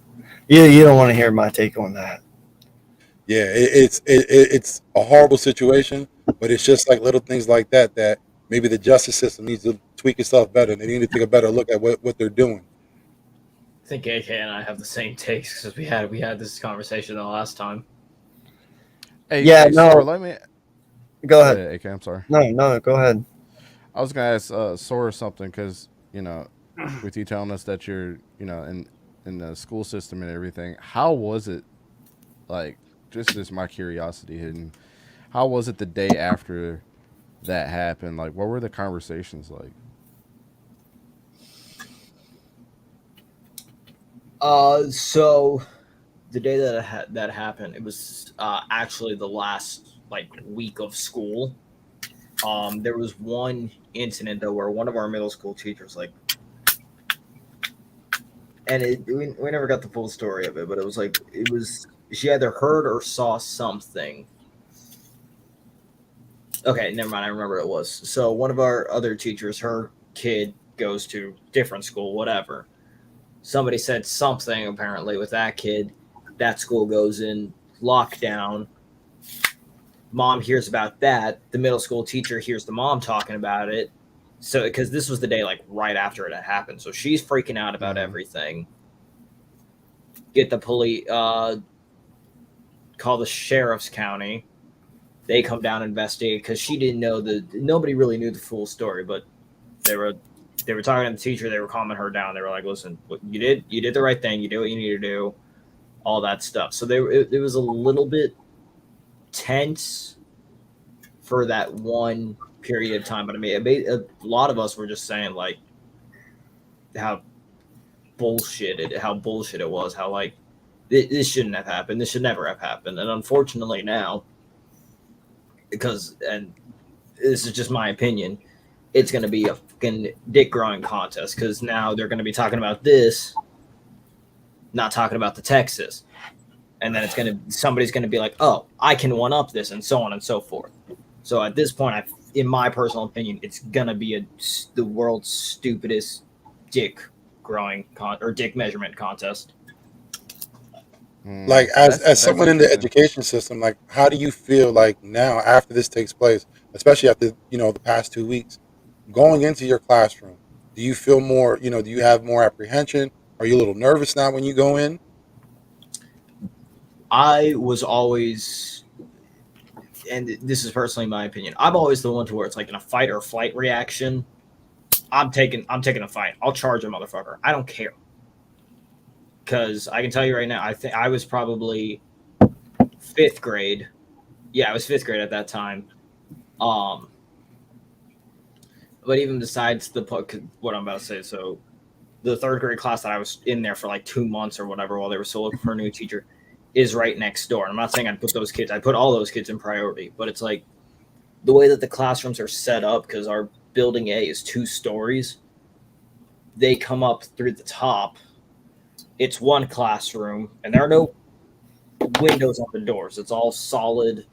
You don't want to hear my take on that. Yeah, it's a horrible situation, but it's just like little things like that maybe the justice system needs to tweak itself better. They need to take a better look at what they're doing. I think AK and I have the same takes because we had this conversation the last time. Hey, Yeah, hey, no. Sora, let me Go ahead. AK, I'm sorry. No, go ahead. I was gonna ask Sora something because with you telling us that you're in the school system and everything, how was it like? Just my curiosity hidden. How was it the day after that happened? Like, what were the conversations like? So the day that that happened, it was actually the last like week of school. There was one incident though where one of our middle school teachers like, and we never got the full story of it, but it was she either heard or saw something. Okay, never mind. I remember what it was. So one of our other teachers, her kid goes to different school, whatever. Somebody said something apparently with that kid. That school goes in lockdown. Mom hears about that. The middle school teacher hears the mom talking about it. So because this was the day like right after it had happened, so she's freaking out about everything. Get the police. Call the sheriff's county. They come down and investigate because she didn't know nobody really knew the full story, but they were talking to the teacher. They were calming her down. They were like, "Listen, you did the right thing. You did what you need to do, all that stuff." So it was a little bit tense for that one period of time. But I mean, a lot of us were just saying like how bullshit it was. How like this shouldn't have happened. This should never have happened. And unfortunately now, and this is just my opinion, it's going to be a fucking dick growing contest because now they're going to be talking about this, not talking about the Texas, and then somebody's going to be like, oh, I can one up this, and so on and so forth. So at this point, in my personal opinion, it's going to be the world's stupidest dick growing or dick measurement contest. Like as someone in the education system, like how do you feel like now after this takes place, especially after the past 2 weeks, going into your classroom? Do you feel more? Do you have more apprehension? Are you a little nervous now when you go in? I was always, and this is personally my opinion, I'm always the one to where it's like in a fight or flight reaction. I'm taking a fight. I'll charge a motherfucker. I don't care. Because I can tell you right now, I think I was probably 5th grade. Yeah, I was 5th grade at that time. But even besides what I'm about to say, so the 3rd grade class that I was in there for like 2 months or whatever while they were still looking for a new teacher is right next door. And I'm not saying I'd put those kids, I put all those kids in priority, but it's like the way that the classrooms are set up, because our building A is 2 stories, they come up through the top. It's one classroom, and there are no windows on the doors. It's all solid.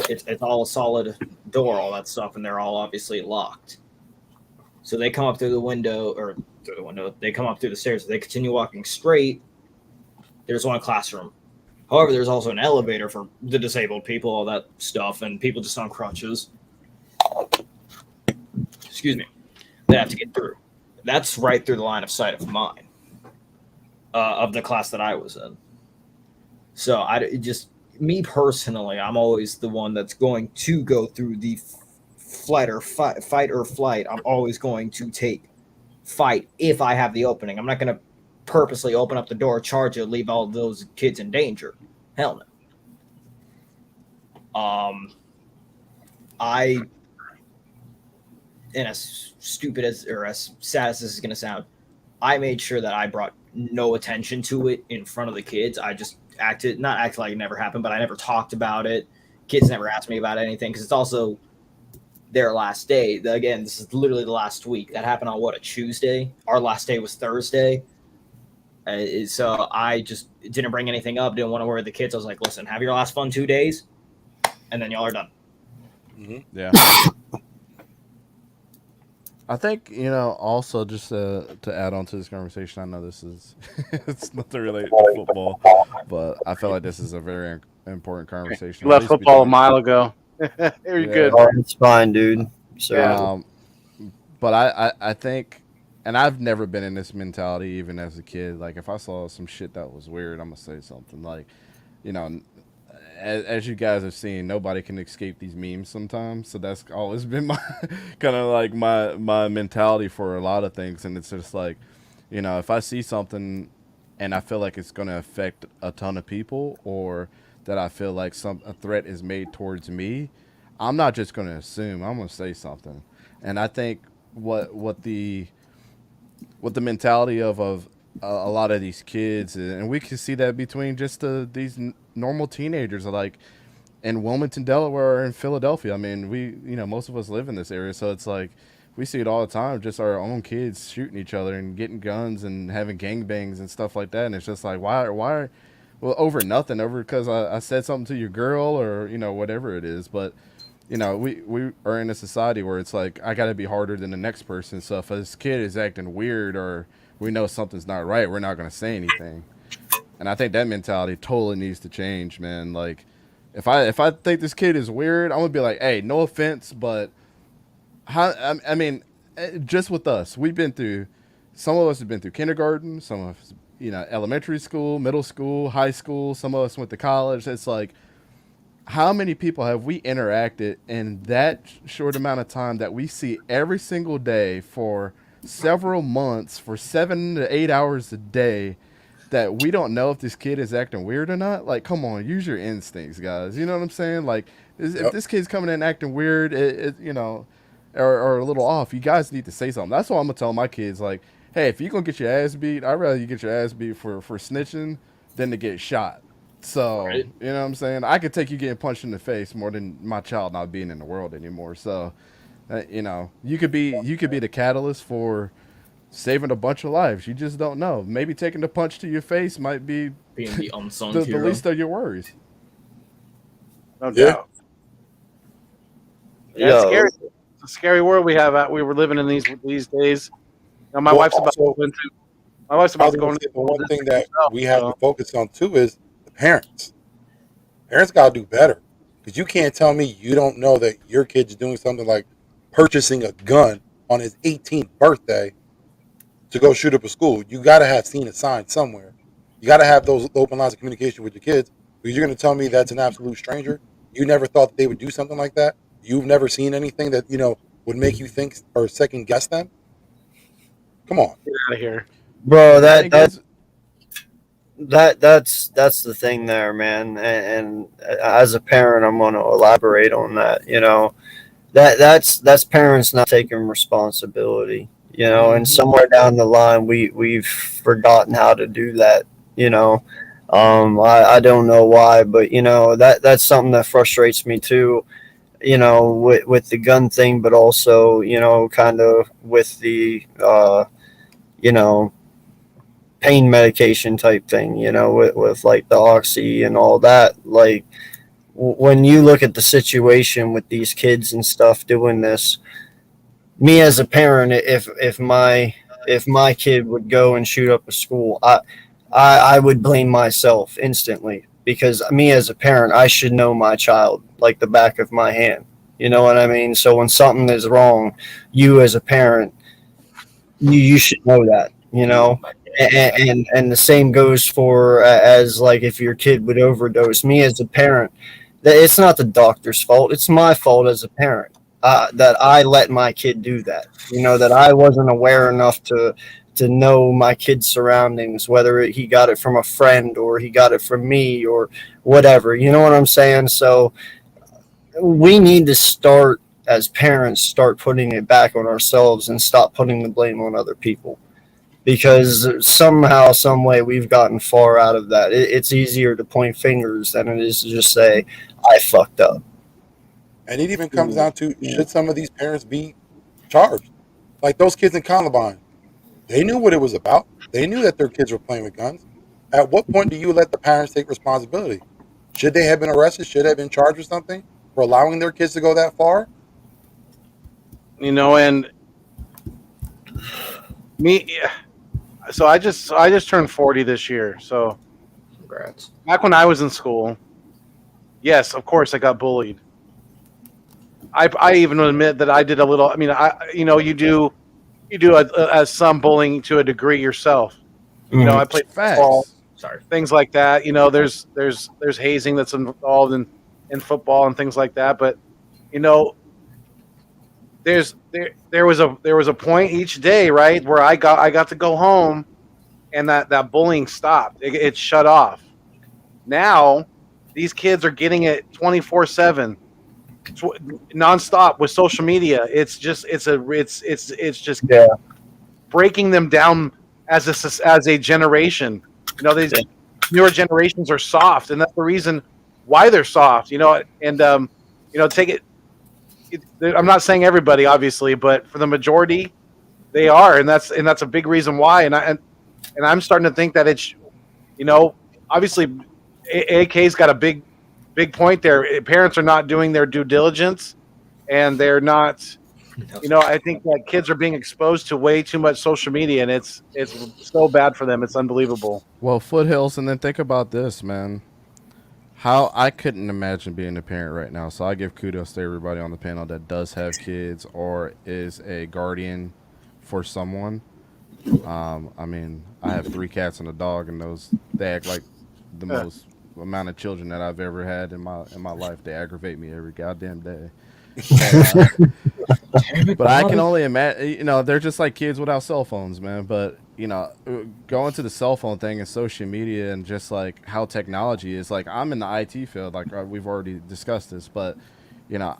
It's all a solid door, all that stuff, and they're all obviously locked. So they come up through the window. They come up through the stairs. They continue walking straight. There's one classroom. However, there's also an elevator for the disabled people, all that stuff, and people just on crutches. Excuse me. They have to get through. That's right through the line of sight of mine. Of the class that I was in. So me personally, I'm always the one that's going to go through the fight or flight. I'm always going to take fight if I have the opening. I'm not going to purposely open up the door, charge it, leave all those kids in danger. Hell no. And as stupid as sad as this is going to sound, I made sure that I brought no attention to it in front of the kids. I just not acted like it never happened, but I never talked about it. Kids never asked me about anything because it's also their last day. Again, this is literally the last week. That happened on a Tuesday? Our last day was Thursday. So I just didn't bring anything up, didn't want to worry the kids. I was like, listen, have your last fun 2 days, and then y'all are done. Mm-hmm. Yeah. I think, also just to add on to this conversation, I know this is it's nothing related to football, but I feel like this is a very important conversation. You left football a mile ago. You're good. Oh, it's fine, dude. So, but I think, and I've never been in this mentality even as a kid. Like if I saw some shit that was weird, I'm gonna say something. Like, as you guys have seen, nobody can escape these memes sometimes. So that's always been my kind of like my mentality for a lot of things. And it's just like, if I see something and I feel like it's going to affect a ton of people, or that I feel like a threat is made towards me, I'm not just going to assume. I'm going to say something. And I think what the mentality of a lot of these kids, and we can see that between just these normal teenagers, like in Wilmington, Delaware, or in Philadelphia. I mean, most of us live in this area, so it's like we see it all the time. Just our own kids shooting each other and getting guns and having gangbangs and stuff like that. And it's just like, why, well, over nothing, over because I said something to your girl or whatever it is. But we are in a society where it's like I got to be harder than the next person. So if this kid is acting weird or we know something's not right, we're not going to say anything. And I think that mentality totally needs to change, man. Like, if I think this kid is weird, I'm gonna be like, hey, no offense, but I mean, just with us, some of us have been through kindergarten, some of us, elementary school, middle school, high school. Some of us went to college. It's like, how many people have we interacted in that short amount of time that we see every single day for several months, for 7 to 8 hours a day, that we don't know if this kid is acting weird or not? Like, come on, use your instincts, guys. You know what I'm saying? Like, if this kid's coming in acting weird, or a little off, you guys need to say something. That's why I'm gonna tell my kids, like, hey, if you're gonna get your ass beat, I'd rather you get your ass beat for snitching than to get shot. So, Right. you know what I'm saying? I could take you getting punched in the face more than my child not being in the world anymore. So, you could be the catalyst for saving a bunch of lives. You just don't know. Maybe taking the punch to your face might be Being the unsung the hero. least of your worries. No Yeah. doubt. Yeah, it's Yo. scary. It's a scary world we were living in these days. Now, my Well, wife's about to also, go into. My wife's I about was to go gonna into. say the one thing that herself, we have so. to focus on too is the parents. Parents gotta do better. Because you can't tell me you don't know that your kid's doing something like purchasing a gun on his 18th birthday to go shoot up a school. You gotta have seen a sign somewhere. You gotta have those open lines of communication with your kids. Because you're gonna tell me that's an absolute stranger. You never thought that they would do something like that. You've never seen anything that would make you think or second guess them. Come on. Get out of here. Bro, The thing is, that's the thing there, man. And as a parent, I'm going to elaborate on that. That's parents not taking responsibility. And somewhere down the line, we've forgotten how to do that. I don't know why, but that's something that frustrates me too. With the gun thing, but also kind of with the you know pain medication type thing, with like the oxy and all that. Like, when you look at the situation with these kids and stuff doing this, me as a parent, if my kid would go and shoot up a school, I would blame myself instantly, because me as a parent, I should know my child like the back of my hand. You know what I mean? So when something is wrong, you as a parent, you should know that. And the same goes for as like if your kid would overdose. Me as a parent, that it's not the doctor's fault. It's my fault as a parent, that I let my kid do that. That I wasn't aware enough to know my kid's surroundings, whether he got it from a friend or he got it from me or whatever. You know what I'm saying? So we need to start, as parents, start putting it back on ourselves and stop putting the blame on other people. Because somehow, some way, we've gotten far out of that. It's easier to point fingers than it is to just say, I fucked up. And it even comes down to, should some of these parents be charged? Like those kids in Columbine, they knew what it was about. They knew that their kids were playing with guns. At what point do you let the parents take responsibility? Should they have been arrested? Should they have been charged with something for allowing their kids to go that far? And me, so I just turned 40 this year. So Congrats. back when I was in school, yes, of course I got bullied. I even admit that I did a little. I mean, you do some bullying to a degree yourself. I played football, facts. Sorry. things like that. There's hazing that's involved in football and things like that. But there was a point each day, right, where I got to go home, and that bullying stopped. It shut off. Now these kids are getting it 24/7, nonstop with social media. It's just Yeah. breaking them down as a generation. You know, these newer generations are soft, and that's the reason why they're soft. You know, and you know, take it. I'm not saying everybody, obviously, but for the majority, they are, and that's a big reason why. And I'm starting to think that it's, you know, obviously, AK's got a big point there. Parents are not doing their due diligence, and they're not. You know, I think that kids are being exposed to way too much social media, and it's so bad for them. It's unbelievable. Well, Foothills, and then think about this, man. How I couldn't imagine being a parent right now. So I give kudos to everybody on the panel that does have kids or is a guardian for someone. I mean, I have 3 cats and a dog, and they act like the most amount of children that I've ever had in my life. They aggravate me every goddamn day. But I can only imagine, you know, they're just like kids without cell phones, man. But, you know, going to the cell phone thing and social media and just like how technology is, like, I'm in the IT field, like we've already discussed this, but, you know,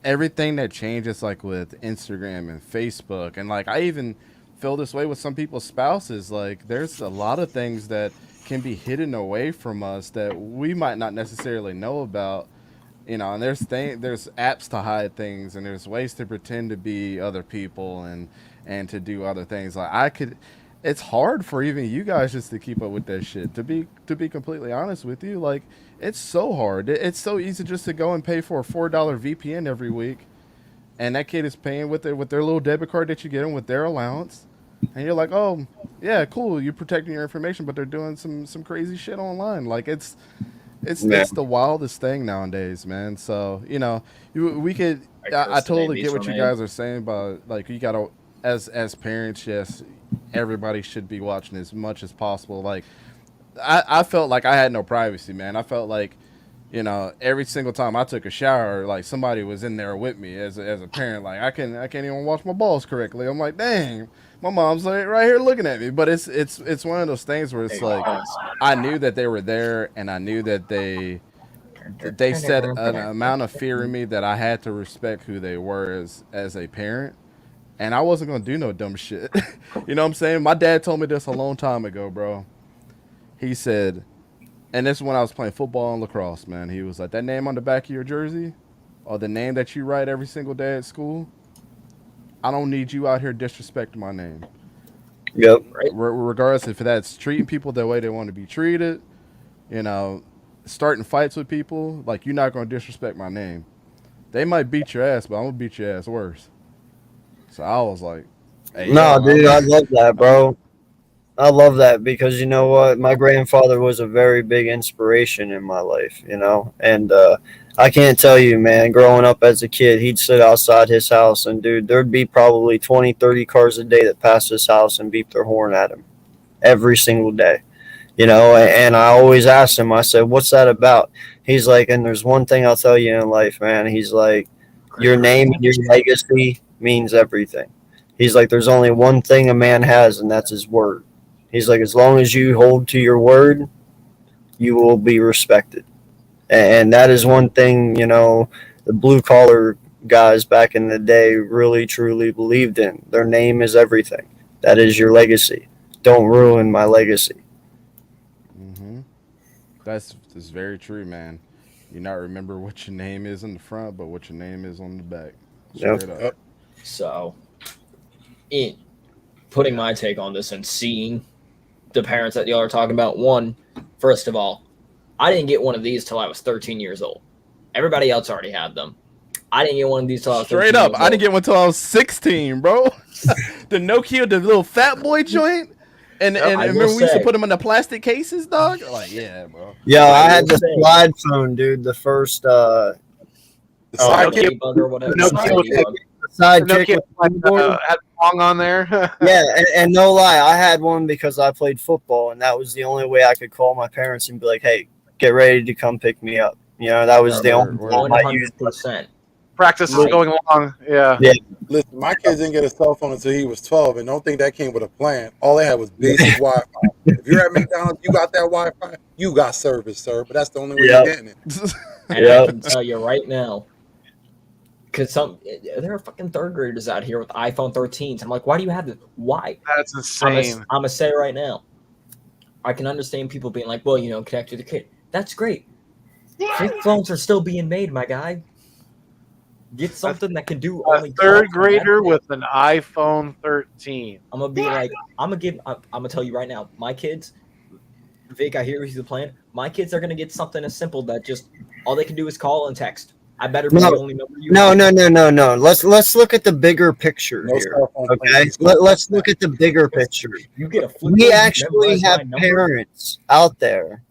everything that changes, like with Instagram and Facebook, and like I even feel this way with some people's spouses, like there's a lot of things that can be hidden away from us that we might not necessarily know about. You know, and there's apps to hide things, and there's ways to pretend to be other people and to do other things. Like it's hard for even you guys just to keep up with that shit. To be completely honest with you, like it's so hard. It's so easy just to go and pay for a $4 VPN every week, and that kid is paying with their little debit card that you get them with their allowance, and you're like, oh yeah, cool, you're protecting your information, but they're doing some crazy shit online. Like it's the wildest thing nowadays, man. So, you know, we could. I totally get what you guys are saying about, like, you gotta, as parents, yes, everybody should be watching as much as possible. Like, I felt like I had no privacy, man. I felt like, you know, every single time I took a shower, like somebody was in there with me as a parent. Like I can't even wash my balls correctly. I'm like, dang. My mom's like right here looking at me, but it's one of those things where it's like I knew that they were there, and I knew that they set an amount of fear in me that I had to respect who they were as a parent, and I wasn't gonna do no dumb shit. You know what I'm saying? My dad told me this a long time ago, bro. He said, and this is when I was playing football and lacrosse, man. He was like, that name on the back of your jersey, or the name that you write every single day at school, I don't need you out here disrespecting my name. Yep. Regardless if that's treating people the way they want to be treated, you know, starting fights with people, like, you're not going to disrespect my name. They might beat your ass, but I'm going to beat your ass worse. So I was like, hey, no, dude, I love that, bro. I love that because you know what? My grandfather was a very big inspiration in my life, you know, and I can't tell you, man, growing up as a kid, he'd sit outside his house and, dude, there'd be probably 20, 30 cars a day that passed his house and beeped their horn at him every single day, you know, and I always asked him, I said, what's that about? He's like, and there's one thing I'll tell you in life, man. He's like, your name and your legacy means everything. He's like, there's only one thing a man has, and that's his word. He's like, as long as you hold to your word, you will be respected. And that is one thing, you know, the blue collar guys back in the day really, truly believed in. Their name is everything. That is your legacy. Don't ruin my legacy. Mm-hmm. That's very true, man. You not remember what your name is in the front, but what your name is on the back. Straight up. So, putting my take on this and seeing the parents that y'all are talking about, one, first of all, I didn't get one of these till I was 13 years old. Everybody else already had them. I didn't get one of these till I was 13 Straight up, years I old. didn't get one till I was 16, bro. The Nokia, the little fat boy joint. And remember we used to put them in the plastic cases, dog? Like, yeah, bro. Yeah, I had the slide phone, dude. The first Sidekick or whatever. sidekick had song on there. Yeah, and no lie, I had one because I played football, and that was the only way I could call my parents and be like, "Hey, get ready to come pick me up." You know, that was the only time I used 100%. Practice is going along. Yeah. Listen, my kids didn't get a cell phone until he was 12, and don't think that came with a plan. All they had was basic Wi-Fi. If you're at McDonald's, you got that Wi-Fi, you got service, sir. But that's the only way you're getting it. And I can tell you right now, Because there are fucking third graders out here with iPhone 13s. I'm like, why do you have this? Why? That's insane. I'm gonna say right now, I can understand people being like, well, connect with the kid. That's great. Flip phones are still being made, my guy. Get something that can do A only third calls and that's grader it. with an iPhone 13. I'm gonna be like, I'm gonna tell you right now, my kids, Vic, I hear you playing. My kids are gonna get something as simple that just all they can do is call and text. I better be the only number you No, have. no. Let's look at the bigger picture No here. cell phone Okay, please. let's look at the bigger picture. You get a flip We phone, you actually memorize have my number. parents out there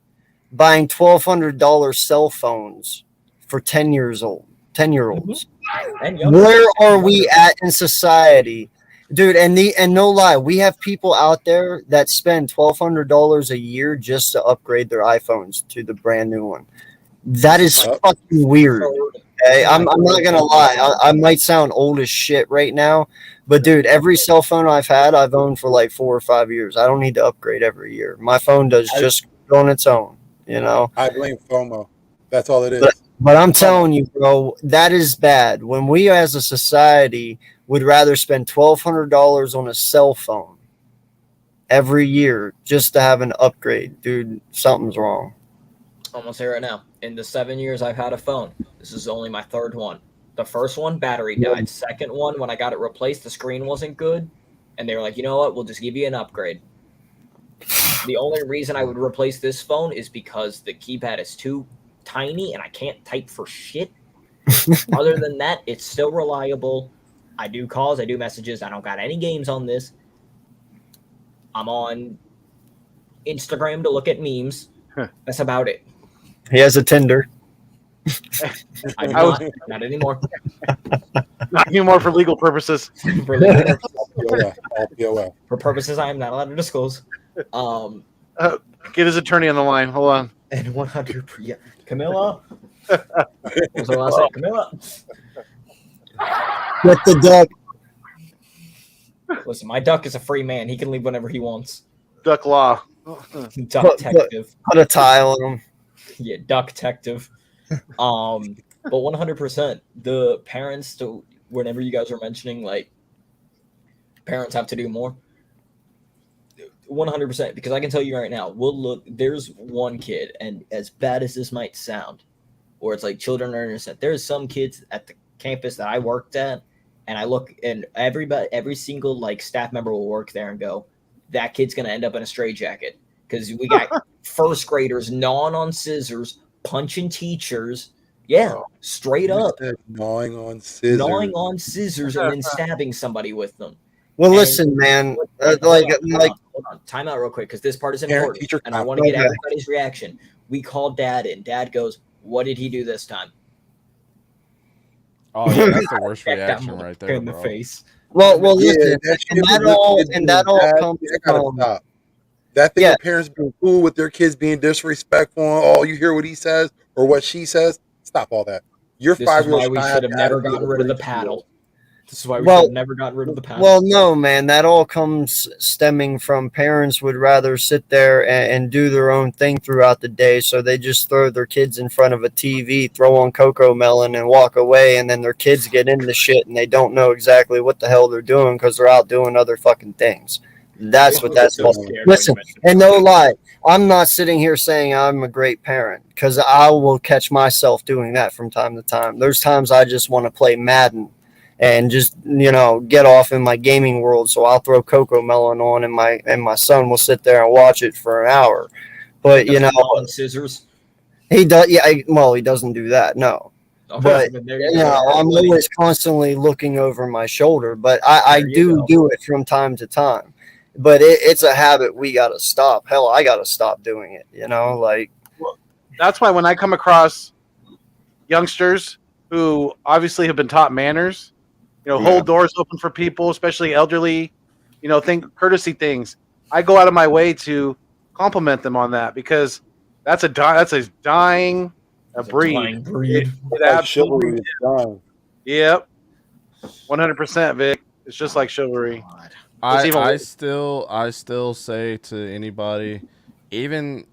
buying $1,200 cell phones for 10-year-olds. And younger. Where are we at in society, dude? And no lie, we have people out there that spend $1,200 a year just to upgrade their iPhones to the brand new one. That is Yep. fucking weird. Okay? I'm not gonna lie. I might sound old as shit right now, but dude, every cell phone I've owned for like 4 or 5 years. I don't need to upgrade every year. My phone does just good on its own. I blame FOMO. That's all it is. But I'm telling you, bro, that is bad. When we as a society would rather spend $1,200 on a cell phone every year just to have an upgrade, dude, something's wrong. I'm gonna say right now, in the 7 years I've had a phone, this is only my third one. The first one, battery died. Second one, when I got it replaced, the screen wasn't good. And they were like, you know what? We'll just give you an upgrade. The only reason I would replace this phone is because the keypad is too tiny and I can't type for shit. Other than that, it's still reliable. I do calls, I do messages. I don't got any games on this. I'm on Instagram to look at memes. That's about it. He has a Tinder. I do not anymore. Not anymore for legal purposes. For legal POF. for purposes I am not allowed to disclose. Get his attorney on the line. Hold on. And 100%. Yeah. Camilla. What's the last name? Camilla. Get the duck. Listen, my duck is a free man. He can leave whenever he wants. Duck law. Duck detective. Put a tile on him. Yeah, duck detective. But 100%, the parents, whenever you guys were mentioning, like, parents have to do more, 100%, because I can tell you right now, there's one kid, and as bad as this might sound, or it's like children are innocent, there's some kids at the campus that I worked at, and I look, and every single, like, staff member will work there and go, that kid's going to end up in a straitjacket, because we got first graders gnawing on scissors, punching teachers. Yeah, straight up. Gnawing on scissors. And then stabbing somebody with them. Well, listen, man. Hold on. Time out real quick, because this part is important, and I want to get everybody's reaction. We called Dad in. Dad goes, what did he do this time? Oh, yeah, that's the worst reaction right there, in the bro. face. Well, listen, and that all comes from stop. That thing of parents being cool with their kids being disrespectful, all you hear what he says or what she says. Stop all that. Your 5-year-old. This is why we should have never gotten rid of the paddle. This is why we should have never gotten rid of the paddle. Well, no, man. That all comes stemming from parents would rather sit there and do their own thing throughout the day. So they just throw their kids in front of a TV, throw on Cocoa Melon and walk away. And then their kids get into shit and they don't know exactly what the hell they're doing because they're out doing other fucking things. That's what that's about. Listen, and no lie, I'm not sitting here saying I'm a great parent because I will catch myself doing that from time to time. There's times I just want to play Madden and just, get off in my gaming world. So I'll throw Cocoa Melon on and my son will sit there and watch it for an hour. But, scissors. He does. Yeah. He doesn't do that. No. Okay, But I'm always constantly looking over my shoulder, but I do it from time to time. But it's a habit we got to stop. Hell, I got to stop doing it, That's why when I come across youngsters who obviously have been taught manners, hold doors open for people, especially elderly, think courtesy things. I go out of my way to compliment them on that because that's a dying breed. It absolutely is dying. Yep. 100%, Vic. It's just like chivalry. I still say to anybody, even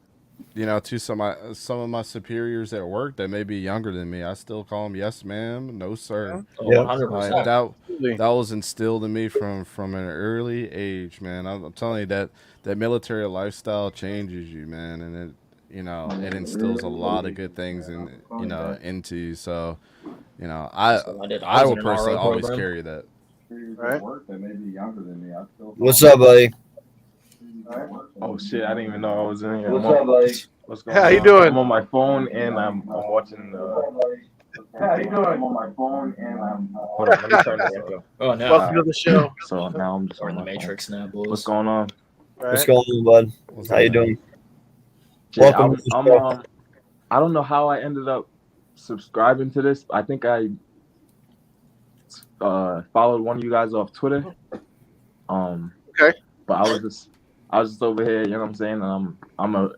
to some of my superiors at work that may be younger than me, I still call them yes, ma'am, no, sir. Oh, Yeah. 100%. That was instilled in me from an early age, man. I'm telling you that military lifestyle changes you, man, and it instills a lot of good things into you. So, I So I did. I I was will in an personally RO always program. carry that. Right. What's up, buddy? Oh shit! I didn't even know I was in here. What's up, buddy? What's going How on? you doing? I'm on my phone and I'm watching the. How you doing? I'm on my phone and I'm. Hold on, let me turn this up. Oh no, Welcome to the show. So now I'm just we're on in the my phone. Matrix now, boys. What's going on? What's Right. going on, bud? What's How up, you man? doing? Shit, Welcome to the show. I don't know how I ended up subscribing to this. I think I followed one of you guys off Twitter. Okay. But I was just over here, you know what I'm saying? And I'm a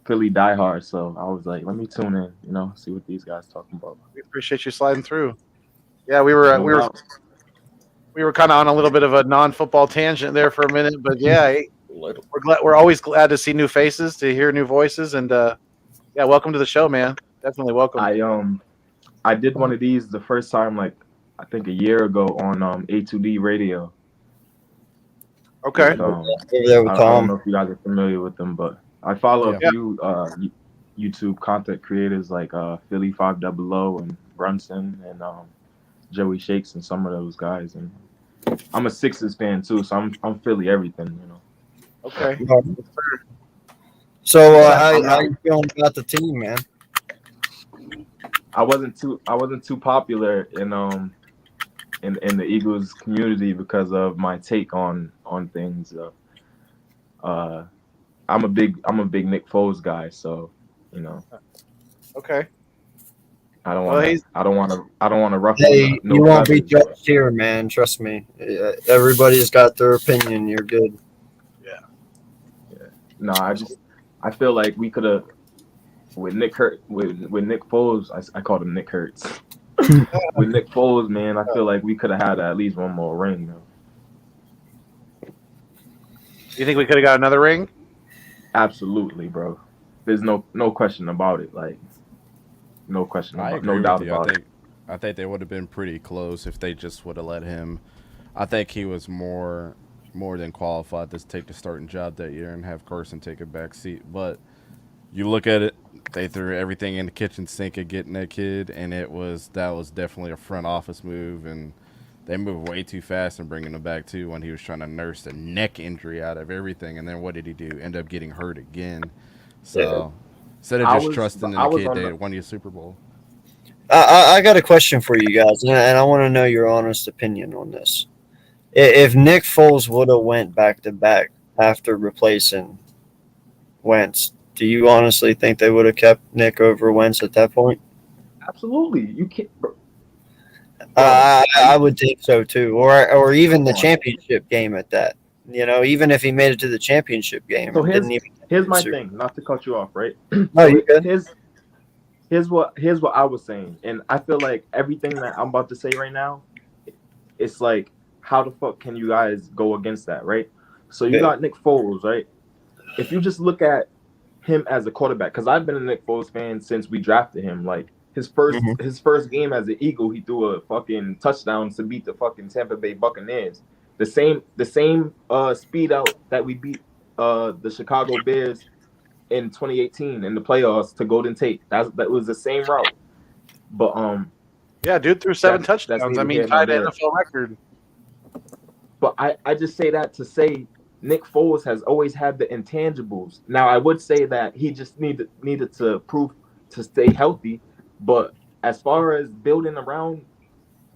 Philly diehard, so I was like, let me tune in, see what these guys talking about. We appreciate you sliding through. Yeah, we were kind of on a little bit of a non-football tangent there for a minute, but yeah, we're always glad to see new faces, to hear new voices, and yeah, welcome to the show, man. Definitely welcome. I did one of these the first time, like I think a year ago on A2D radio. Okay. With, Over there with I don't Tom. know if you guys are familiar with them, but I follow Yeah. a few YouTube content creators like Philly 500 and Brunson and Joey Shakes and some of those guys. And I'm a Sixers fan too, so I'm Philly everything. Okay. So, how you feeling about the team, man? I wasn't too popular in the Eagles community because of my take on things. I'm a big Nick Foles guy, so Okay. I don't Well, want to ruffle Hey, no you won't be feathers, but- judged here, man. Trust me. Everybody's got their opinion. You're good. No, I feel like we could have with Nick Foles. I called him Nick Hurts. With Nick Foles, man, I feel like we could have had at least one more ring. you think we could have got another ring? Absolutely, bro. There's no question about it. Like, no question, I about, agree no doubt with you. about it. I think they would have been pretty close if they just would have let him. I think he was more than qualified to take the starting job that year and have Carson take a back seat. But you look at it, they threw everything in the kitchen sink at getting that kid, and that was definitely a front office move, and they moved way too fast in bringing him back too when he was trying to nurse a neck injury out of everything, and then what did he do? End up getting hurt again. So instead of just trusting in the kid, they won you a Super Bowl. I got a question for you guys, and I want to know your honest opinion on this. If Nick Foles would have went back to back after replacing Wentz, do you honestly think they would have kept Nick over Wentz at that point? Absolutely, you can't. I would think so too, or even the championship game at that. Even if he made it to the championship game, So didn't even here's my thing. Not to cut you off, right? No, you good. Here's what I was saying, and I feel like everything that I'm about to say right now, it's like, how the fuck can you guys go against that, right? So you got Nick Foles, right? If you just look at him as a quarterback, because I've been a Nick Foles fan since we drafted him. Like his first game as an Eagle, he threw a fucking touchdown to beat the fucking Tampa Bay Buccaneers. The same speed out that we beat the Chicago Bears in 2018 in the playoffs to Golden Tate. That was the same route. But yeah, dude threw 7 touchdowns. I mean, tied an NFL record. But I just say that to say Nick Foles has always had the intangibles. Now I would say that he just needed to prove to stay healthy. But as far as building around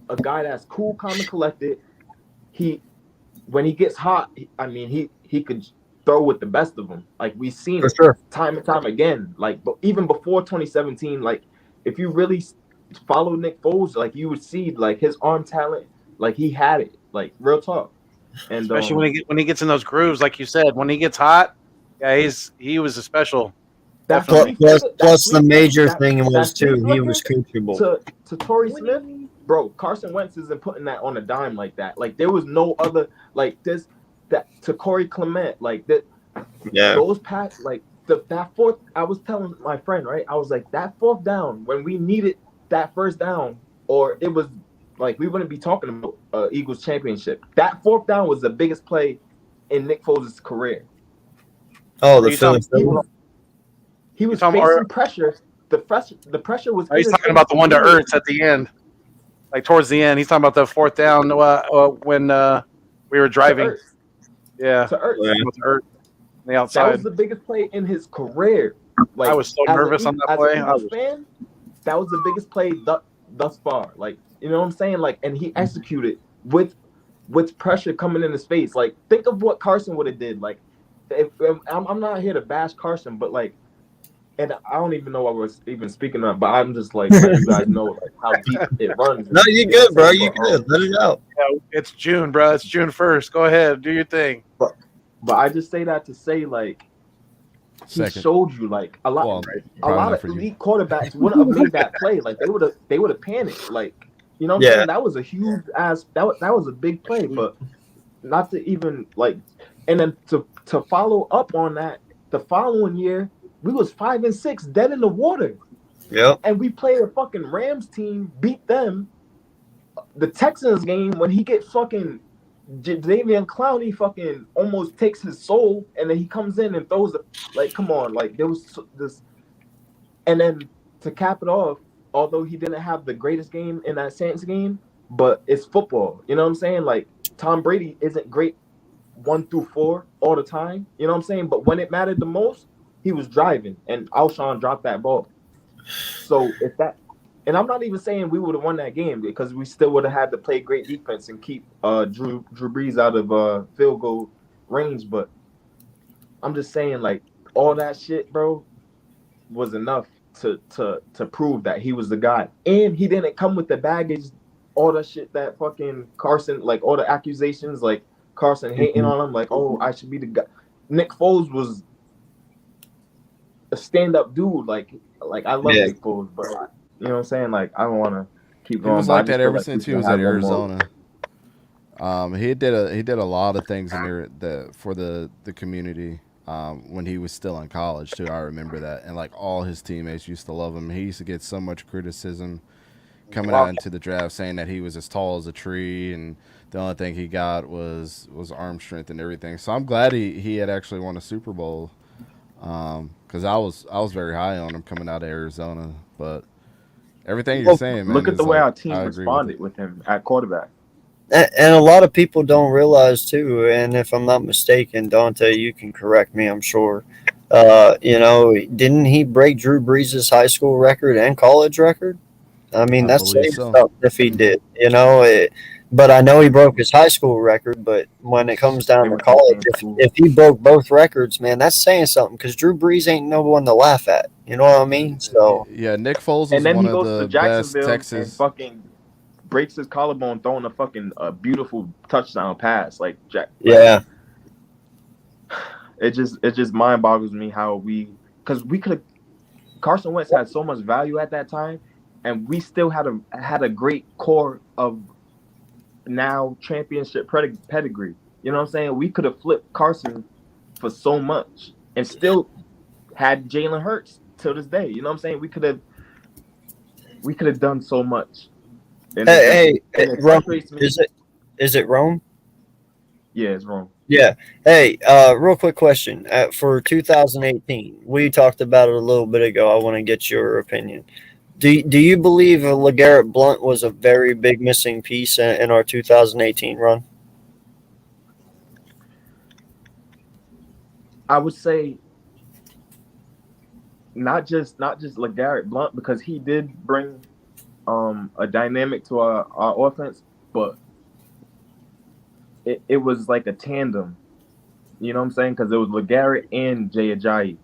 a guy that's cool, calm, and collected, when he gets hot, he could throw with the best of them. Like we've seen it time and time again. Like, but even before 2017, like if you really follow Nick Foles, like you would see like his arm talent, like he had it. Like real talk. And especially when he gets in those grooves, like you said, when he gets hot, yeah, he was a special. Plus the major thing was too, he was coachable. To Torrey Smith, bro, Carson Wentz isn't putting that on a dime like that. Like there was no other like this that to Corey Clement, like that. Yeah. Those pass, like that fourth, I was telling my friend, right? I was like, that fourth down, when we needed that first down, or it was like we wouldn't be talking about Eagles championship. That fourth down was the biggest play in Nick Foles' career. Oh, Are the you Philly. talking, He was talking facing about, pressure. The pressure was. he's in his talking face about the one to immediately. Ertz at the end, like towards the end. He's talking about the fourth down when we were to driving. Ertz. Yeah, To Ertz. Yeah. with Ertz on the That outside. was the biggest play in his career. Like I was so nervous on that as play. an Eagles fan, that was the biggest play thus far. Like, you know what I'm saying? Like, and he executed with pressure coming in his face. Like, think of what Carson would have did. Like, if I'm not here to bash Carson, but like, and I don't even know what I was even speaking of, but I'm just like letting you guys know like how deep it runs. No, you good, bro. You good. Let it out. Yeah, it's June, bro. It's June 1st. Go ahead, do your thing. But I just say that to say like he Second. showed you like a lot. Well, A probably lot not of for you. elite quarterbacks wouldn't have made that play. Like they would have panicked. Like, you know what I'm Yeah. saying? That was a huge ass. That was a big play, but not to even like. And then to follow up on that, the following year we was 5-6, dead in the water. Yep. And we played a fucking Rams team, beat them. The Texans game when he get fucking Davian Clowney fucking almost takes his soul, and then he comes in and throws the like. Come on, like there was this, and then to cap it off, although he didn't have the greatest game in that Saints game, but it's football. You know what I'm saying? Like Tom Brady isn't great 1 through 4 all the time. You know what I'm saying? But when it mattered the most, he was driving, and Alshon dropped that ball. So if that, and I'm not even saying we would have won that game because we still would have had to play great defense and keep Drew Brees out of field goal range. But I'm just saying, like all that shit, bro, was enough to prove that he was the guy, and he didn't come with the baggage, all the shit that fucking Carson, like all the accusations, like Carson hating on him, like oh I should be the guy. Nick Foles was a stand-up dude, like I love Nick Foles, but you know what I'm saying? Like I don't want to keep He going. was but I like just that feel ever like since we he was should at have one more. Arizona. He did a lot of things in there for the community when he was still in college too. I remember that, and like all his teammates used to love him. He used to get so much criticism coming out into the draft, saying that he was as tall as a tree, and the only thing he got was arm strength and everything. So I'm glad he had actually won a Super Bowl, because I was very high on him coming out of Arizona. But everything you're saying, man, Look at is the way like, our team I agree with responded it. with him at quarterback. And a lot of people don't realize too, and if I'm not mistaken, Dante, you can correct me, I'm sure. Didn't he break Drew Brees' high school record and college record? I mean, I that's believe saying so. something if he did, but I know he broke his high school record. But when it comes down They to went to the college, same school. if he broke both records, man, that's saying something because Drew Brees ain't no one to laugh at. You know what I mean? So Yeah, Nick Foles And is then one he of goes to the best Jacksonville and Texas. fucking breaks his collarbone throwing a fucking beautiful touchdown pass. Like Jack. yeah, It just mind boggles me how because we could have. Carson Wentz had so much value at that time, and we still had a great core of now championship pedigree. You know what I'm saying? We could have flipped Carson for so much and still had Jalen Hurts till this day. You know what I'm saying? We could have done so much. And hey, it Rome, frustrates me. is it Rome? Yeah, it's wrong. Yeah. Hey, real quick question. For 2018, we talked about it a little bit ago. I want to get your opinion. Do you believe LeGarrette Blount was a very big missing piece in our 2018 run? I would say not just LeGarrette Blount, because he did bring a dynamic to our offense, but it was like a tandem. You know what I'm saying? Because it was LeGarrette and Jay Ajayi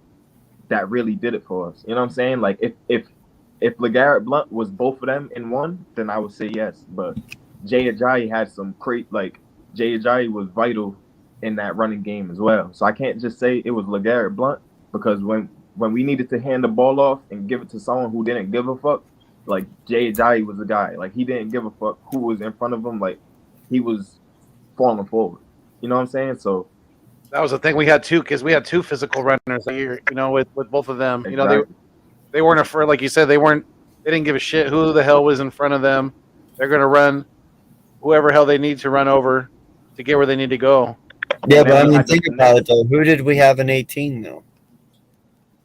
that really did it for us. You know what I'm saying? Like if LeGarrette Blount was both of them in one, then I would say yes. But Jay Ajayi had some Jay Ajayi was vital in that running game as well. So I can't just say it was LeGarrette Blount, because when we needed to hand the ball off and give it to someone who didn't give a fuck, like Jay Ajayi was the guy. Like he didn't give a fuck who was in front of him. Like he was falling forward. You know what I'm saying? So That was the thing. We had two physical runners that year. You know, with both of them. You know, Exactly. they weren't afraid. Like you said, they didn't give a shit who the hell was in front of them. They're gonna run whoever hell they need to run over to get where they need to go. Yeah, And but I then we mean, had think the about it though. Who did we have in 18 though?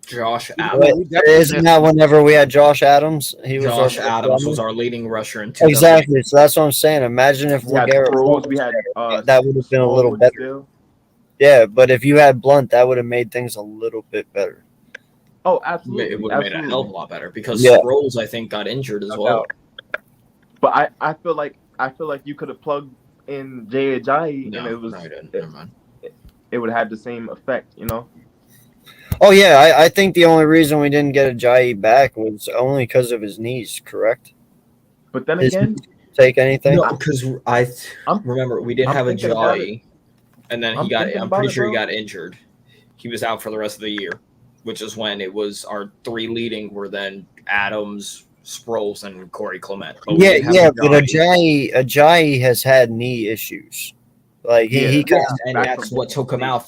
Josh Yeah, Adams. we definitely Isn't that whenever we had Josh Adams? He was Josh our Adams was runner? our leading rusher in 2000. Exactly. So that's what I'm saying. Imagine if We had LeGarrette Sproles, Blunt we was had there. That would have been a little Smallwood better. still. Yeah, but if you had Blunt, that would have made things a little bit better. Oh, It absolutely, would have made a hell of a absolutely. lot better because Yeah. Sproles, I think, got injured as well. But I feel like you could have plugged in Jay Ajayi No, and it was no, I didn't. Never mind. it would have had the same effect, you know. Oh yeah, I think the only reason we didn't get Ajayi back was only because of his knees. Correct? But then His again, take anything? No, because I I'm- remember we did I'm have a thinking about Jai, and then I'm thinking I'm about pretty it, sure he bro. got injured. He was out for the rest of the year, which is when it was our three leading were then Adams, Sproles, and Corey Clement. But we Yeah, did have yeah, but Ajayi. Ajayi has had knee issues. Like he Yeah. And Back that's from what took him knee. out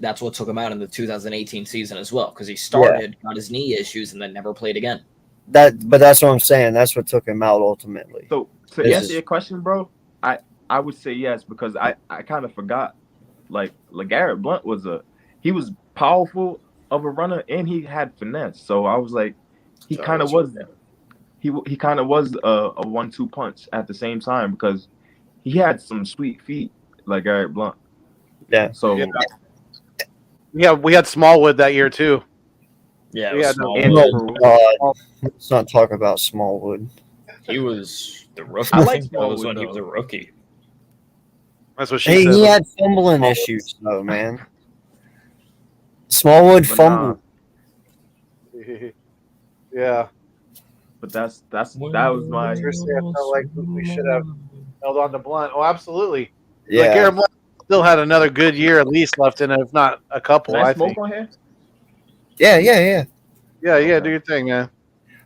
that's what took him out in the 2018 season as well, because he started, got his knee issues, and then never played again. but that's what I'm saying. That's what took him out ultimately. So to This answer is- your question, bro, I would say yes because I kind of forgot. Like LeGarrette Blunt he was powerful of a runner and he had finesse. So I was like, he kind of was he kind of was a 1-2 punch at the same time because he had some sweet feet like Garrett Blunt. Yeah. So Yeah, we had Smallwood that year too. Yeah, it We was had Smallwood. Oh, God. Let's not talk about Smallwood. He was the rookie. I I like think that was Smallwood, when he was though. a rookie. That's what she Hey, said. he had fumbling issues though, man. Smallwood But fumbled. Yeah. but that was my Seriously, I felt like we should have held on to Blunt. Oh, absolutely. Yeah. Like Garrett Blunt still had another good year at least left in it, if not a couple. Can I I smoke think. on here? Yeah. Yeah, do your thing, man.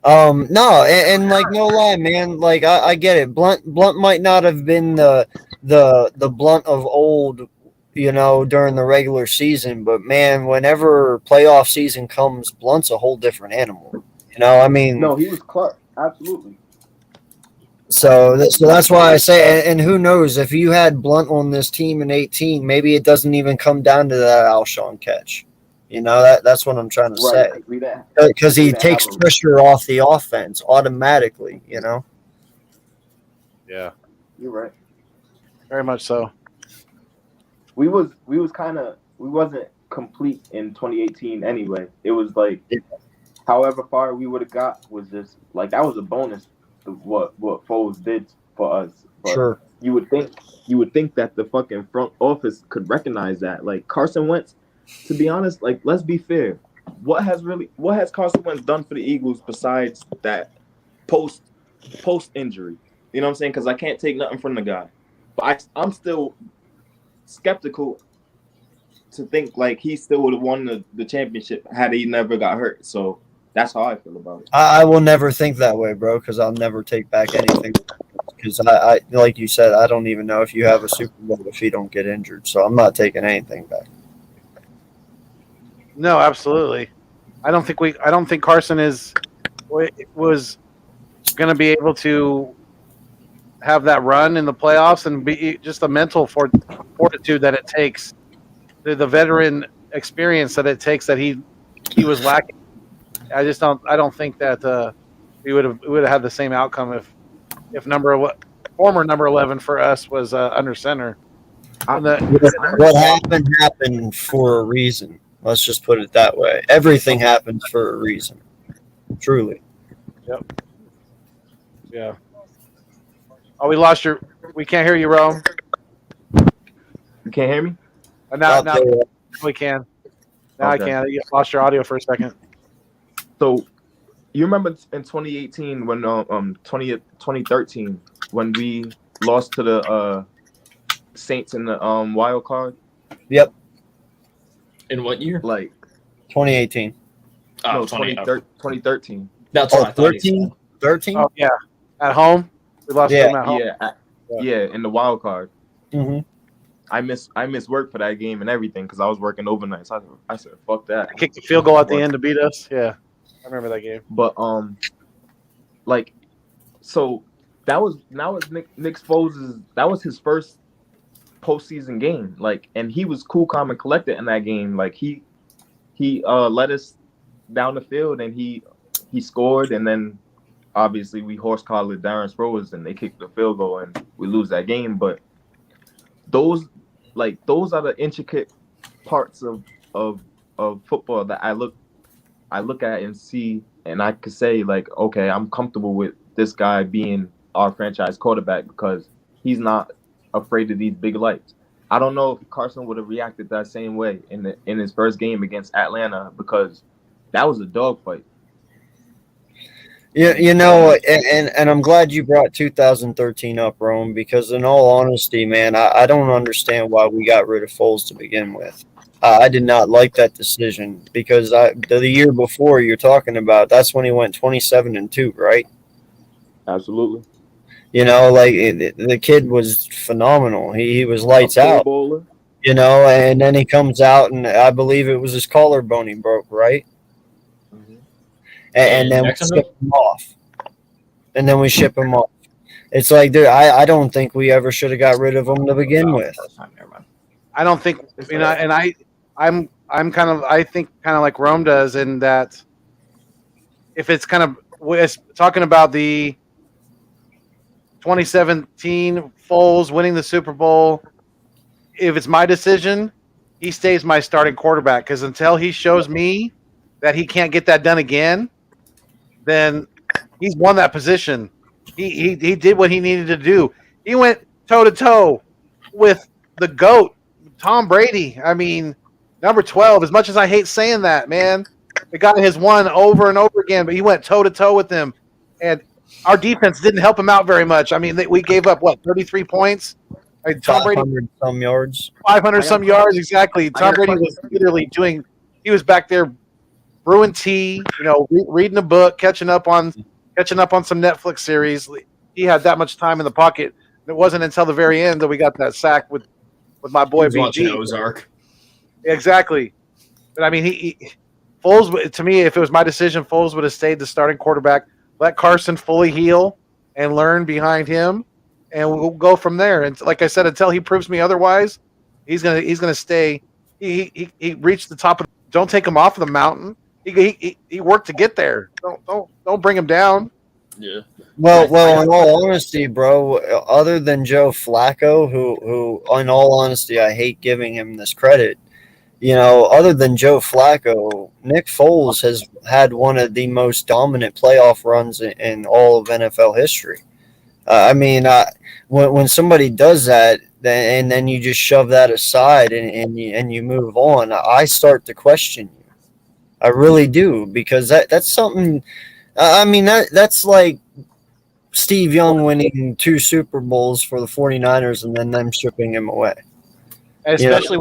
No, and like no lie, man. Like I get it. Blunt might not have been the Blunt of old, you know, during the regular season, but man, whenever playoff season comes, Blunt's a whole different animal. You know, I mean, No, he was clutch. Absolutely. so that's why I say, and who knows if you had Blunt on this team in 18, maybe it doesn't even come down to that Alshon catch. You know, that's what I'm trying to say. Because he takes pressure off the offense automatically, you know? Yeah, You're right. very much so. We wasn't complete in 2018 anyway. It was like however far we would have got was just like that was a bonus to what Foles did for us. But Sure. you would think that the fucking front office could recognize that. Like Carson Wentz, to be honest, like let's be fair. What has Carson Wentz done for the Eagles besides that post injury? You know what I'm saying? Because I can't take nothing from the guy. But I'm still skeptical to think like he still would have won the championship had he never got hurt. So that's how I feel about it. I will never think that way, bro, because I'll never take back anything. Because I, like you said, I don't even know if you have a Super Bowl if you don't get injured. So I'm not taking anything back. No, absolutely. I don't think Carson was going to be able to have that run in the playoffs and be just the mental fortitude that it takes, the veteran experience that it takes that he was lacking. I don't think that we would have had the same outcome if former number 11 for us was under center. What happened for a reason. Let's just put it that way. Everything happens for a reason. Truly. Yep. Yeah. Oh, we can't hear you, Rome. You can't hear me? Now we can. Now Okay. I can. You lost your audio for a second. So you remember in 2018 when 2013 when we lost to the Saints in the wild card? Yep. In what year? Like 2018. no, 2013. 2013. That's what I thought. 13? 13? Oh yeah, at home we lost Yeah. them at home. Yeah, in the wild card. Mm-hmm. I miss work for that game and everything because I was working overnight. So I said, fuck that. Kicked the field goal at the end to beat us. Yeah, I remember that game. But like, so that was Nick Foles' that was his first postseason game. Like, and he was cool, calm, and collected in that game. Like he led us down the field and he scored, and then obviously we horse collared Darren Sproles and they kicked the field goal and we lose that game. But those are the intricate parts of football that I look at and see, and I could say like, okay, I'm comfortable with this guy being our franchise quarterback because he's not afraid of these big lights. I don't know if Carson would have reacted that same way in his first game against Atlanta because that was a dogfight. Yeah, you know, and I'm glad you brought 2013 up, Rome, because in all honesty, man, I don't understand why we got rid of Foles to begin with. I did not like that decision because the year before you're talking about, that's when he went 27-2, right? Absolutely. You know, like the kid was phenomenal. He was lights out. Bowler. You know, and then he comes out and I believe it was his collarbone he broke, right? And then we ship him off. And then we ship him off. It's like, dude, I don't think we ever should have got rid of him to begin with. I don't think, you know, and I'm kind of, I think kind of like Rome does in that if it's kind of, it's talking about the 2017 Foles winning the Super Bowl, if it's my decision, he stays my starting quarterback because until he shows me that he can't get that done again, then he's won that position. He did what he needed to do. He went toe to toe with the GOAT, Tom Brady. I mean, number 12. As much as I hate saying that, man, the guy has won over and over again, but he went toe to toe with him, and our defense didn't help him out very much. I mean, we gave up 33 points. I mean, Tom Brady 500 some yards. 500 some yards exactly. Tom Brady was literally doing. He was back there brewing tea, you know, reading a book, catching up on some Netflix series. He had that much time in the pocket. It wasn't until the very end that we got that sack with my boy BG. Ozark. Exactly. But I mean, Foles, to me, if it was my decision, Foles would have stayed the starting quarterback. Let Carson fully heal and learn behind him, and we'll go from there. And like I said, until he proves me otherwise, he's gonna stay. He reached the top of. Don't take him off of the mountain. He worked to get there. Don't bring him down. Yeah. Well, in all honesty, bro, other than Joe Flacco, who in all honesty, I hate giving him this credit. You know, other than Joe Flacco, Nick Foles has had one of the most dominant playoff runs in all of NFL history. I mean, when somebody does that, and then you just shove that aside and you move on, I start to question you. I really do, because that's something. I mean, that's like Steve Young winning 2 Super Bowls for the 49ers and then them shipping him away. Especially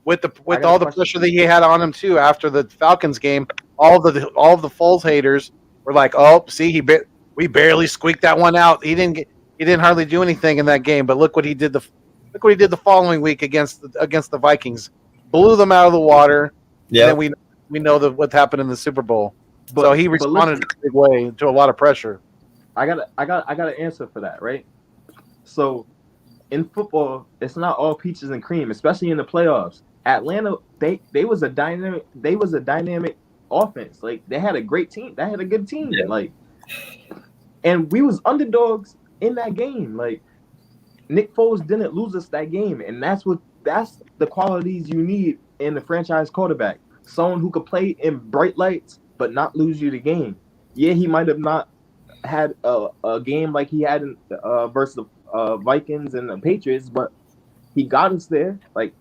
with all the pressure that he had on him too after the Falcons game. All of the Foles haters were like, "Oh, see, we barely squeaked that one out. He didn't hardly do anything in that game, but look what he did the following week against the Vikings. Blew them out of the water. Yeah. And then we know what happened in the Super Bowl. So he responded in a big way to a lot of pressure. I got an answer for that, right? So in football, it's not all peaches and cream, especially in the playoffs. Atlanta, they was a dynamic offense. Like, they had a great team. They had a good team. Yeah. Like, and we was underdogs in that game. Like, Nick Foles didn't lose us that game, and that's the qualities you need in the franchise quarterback. Someone who could play in bright lights but not lose you the game. Yeah, he might have not had a game like he had in versus the Vikings and the Patriots, but he got us there. Like,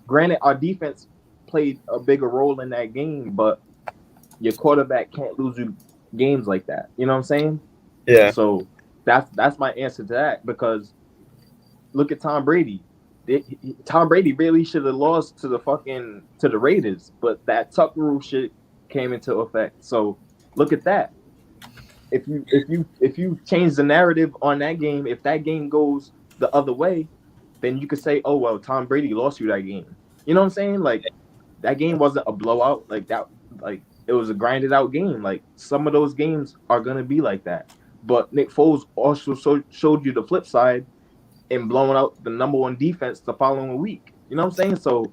granted, our defense played a bigger role in that game, but your quarterback can't lose you games like that. You know what I'm saying? Yeah. So that's my answer to that, because look at Tom Brady. Tom Brady really should have lost to the Raiders, but that Tuck rule shit came into effect. So look at that. If you change the narrative on that game, if that game goes the other way, then you could say, oh well, Tom Brady lost you that game. You know what I'm saying? Like that game wasn't a blowout. Like that, like it was a grinded out game. Like some of those games are gonna be like that. But Nick Foles also showed you the flip side in blowing out the number one defense the following week. You know what I'm saying? So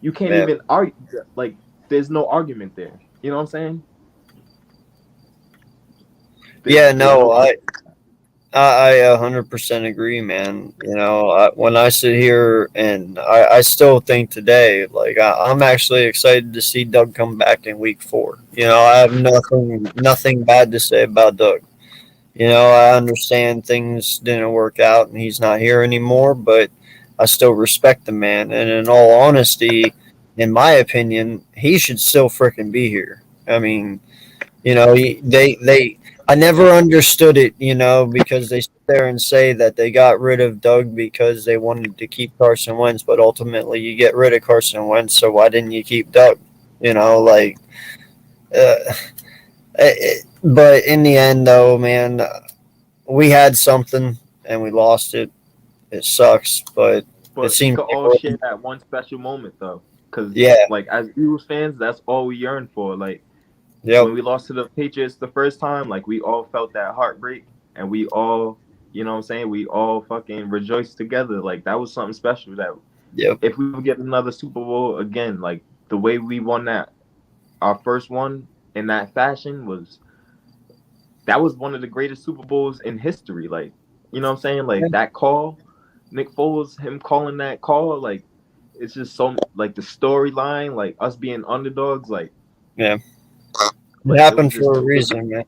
you can't Yeah. even argue. Like there's no argument there. You know what I'm saying? Yeah, no, I 100% agree, man. You know, when I sit here and I still think today, like I'm actually excited to see Doug come back in week 4. You know, I have nothing bad to say about Doug. You know, I understand things didn't work out and he's not here anymore, but I still respect the man. And in all honesty, in my opinion, he should still freaking be here. I mean, you know, I never understood it, you know, because they sit there and say that they got rid of Doug because they wanted to keep Carson Wentz, but ultimately you get rid of Carson Wentz, so why didn't you keep Doug? You know, like, but in the end, though, man, we had something and we lost it. It sucks, but it But we seems could all share that one special moment though, because yeah, like as Eagles fans, that's all we yearn for. Like yep, when we lost to the Patriots the first time, like we all felt that heartbreak, and we all, you know what I'm saying, we all fucking rejoiced together. Like that was something special. That yep. if we would get another Super Bowl again, like the way we won that, our first one in that fashion that was one of the greatest Super Bowls in history. Like, you know what I'm saying? Like that call, Nick Foles, him calling that call, like it's just so like the storyline, like us being underdogs, like Yeah. It it was happened just for a reason, man.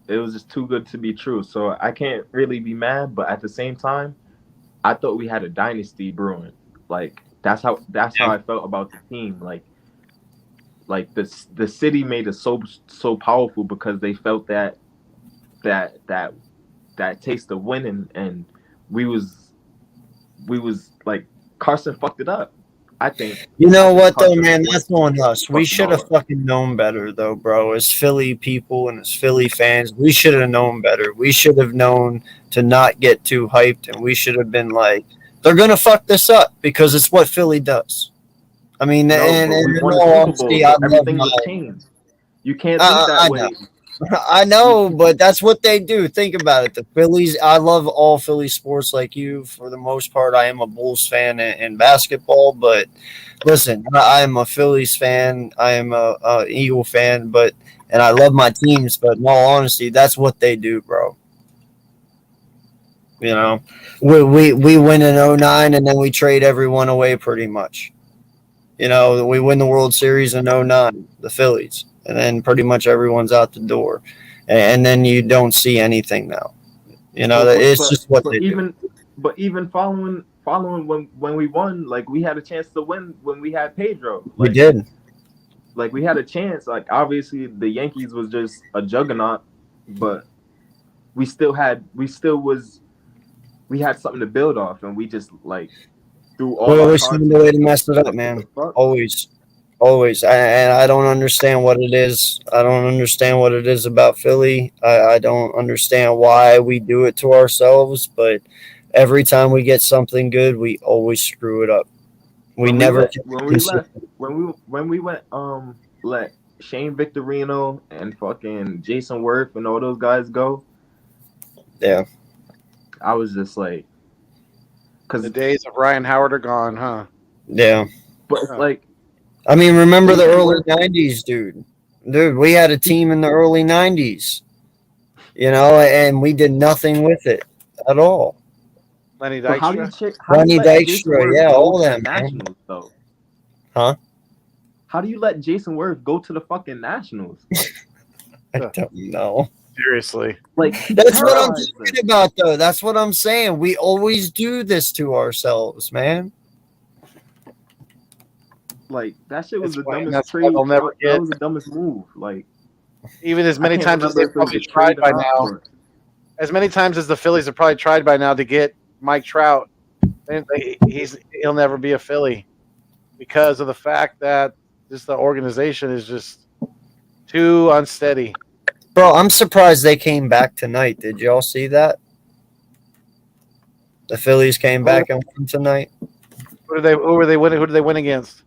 it was just too good to be true. So I can't really be mad, but at the same time, I thought we had a dynasty brewing. Like that's how I felt about the team. Like the city made it so powerful because they felt that that that taste of winning, and we was like Carson fucked it up. I think You I know think what though, Carson man? That's on us. We fucked it should all have up. fucking known better, though, bro. As Philly people and as Philly fans, we should have known better. We should have known to not get too hyped, and we should have been like, "They're gonna fuck this up because it's what Philly does." I mean, No, and but we in won a all Super Bowl, honesty, I so love everything my. was changed. You can't think that I know. way. I know, but that's what they do. Think about it. The Phillies, I love all Philly sports like you. For the most part, I am a Bulls fan in basketball, but listen, I am a Phillies fan. I am a Eagle fan, and I love my teams, but in all honesty, that's what they do, bro. You know, we win in '09 and then we trade everyone away pretty much. You know, we win the World Series in '09, the Phillies, and then pretty much everyone's out the door. And then you don't see anything now. You know, it's just what they do. Even following when we won, like we had a chance to win when we had Pedro. We did. Like we had a chance. Like obviously the Yankees was just a juggernaut, but we had something to build off, and we just like threw all We our always cards find a way to together. mess it up, Like, what man. the fuck? Always. Always. And I don't understand what it is. I don't understand what it is about Philly. I don't understand why we do it to ourselves, but every time we get something good, we always screw it up. We never When we went let Shane Victorino and fucking Jason Worth and all those guys go, yeah. I was just like, because The days of Ryan Howard are gone, huh? Yeah. but it's like I mean, remember the Jason early Worth, 90s, dude. Dude, we had a team in the early 90s, you know, and we did nothing with it at all. Lenny but how do you Dykstra. let Jason Dykstra, Worth yeah, go all to the them, man. Nationals though? Huh? How do you let Jason Worth go to the fucking Nationals? I don't know. Seriously. Like That's what I'm talking about, though. That's what I'm saying. We always do this to ourselves, man. Like that shit was That's the why- dumbest that's why trade. they'll never That get- was the dumbest move. Like Even as many I can't times as remember they've if it was probably a tried trade by or not, now, but as many times as the Phillies have probably tried by now to get Mike Trout, he'll never be a Philly because of the fact that just the organization is just too unsteady. Bro, I'm surprised they came back tonight. Did y'all see that? The Phillies came back and won tonight. Who were they winning? Who did they win against?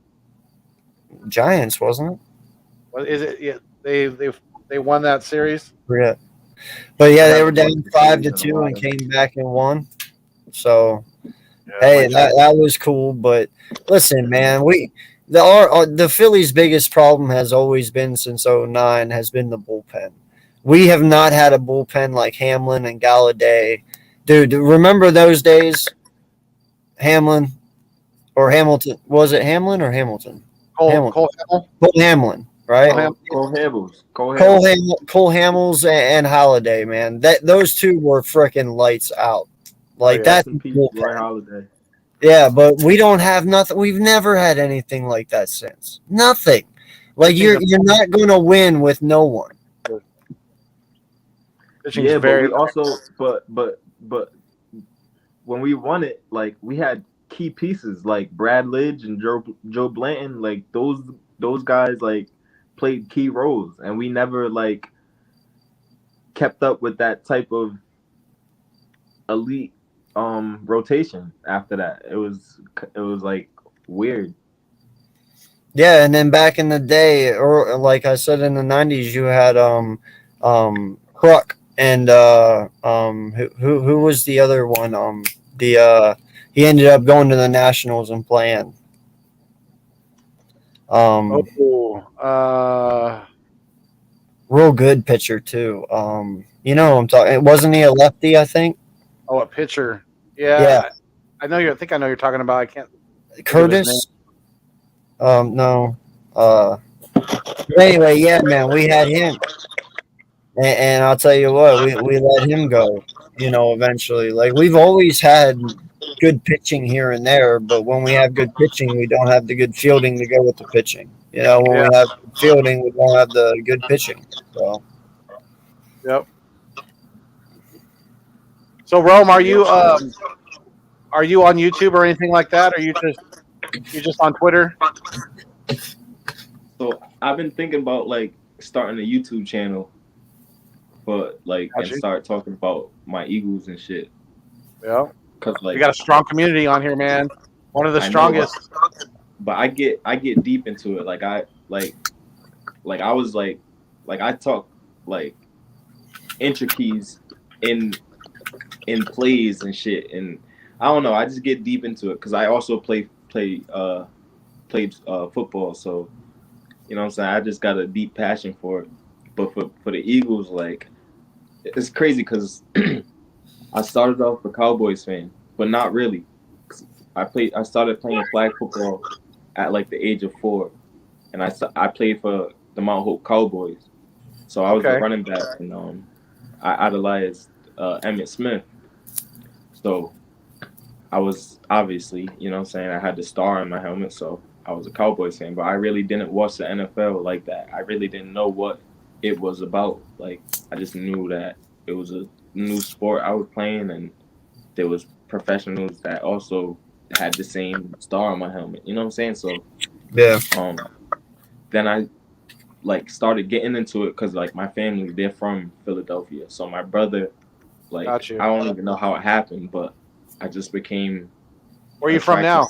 Giants, wasn't it? What is it? Yeah, they won that series. Yeah. But yeah, they were down 5-2 and came back and won. So hey, that was cool. But listen, man, the Phillies' biggest problem has always been since 2009 has been the bullpen. We have not had a bullpen like Hamlin and Galladay. Dude, remember those days? Hamlin or Hamilton? Was it Hamlin or Hamilton? Cole Hamlin, right? Cole Hamels. Cole Hamels and Holiday, man. Those two were freaking lights out. Like that's Holiday. Yeah, but we don't have nothing. We've never had anything like that since. Nothing. Like you're not going to win with no one. Yeah, but we also, but when we won it, like we had key pieces like Brad Lidge and Joe Blanton. Like those guys like played key roles, and we never like kept up with that type of elite rotation after that. It was like weird. Yeah, and then back in the day, or like I said in the 90s, you had Kruk and who was the other one? He ended up going to the Nationals and playing. Real good pitcher too. You know, I'm talking. Wasn't he a lefty? I think. Oh, a pitcher. Yeah. I know I think I know you're talking about. I can't. Curtis. No. Anyway, yeah, man, we had him, and I'll tell you what, we let him go. You know, eventually, like we've always had good pitching here and there, but when we have good pitching, we don't have the good fielding to go with the pitching. You know, when we have good fielding, we don't have the good pitching. So. Yep. So Rome, are you on YouTube or anything like that? Or you're just on Twitter? So I've been thinking about like starting a YouTube channel, but like and start talking about my Eagles and shit. Yeah. Cause like we got a strong community on here, man. One of the strongest. But I get deep into it. Like I was like I talk like intricacies in plays and shit, and I don't know. I just get deep into it because I also played football, so you know what I'm saying. I just got a deep passion for it. But for the Eagles, like it's crazy because I started off a Cowboys fan, but not really. I started playing flag football at like the age of 4, and I played for the Mount Hope Cowboys. So I was a running back, and I idolized Emmitt Smith. So I was obviously, you know what I'm saying, I had the star in my helmet, so I was a Cowboys fan. But I really didn't watch the NFL like that. I really didn't know what it was about. Like I just knew that it was a new sport I was playing, and there was professionals that also had the same star on my helmet. You know what I'm saying? So yeah. Then I like started getting into it because like my family, they're from Philadelphia. So my brother, like I don't even know how it happened, but I just became. Where are you from now?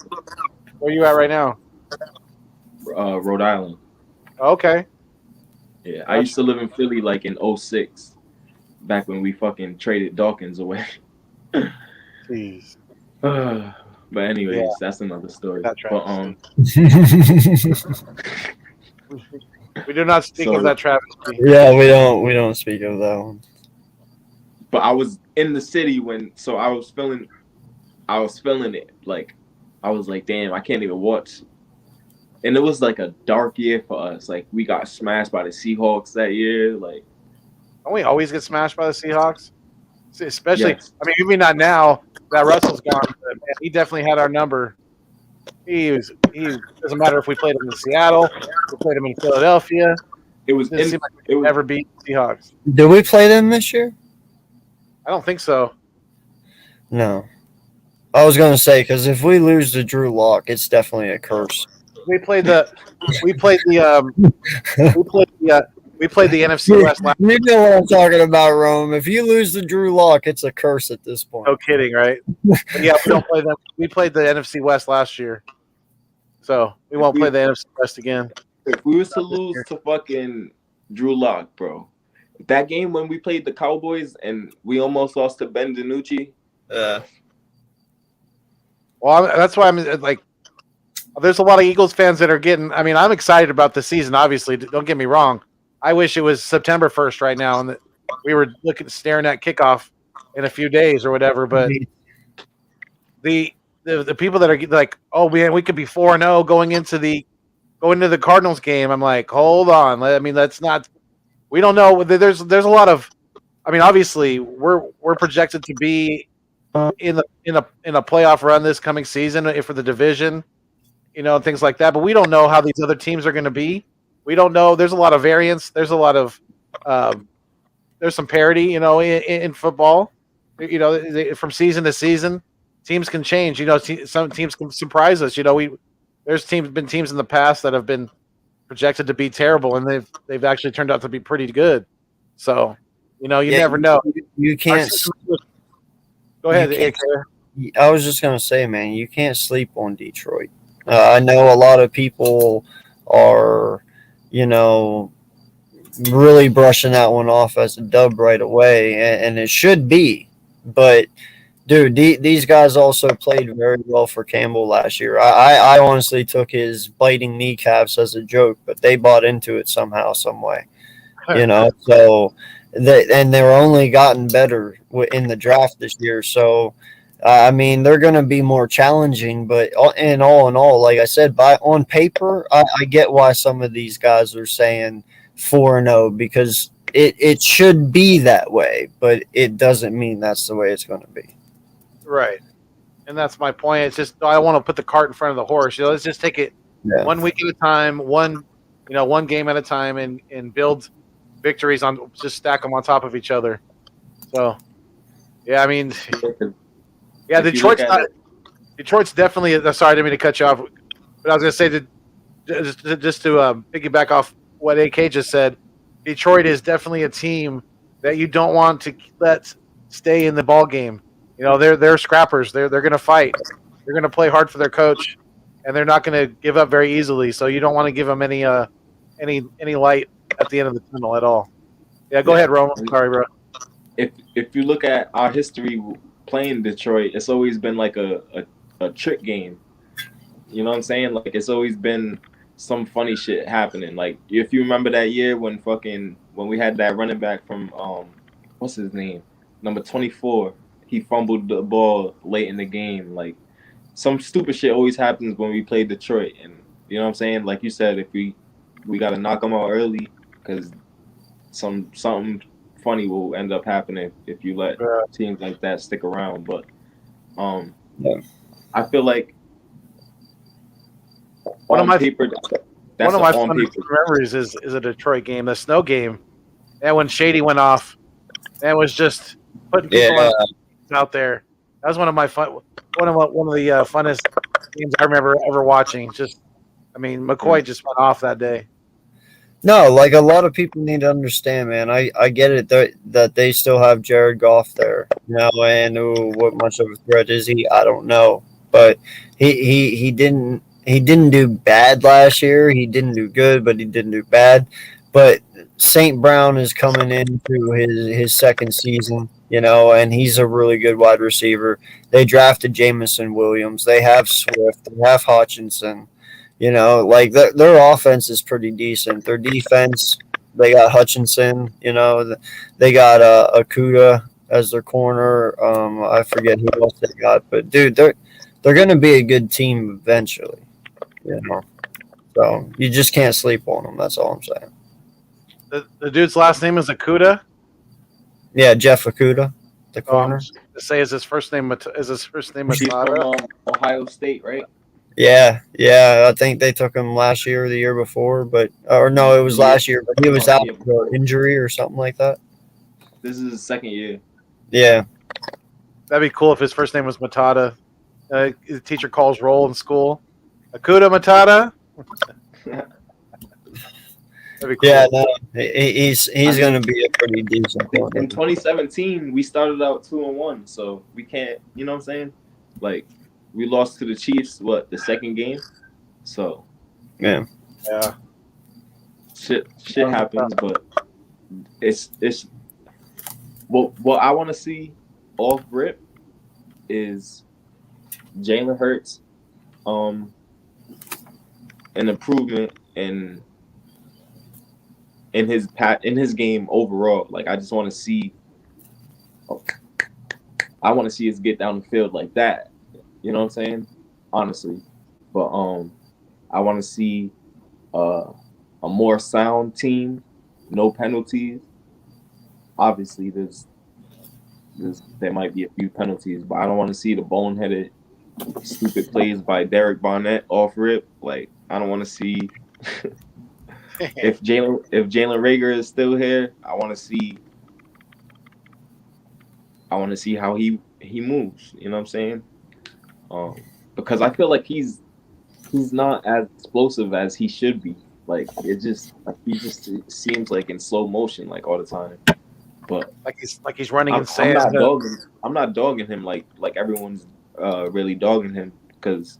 Where are you at right now? Rhode Island. Okay. Yeah, I used to live in Philly like in 2006, back when we fucking traded Dawkins away. Jeez. But anyways, that's another story. But we do not speak of that travesty. Yeah, we don't speak of that one. But I was in the city so I was feeling it. Like I was like, damn, I can't even watch. And it was like a dark year for us. Like we got smashed by the Seahawks that year. Like, don't we always get smashed by the Seahawks? Especially, yes. I mean, maybe not now that Russell's gone, but man, he definitely had our number. He doesn't matter if we played him in Seattle, we played him in Philadelphia. It didn't seem like we would ever beat the Seahawks. Did we play them this year? I don't think so. No. I was gonna say because if we lose to Drew Lock, it's definitely a curse. We played the We played the NFC West last. You know what I'm talking about, Rome. If you lose to Drew Lock, it's a curse at this point. No kidding, right? But yeah, we don't play them. We played the NFC West last year, so we won't play the NFC West again. If we was to lose to fucking Drew Lock, bro, that game when we played the Cowboys and we almost lost to Ben DiNucci. Well, that's why I'm like, there's a lot of Eagles fans that are getting. I mean, I'm excited about the season. Obviously, don't get me wrong. I wish it was September 1st right now, and that we were staring at kickoff in a few days or whatever. But the people that are like, oh man, we could be 4-0 going into the Cardinals game. I'm like, hold on. I mean, that's not. We don't know. There's a lot of. I mean, obviously, we're projected to be in a playoff run this coming season for the division, and things like that. But we don't know how these other teams are going to be. We don't know. There's a lot of variance. There's a lot of there's some parity, in football. From season to season, teams can change. Some teams can surprise us. There's been teams in the past that have been projected to be terrible, and they've actually turned out to be pretty good. So, you never know. You can't. Go ahead. I was just gonna say, man, you can't sleep on Detroit. I know a lot of people are, really brushing that one off as a dub right away, and it should be. But, dude, these guys also played very well for Campbell last year. I honestly took his biting kneecaps as a joke, but they bought into it somehow, some way. So they're only gotten better in the draft this year. So, I mean, they're going to be more challenging, but in all, like I said, on paper, I get why some of these guys are saying 4-0 because it should be that way, but it doesn't mean that's the way it's going to be. Right. And that's my point. It's just, I don't want to put the cart in front of the horse. Let's just take it 1 week at a time, one game at a time, and build victories just stack them on top of each other. So, yeah, I mean, yeah, Detroit's definitely. Sorry, I didn't mean to cut you off, but I was going to say that just to piggyback off what AK just said, Detroit is definitely a team that you don't want to let stay in the ball game. They're scrappers. They're going to fight. They're going to play hard for their coach, and they're not going to give up very easily. So you don't want to give them any light at the end of the tunnel at all. Yeah, go ahead, Roman. Sorry, bro. If you look at our history playing Detroit, it's always been like a trick game. You know what I'm saying? Like, it's always been some funny shit happening. Like, if you remember that year when we had that running back from what's his name, number 24, he fumbled the ball late in the game. Like, some stupid shit always happens when we play Detroit, and you know what I'm saying? Like you said, if we got to knock them out early because something funny will end up happening if you let teams like that stick around. But I feel like one of my favorite memories is a Detroit game, the snow game, and when Shady went off, and was just putting people out there. That was one of the funnest games I remember ever watching. McCoy just went off that day. No, like a lot of people need to understand, man. I get it that they still have Jared Goff there, and what much of a threat is he? I don't know, but he didn't do bad last year. He didn't do good, but he didn't do bad. But St. Brown is coming into his second season, and he's a really good wide receiver. They drafted Jamison Williams. They have Swift. They have Hutchinson. Like their offense is pretty decent. Their defense, they got Hutchinson. They got Okuda as their corner. I forget who else they got, but dude, they're going to be a good team eventually. So you just can't sleep on them. That's all I'm saying. The dude's last name is Okuda. Yeah, Jeff Okuda, the corner. To say is his first name He's from Ohio State, right? Yeah. I think they took him last year or the year before, it was last year, but he was out for injury or something like that. This is his second year. Yeah. That'd be cool if his first name was Matata. The teacher calls roll in school. Okuda Matata. That'd be cool. Yeah, no, he's going to be a pretty decent In one. 2017, we started out 2-1, so we can't. You know what I'm saying? Like we lost to the Chiefs. What, the second game? So Yeah. Yeah. shit happens, but it's what I want to see off rip is Jalen Hurts, an improvement in his game overall. Like I just want to see. I want to see us get down the field like that. You know what I'm saying? Honestly, but I want to see a more sound team, no penalties. Obviously, there might be a few penalties, but I don't want to see the boneheaded, stupid plays by Derek Barnett off rip. Like I don't want to see. If Jalen Reagor is still here, I want to see how he moves. You know what I'm saying? Because I feel like he's not as explosive as he should be. Like he just seems like in slow motion like all the time. But like he's running in I'm sand. not dogging him like everyone's really dogging him, because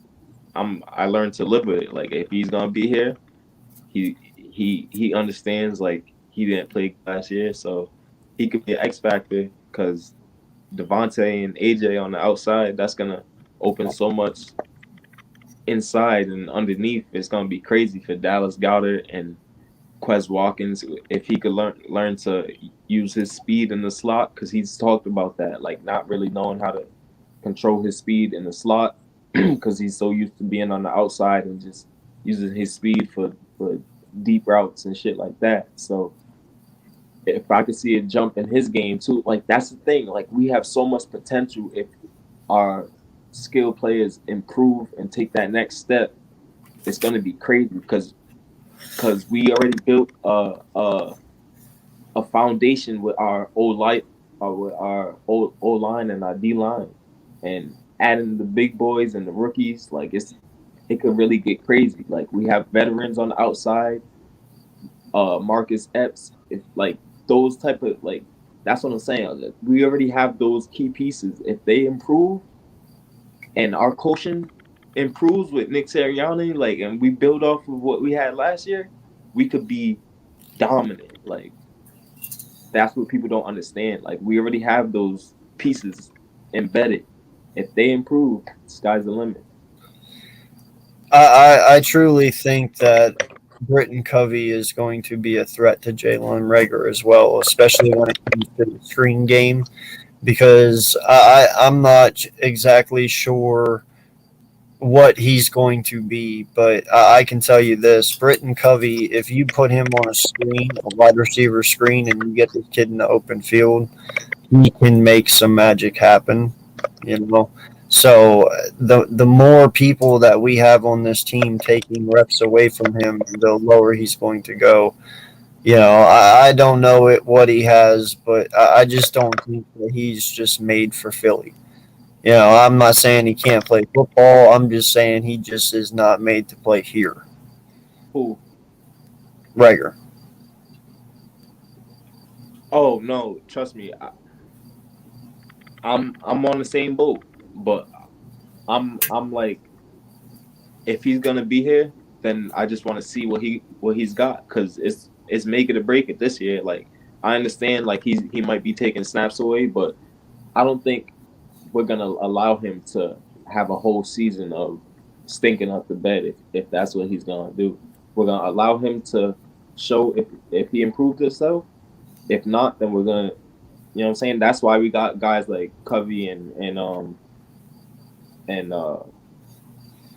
I learned to live with it. Like if he's gonna be here, he understands like he didn't play last year, so he could be an X factor, because Devontae and AJ on the outside, that's gonna open so much inside and underneath. It's gonna be crazy for Dallas Goedert and Quez Watkins if he could learn to use his speed in the slot, because he's talked about that, like not really knowing how to control his speed in the slot because he's so used to being on the outside and just using his speed for deep routes and shit like that. So if I could see a jump in his game too, like that's the thing. Like we have so much potential if our skill players improve and take that next step. It's gonna be crazy because we already built a foundation with our O-line and our D-line, and adding the big boys and the rookies, like it could really get crazy. Like we have veterans on the outside, Marcus Epps, like those type of, like, that's what I'm saying. We already have those key pieces. If they improve and our coaching improves with Nick Sirianni, like, and we build off of what we had last year, we could be dominant. Like that's what people don't understand. Like we already have those pieces embedded. If they improve, sky's the limit. I truly think that Britton Covey is going to be a threat to Jalen Reagor as well, especially when it comes to the screen game, because I'm not exactly sure what he's going to be, but I can tell you this: Britton Covey, if you put him on a screen, a wide receiver screen, and you get this kid in the open field, he can make some magic happen, you know. So the more people that we have on this team taking reps away from him, the lower he's going to go. You know, I don't know what he has, but I just don't think that he's just made for Philly. You know, I'm not saying he can't play football. I'm just saying he just is not made to play here. Who? Reagor. Oh no, trust me. I'm on the same boat, but I'm like, if he's gonna be here, then I just want to see what he's got, because it's make it or break it this year. Like I understand, like he might be taking snaps away, but I don't think we're gonna allow him to have a whole season of stinking up the bed if that's what he's gonna do. We're gonna allow him to show if he improved himself. If not, then we're gonna, you know what I'm saying? That's why we got guys like Covey and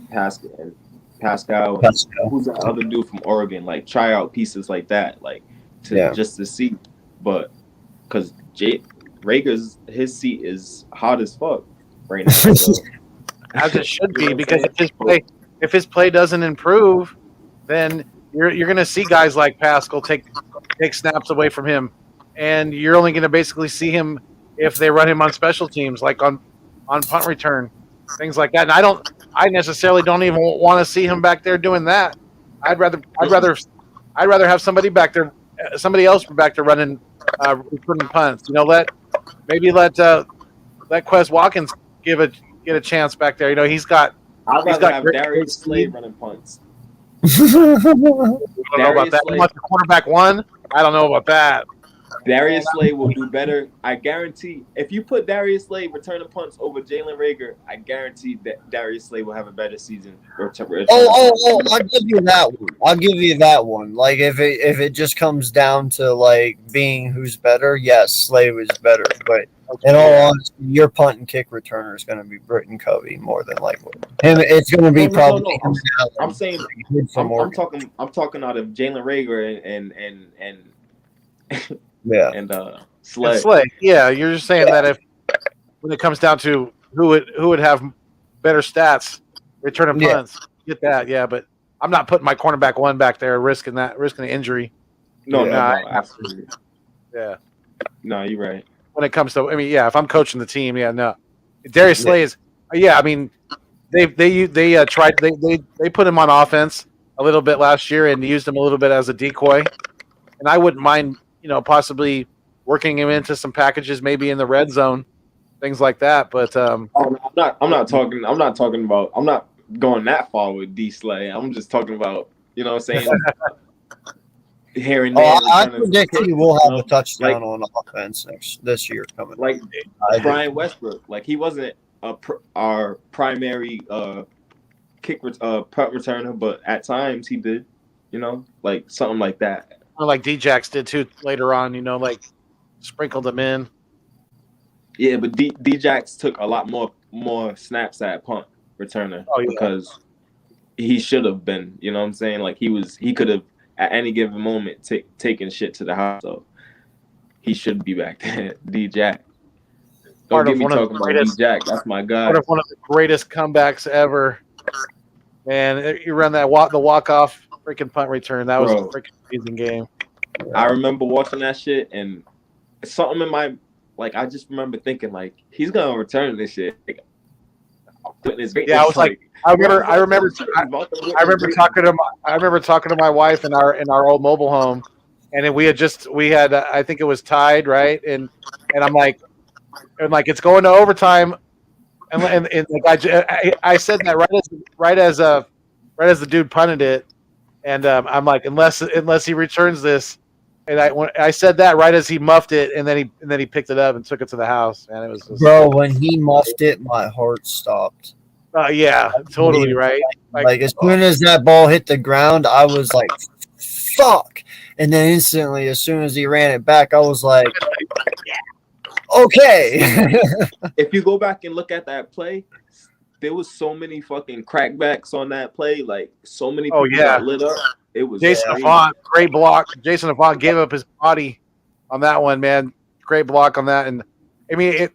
Pascal and who's the other dude from Oregon, like try out pieces like that, like just to see. But because Reagor's, his seat is hot as fuck right now. So. As it should be, because if his play doesn't improve, then you're going to see guys like Pascal take snaps away from him, and you're only going to basically see him if they run him on special teams, like on punt return, things like that. And I necessarily don't even want to see him back there doing that. I'd rather I'd rather have somebody back there, somebody else back there running, returning punts. You know, let Quez Watkins get a chance back there. You know, he's got have great Darius Slay speed. running punts. I don't know about Darius that. Slay- You want the quarterback one? I don't know about that. Darius Slay will do better. I guarantee. If you put Darius Slay returning punts over Jalen Reagor, I guarantee that Darius Slay will have a better season. I'll give you that one. I'll give you that one. Like if it just comes down to like being who's better, yes, Slay was better. But in all honesty, your punt and kick returner is going to be Britton Covey more than likely. Him, it's going to be probably. No. I'm saying. I'm talking out of Jalen Reagor and yeah, and Slay. Yeah, you're just saying that if when it comes down to who would have better stats, returning punts, get that. Yeah, but I'm not putting my cornerback one back there, risking the injury. No, absolutely. Yeah. No, you're right. When it comes to, I mean, yeah, if I'm coaching the team, yeah, no. Darius Slay is, yeah, I mean, they tried they put him on offense a little bit last year and used him a little bit as a decoy, and I wouldn't mind, you know, possibly working him into some packages, maybe in the red zone, things like that. But I'm not going that far with D Slay. I'm just talking about, you know what I'm saying. Here and there. I predict he will have a touchdown on offense this year coming. Like Brian Westbrook, like he wasn't our primary punt returner, but at times he did, you know, like something like that. Or like D-Jax did too later on, you know, like sprinkled them in. Yeah, but D-Jax took a lot more snaps at punt returner because he should have been, you know what I'm saying? Like he could have at any given moment taking shit to the house. So he should be back there. D-Jack. Don't get me talking about D-Jack. That's my guy. One of the greatest comebacks ever. And you run the walk-off freaking punt return. That was a freaking amazing game. I remember watching that shit, and something in my, like, I just remember thinking, like, he's going to return this shit. Yeah, I was like, I remember talking to my wife in our old mobile home, and then we had I think it was tied, right? And I'm like it's going to overtime, and like I said that right as the dude punted it, and I'm like, unless he returns this, and I said that right as he muffed it, and then he picked it up and took it to the house, and it was just, bro, when he muffed it, my heart stopped. Yeah, totally right. Like as soon as that ball hit the ground, I was like, "Fuck!" And then instantly, as soon as he ran it back, I was like, "Okay." If you go back and look at that play, there was so many fucking crackbacks on that play. Like so many people got lit up. It was Jason Avant, great block. Jason Avant gave up his body on that one, man. Great block on that. And I mean, in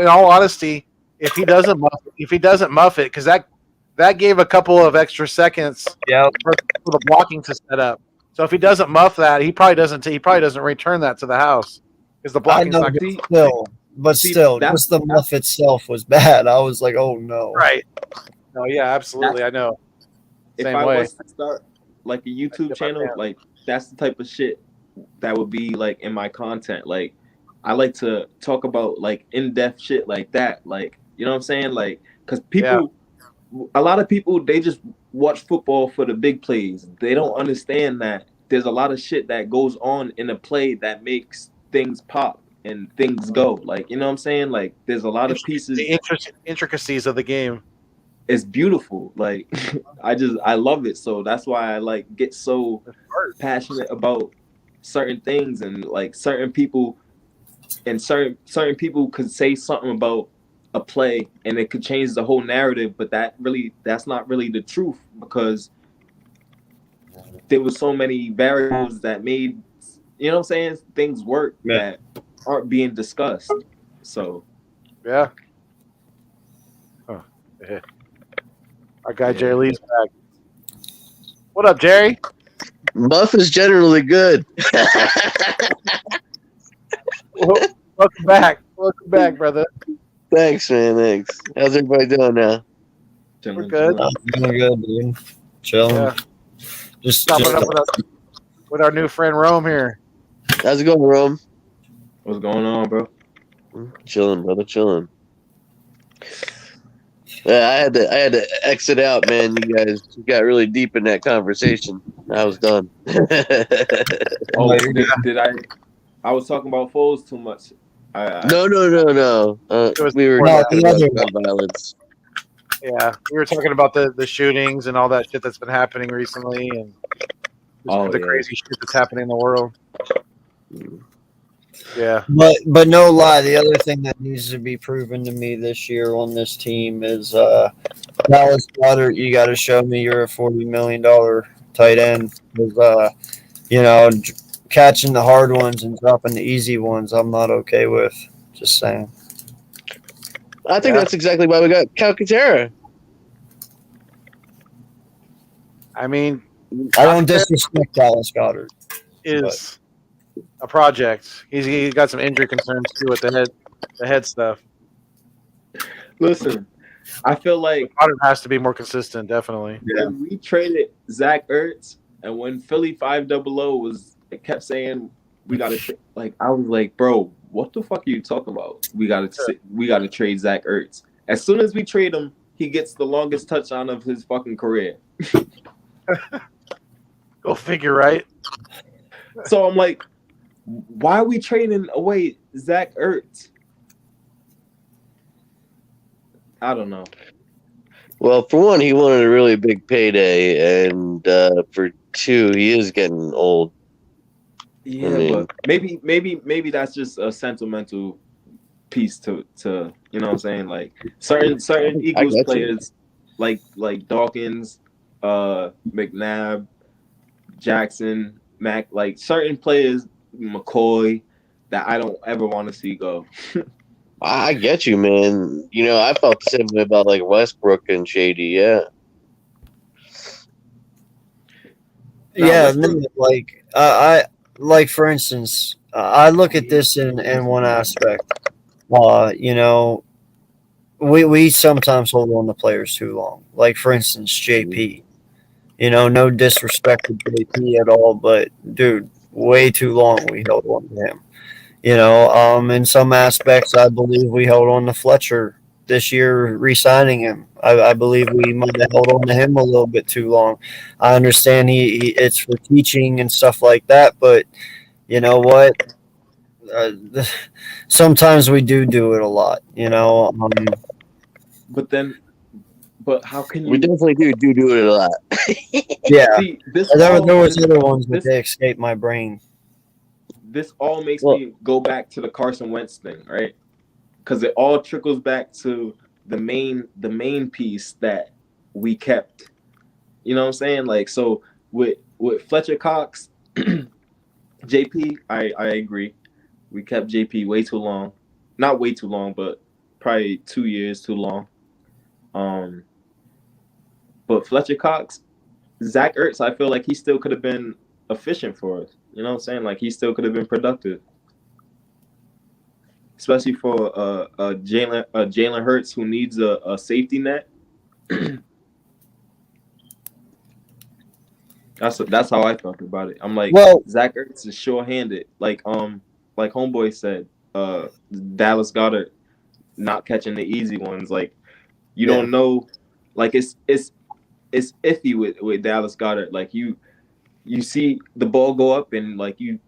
all honesty, if he doesn't muff it, because that gave a couple of extra seconds for the blocking to set up. So if he doesn't muff that, he probably doesn't return that to the house because the blocking's not good. Still, just the muff itself was bad. I was like, oh no. Right. No, yeah, absolutely. I know. If I was to start like a YouTube channel, like that's the type of shit that would be like in my content. Like I like to talk about like in-depth shit like that. Like, you know what I'm saying? Like, because a lot of people, they just watch football for the big plays. They don't understand that there's a lot of shit that goes on in a play that makes things pop and things go. Like, you know what I'm saying? Like, there's a lot of pieces. The intricacies of the game. It's beautiful. Like, I love it. So that's why I like get so passionate about certain things, and like certain people could say something about a play and it could change the whole narrative, but that's not really the truth, because there was so many variables that made, you know what I'm saying, things work that aren't being discussed. So yeah. Oh, yeah. Our guy Jerry Lee's back. What up, Jerry? Buff is generally good. Welcome back, brother. Thanks, man. Thanks. How's everybody doing now? We're good. Doing good, dude. Chilling. Yeah. Just What with our new friend Rome here. How's it going, Rome? What's going on, bro? Chilling, brother, chilling. Yeah, I had to exit out, man. You guys got really deep in that conversation. I was done. Oh, did I was talking about Foles too much. No. We were No, talking the about other gun violence. Yeah, we were talking about the shootings and all that shit that's been happening recently, and the crazy shit that's happening in the world. Yeah, but no lie, the other thing that needs to be proven to me this year on this team is Dallas Goedert. You got to show me you're a $40 million tight end. Because, catching the hard ones and dropping the easy ones, I'm not okay with. Just saying. I think that's exactly why we got Calcaterra. I mean, I don't disrespect Dallas Goedert. Is a project. He's got some injury concerns too with the head stuff. Listen, I feel like Goddard has to be more consistent, definitely. when we traded Zach Ertz and when Philly 500 was kept saying we got to like, I was like, bro, what the fuck are you talking about? We got to trade Zach Ertz. As soon as we trade him, he gets the longest touchdown of his fucking career. Go figure, right? So I'm like, why are we trading away Zach Ertz? I don't know. Well, for one, he wanted a really big payday, and for two, he is getting old. Yeah, but maybe that's just a sentimental piece to you know what I'm saying? Like certain Eagles players like Dawkins, McNabb, Jackson, Mac, like certain players, McCoy, that I don't ever want to see go. I get you, man. You know, I felt the same way about like Westbrook and Shady. Yeah. Yeah, I like for instance, I look at this in one aspect. We sometimes hold on to players too long. Like for instance, JP. No disrespect to JP at all, but dude, way too long we held on to him. In some aspects, I believe we held on to Fletcher this year, re-signing him. I believe we might have held on to him a little bit too long. I understand it's for teaching and stuff like that, but you know what? Sometimes we do it a lot. But how can you? We definitely do it a lot. Yeah, See, there was other ones, but they escaped my brain. This all makes me go back to the Carson Wentz thing, right? Because it all trickles back to the main piece that we kept. You know what I'm saying? Like, so with Fletcher Cox, JP, I agree. We kept JP way too long. Not way too long, but probably 2 years too long. But Fletcher Cox, Zach Ertz, I feel like he still could have been efficient for us. You know what I'm saying? Like, he still could have been productive. Especially for Jalen Hurts, who needs a safety net. That's how I felt about it. I'm like, Zach Ertz is sure-handed. Like Homeboy said, Dallas Goedert not catching the easy ones. Like, you don't know. Like, it's iffy with Dallas Goedert. Like, you see the ball go up and like you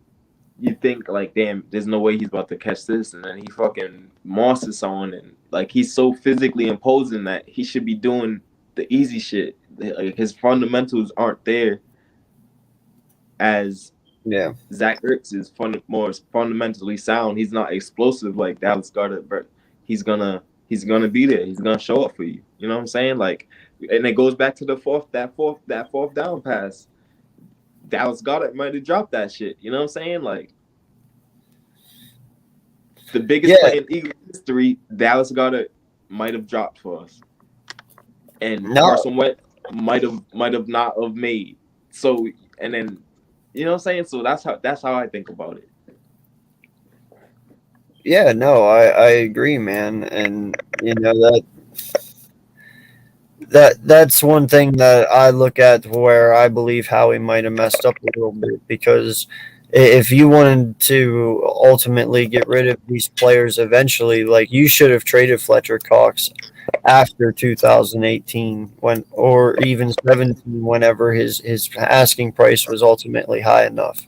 think like, damn, there's no way he's about to catch this, and then he fucking mosses someone, and like he's so physically imposing that he should be doing the easy shit. Like, his fundamentals aren't there as Zach Ertz is more fundamentally sound. He's not explosive like Dallas Goedert, but he's gonna be there. He's gonna show up for you. You know what I'm saying? Like, and it goes back to the fourth down pass. Dallas Goedert might have dropped that shit. You know what I'm saying? Like, the biggest play in Eagles history, Dallas Goedert might have dropped for us, and Carson Wentz might have not have made. So, and then, you know what I'm saying? So that's how I think about it. Yeah, no, I agree, man, and that that's one thing that I look at where I believe Howie might have messed up a little bit, because if you wanted to ultimately get rid of these players eventually, like, you should have traded Fletcher Cox after 2018, when, or even 17, whenever his asking price was ultimately high enough.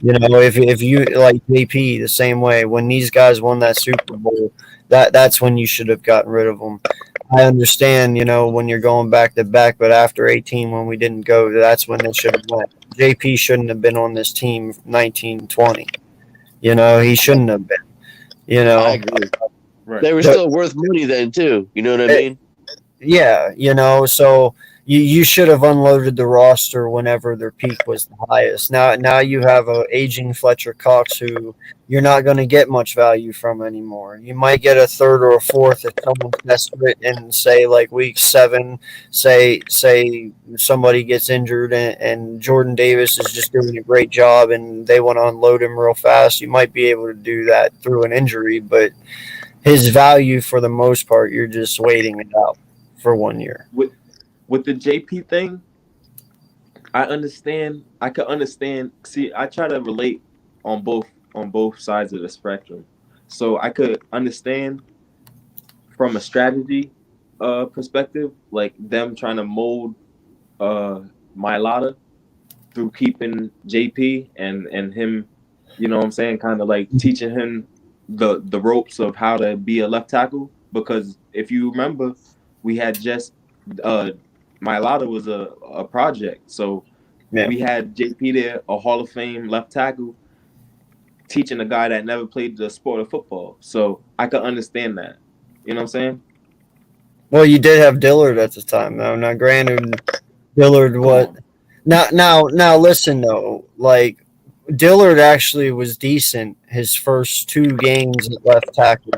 You know, if you like JP the same way, when these guys won that Super Bowl, that's when you should have gotten rid of them. I understand, you know, when you're going back to back, but after 18, when we didn't go, that's when they should have went. JP shouldn't have been on this team 1920. You know, he shouldn't have been. You I know, agree. Right. They were still worth money then too. You know what I mean? yeah, you know, so you should have unloaded the roster whenever their peak was the highest. Now you have a aging Fletcher Cox who you're not going to get much value from anymore. You might get a third or a fourth if someone's desperate and say like week 7, say somebody gets injured and Jordan Davis is just doing a great job and they want to unload him real fast. You might be able to do that through an injury, but his value for the most part, you're just waiting it out for 1 year. With the JP thing, I understand. I could understand. See, I try to relate on both sides of the spectrum, so I could understand from a strategy perspective, like them trying to mold Mylata through keeping JP and him, you know what I'm saying, kind of like teaching him the ropes of how to be a left tackle. Because if you remember, we had just Mylata was a project, so Yeah. we had JP there, a Hall of Fame left tackle, teaching a guy that never played the sport of football. So I could understand that. You know what I'm saying? Well, you did have Dillard at the time, though. Now, granted, Dillard what? Now, listen though. Like, Dillard actually was decent his first 2 games at left tackle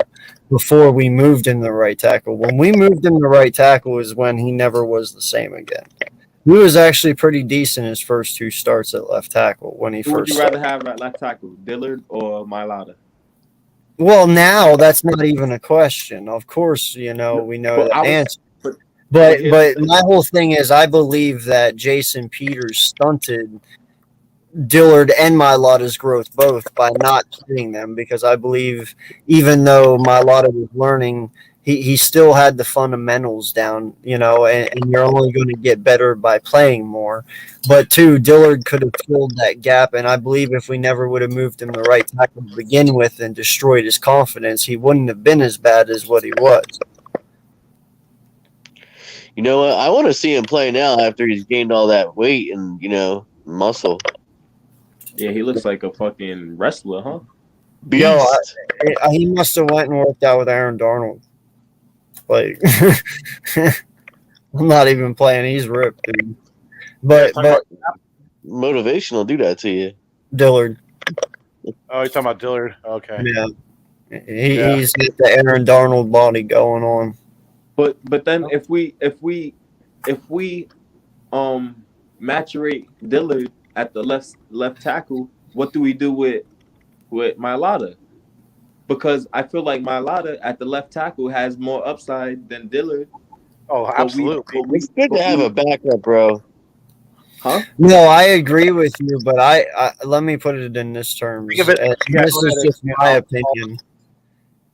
before we moved him to right tackle. When we moved him to right tackle is when he never was the same again. He was actually pretty decent his first 2 starts at left tackle when he Who would first you started. rather have at left tackle, Dillard or Mylata? Well, now that's not even a question. Of course, you know, we know But the I was, answer. but But here's but the thing. my whole thing is I believe that Jason Peters stunted Dillard and Mylata's growth both by not playing them, because I believe even though Mylata was learning, he still had the fundamentals down, you know, and you're only going to get better by playing more. But two, Dillard could have filled that gap, and I believe if we never would have moved him to right tackle to begin with and destroyed his confidence, he wouldn't have been as bad as what he was. You know what? I want to see him play now after he's gained all that weight and muscle. Yeah, he looks like a fucking wrestler, huh? Yo, Beast. he must have went and worked out with Aaron Darnold. Like, I'm not even playing. He's ripped, dude. But Motivation will do that to you. Dillard, Oh, you're talking about Dillard. Okay. yeah, he's got the Aaron Darnold body going on. But then if we maturate Dillard at the left tackle, what do we do with Mylata? Because I feel like Mylata at the left tackle has more upside than Dillard. Oh, absolutely. It's good to have a backup, bro. Huh? No, I agree with you, but I let me put it in this terms. Think of it- And yeah, this go is ahead. just my opinion.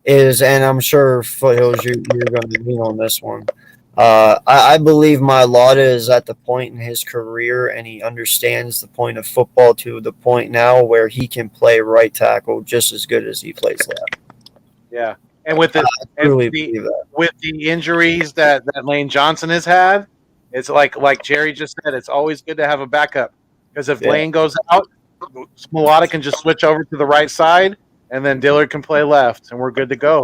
And I'm sure Foothills, you're going to lean on this one. I believe Mylata is at the point in his career, and he understands the point of football to the point now where he can play right tackle just as good as he plays left. Yeah. And with the Truly believe that. with the injuries that Lane Johnson has had, it's like Jerry just said, it's always good to have a backup, because if Lane goes out, Mulata can just switch over to the right side, and then Dillard can play left, and we're good to go.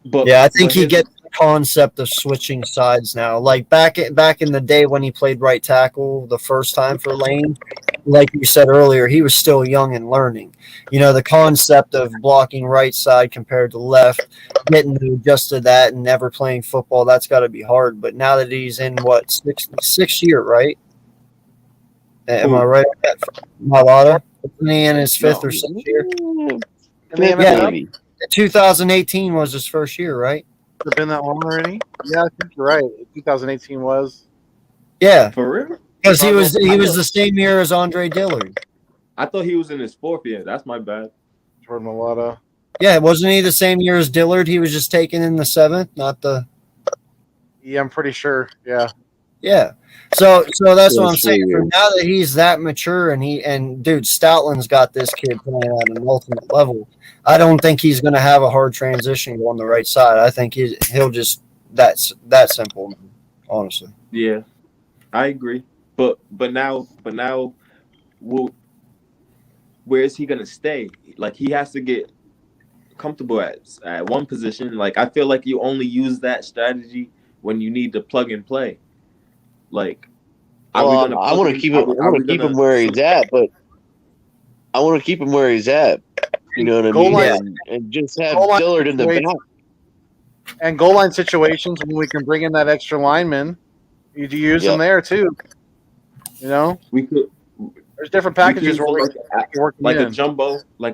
But yeah, I think he gets the concept of switching sides now. Like back in the day when he played right tackle the first time for Lane, like you said earlier, he was still young and learning. You know, the concept of blocking right side compared to left, getting to adjust to that and never playing football, that's got to be hard. But now that he's in, what, sixth year, right? Am I right? Mylata? Isn't he in his fifth or sixth year? Yeah, Yeah, 2018 was his first year, right? Has it been that long already? Yeah, I think you're right. 2018 was. Yeah, For real? because he was I the thought, same year as Andre Dillard. I thought he was in his 4th year. That's my bad. Jordan Mailata. Yeah, wasn't he the same year as Dillard? He was just taken in the 7th, not the. Yeah, I'm pretty sure. Yeah. Yeah. So that's what I'm That's saying. 3 For years. now that he's that mature and dude, Stoutland's got this kid playing at an ultimate level. I don't think he's going to have a hard transition on the right side. I think he'll just that's that simple, honestly. Yeah, I agree. But now, well, where is he gonna stay? Like he has to get comfortable at one position. Like I feel like you only use that strategy when you need to plug and play. Like, are we gonna? I want to keep him. I Are want we to keep gonna? him where he's at, but I want to keep him where he's at. You know what I Goal mean? line- And just have goal line Dillard in the back. situation- And goal line situations when we can bring in that extra lineman, you do use them Yep. there too. You know, We could there's different we could packages use where we like, can work like in. a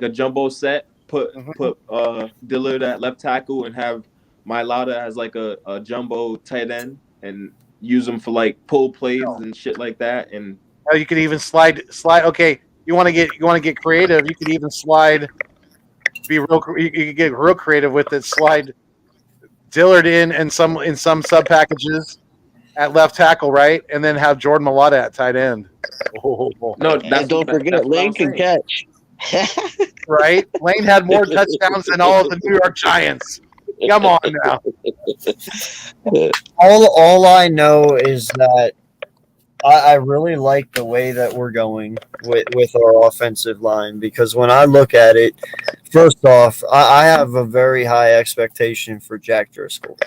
jumbo set. Put Mhm. Dillard at left tackle and have Mailata as like a jumbo tight end and use them for like pull plays and shit like that. And You could even slide. Okay, you want to get creative. You could even slide. You could get real creative with it. Slide Dillard in some sub packages at left tackle, right, and then have Jordan Mailata at tight end. no, And don't forget, Lane can catch. Right? Lane had more touchdowns than all of the New York Giants. Come on now. All I know is that I really like the way that we're going with our offensive line because when I look at it, first off, I have a very high expectation for Jack Driscoll.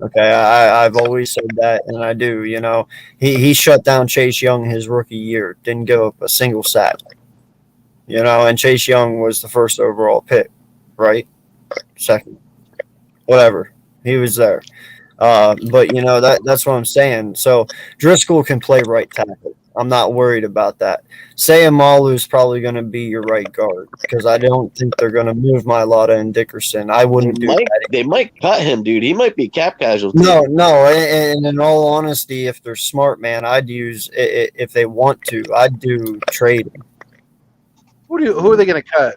Okay, I've always said that, and I do. You know, he shut down Chase Young his rookie year, didn't give up a single sack. You know, and Chase Young was the first overall pick, right? Second, whatever, he was there. But you know that's what I'm saying. So Driscoll can play right tackle. I'm not worried about that. Sayamalu is probably going to be your right guard because I don't think they're going to move Mailata and Dickerson. I wouldn't do that. They might cut him, dude. He might be cap casualty. No. And in all honesty, if they're smart, man, I'd use if they want to. I'd do trade. Who are they going to cut?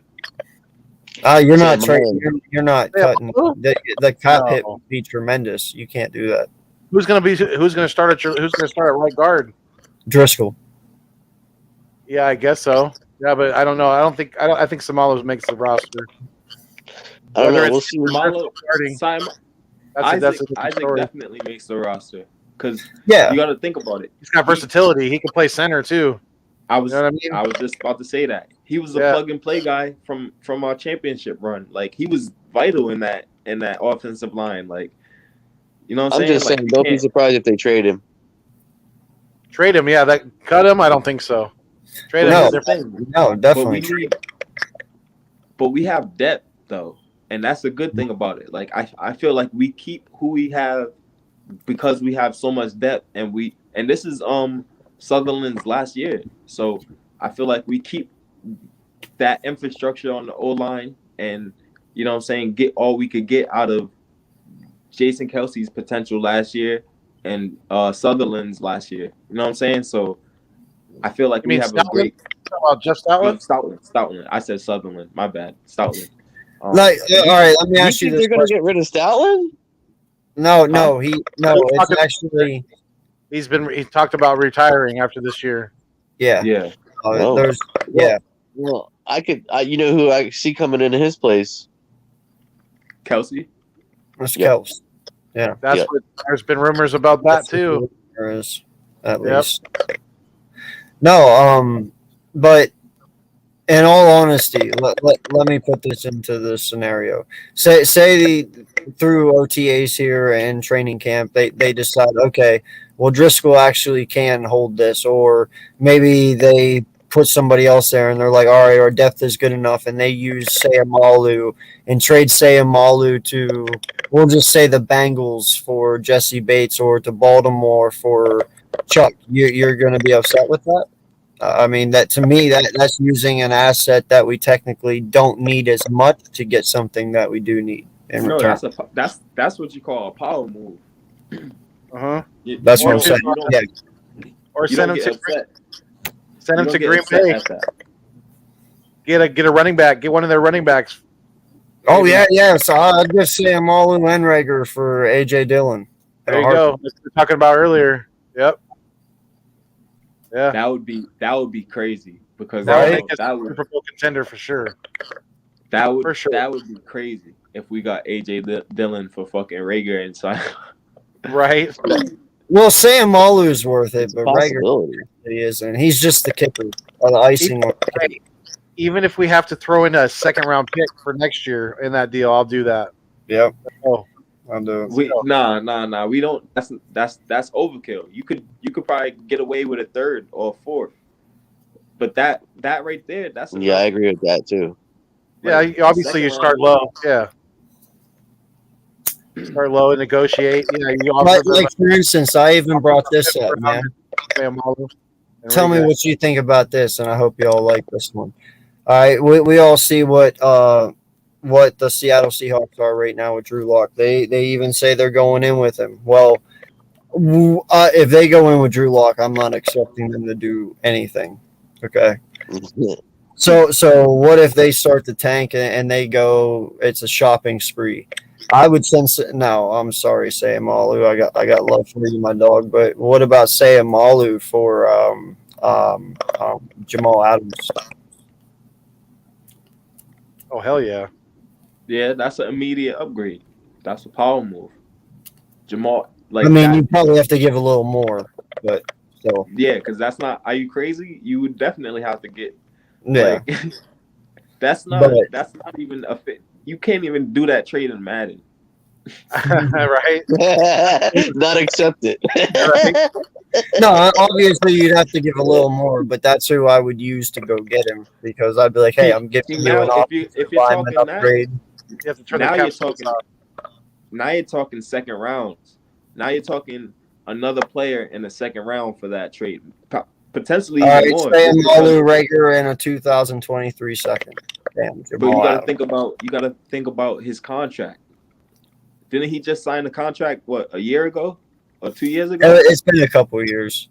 You're not trading. You're not cutting. Who? The cap hit No. would be tremendous. You can't do that. Who's going to start at right guard? Driscoll. Yeah, I guess so. Yeah, but I don't know. I think Samalos makes the roster. I don't know. Whether We'll it's see. starting. That's a different Isaac story. definitely makes the roster because Yeah. you got to think about it. He's got versatility. He can play center too. I was You know what I mean? I was just about to say that he was a Yeah. plug and play guy from our championship run. Like he was vital in that offensive line. Like you know what I'm I'm saying? just Like, saying, you don't be can't- surprised if they trade him. Trade him, yeah. Cut him. I don't think so. Trade him. No. They're fine. No, definitely. But we have depth though, and that's the good thing about it. Like I feel like we keep who we have because we have so much depth, and this is Sutherland's last year, so I feel like we keep that infrastructure on the O line, and you know what I'm saying, get all we could get out of Jason Kelsey's potential last year and Sutherland's last year. You know what I'm saying? So I feel like You we mean have a Stoutland? great Jeff Stoutland? Stoutland. I said Sutherland. My bad. Stoutland. All right, let me You ask you think this they're going to question. get rid of Stoutland? No, it's talking- actually He talked about retiring after this year. yeah. Yeah. No. There's yeah. Well, you know who I see coming into his place? Kelsey. It's Yeah. Kels. Yeah. That's Yeah. what there's been rumors about that too. There is at Yep. least. No, but in all honesty, let me put this into the scenario. Say through OTAs here and training camp, they decide, okay, well Driscoll actually can hold this, or maybe they put somebody else there and they're like, all right, our depth is good enough, and they use Sayamalu and trade Sayamalu to, we'll just say the Bengals for Jesse Bates or to Baltimore for Chuck. You're going to be upset with that? I mean, that to me, that's using an asset that we technically don't need as much to get something that we do need. in No, return. that's what you call a power move. That's what I'm saying. Yeah. Or You send don't him get to upset. send You him don't to get Green upset Bay. at that. Get a running back. Get one of their running backs. Oh yeah. So I'd just say Amalu Enrager for AJ Dillon. There you go. That's what we were talking about earlier. Yep. Yeah. That would be crazy because That would Right? make us a Super Bowl contender for sure. that would For sure. that would be crazy if we got AJ Dillon for fucking Rager inside. Right. Well, Sam Malu's worth it, but Rager Possibility. he isn't. He's just the kicker, the icing on the cake. Even if we have to throw in a second round pick for next year in that deal, I'll do that. Yep, Oh, I'll do it. Nah. We don't. That's overkill. You could probably get away with a third or a fourth, but that right there, that's Yeah, I agree with that too. yeah. Obviously, you start low. Yeah. Start low and negotiate. You know, you offer Like for instance, I even brought this up, man. Tell me what you think about this, and I hope you all like this one. All right, we all see what the Seattle Seahawks are right now with Drew Lock. They even say they're going in with him. Well, if they go in with Drew Lock, I'm not expecting them to do anything. Okay. So what if they start to tank and they go? It's a shopping spree. I would sense no. I'm sorry, Sayamalu. I got love for you, my dog. But what about Sayamalu for Jamal Adams? Oh hell yeah! Yeah, that's an immediate upgrade. That's a power move. Jamal, like I mean, that, you probably have to give a little more, but still. yeah, because that's not. Are you crazy? You would definitely have to get. Yeah. Like, that's not even a fit. You can't even do that trade in Madden. Right? Not accepted. No, obviously you'd have to give a little more, but that's who I would use to go get him because I'd be like, hey, I'm giving you an if you're talking upgrade. You have to turn now the you're cap talking. Now you're talking second rounds. Now you're talking another player in the second round for that trade. Potentially All even right, more. Sam Malu Rager in a 2023 second. Damn, But you gotta think about his contract. Didn't he just sign the contract a year ago or 2 years ago? It's been a couple of years.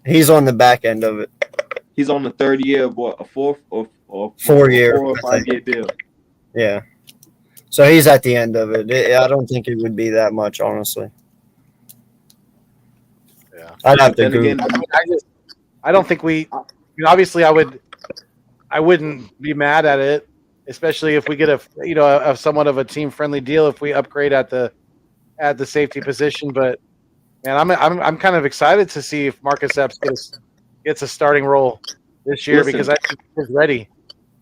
He's on the back end of it. He's on the third year of what, a fourth or 4 year, 4 or 5 year deal. Yeah. So he's at the end of it. I don't think it would be that much, honestly. Yeah. I'd have to Then Google. again, I don't think we. I mean, obviously, I wouldn't be mad at it, especially if we get a somewhat of a team friendly deal if we upgrade at the safety position. But man, I'm kind of excited to see if Marcus Epps gets a starting role this year because I think he's ready.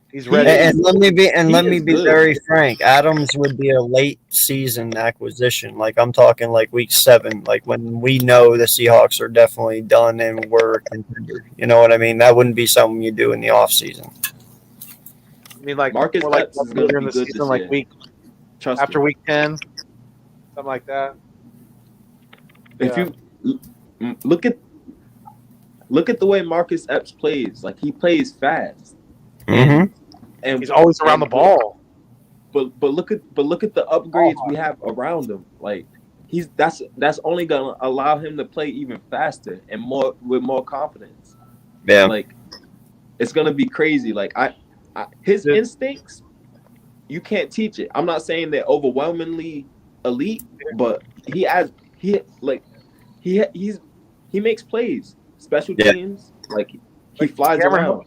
He's ready. And let me be good. very frank. Adams would be a late season acquisition. Like I'm talking like week 7, like when we know the Seahawks are definitely done and we're a contender. You know what I mean? That wouldn't be something you do in the off season. I mean, like Marcus more like Epps is gonna later in be the good season, this like year. week Trust after me. week 10, something like that. If Yeah. you look at the way Marcus Epps plays, like he plays fast. Mm-hmm. And He's always around the ball. But look at the upgrades we have around him. Like that's only gonna allow him to play even faster and with more confidence. Yeah. Like it's gonna be crazy. Like his instincts, you can't teach it. I'm not saying they're overwhelmingly elite, but he makes plays, special teams. Like he flies around.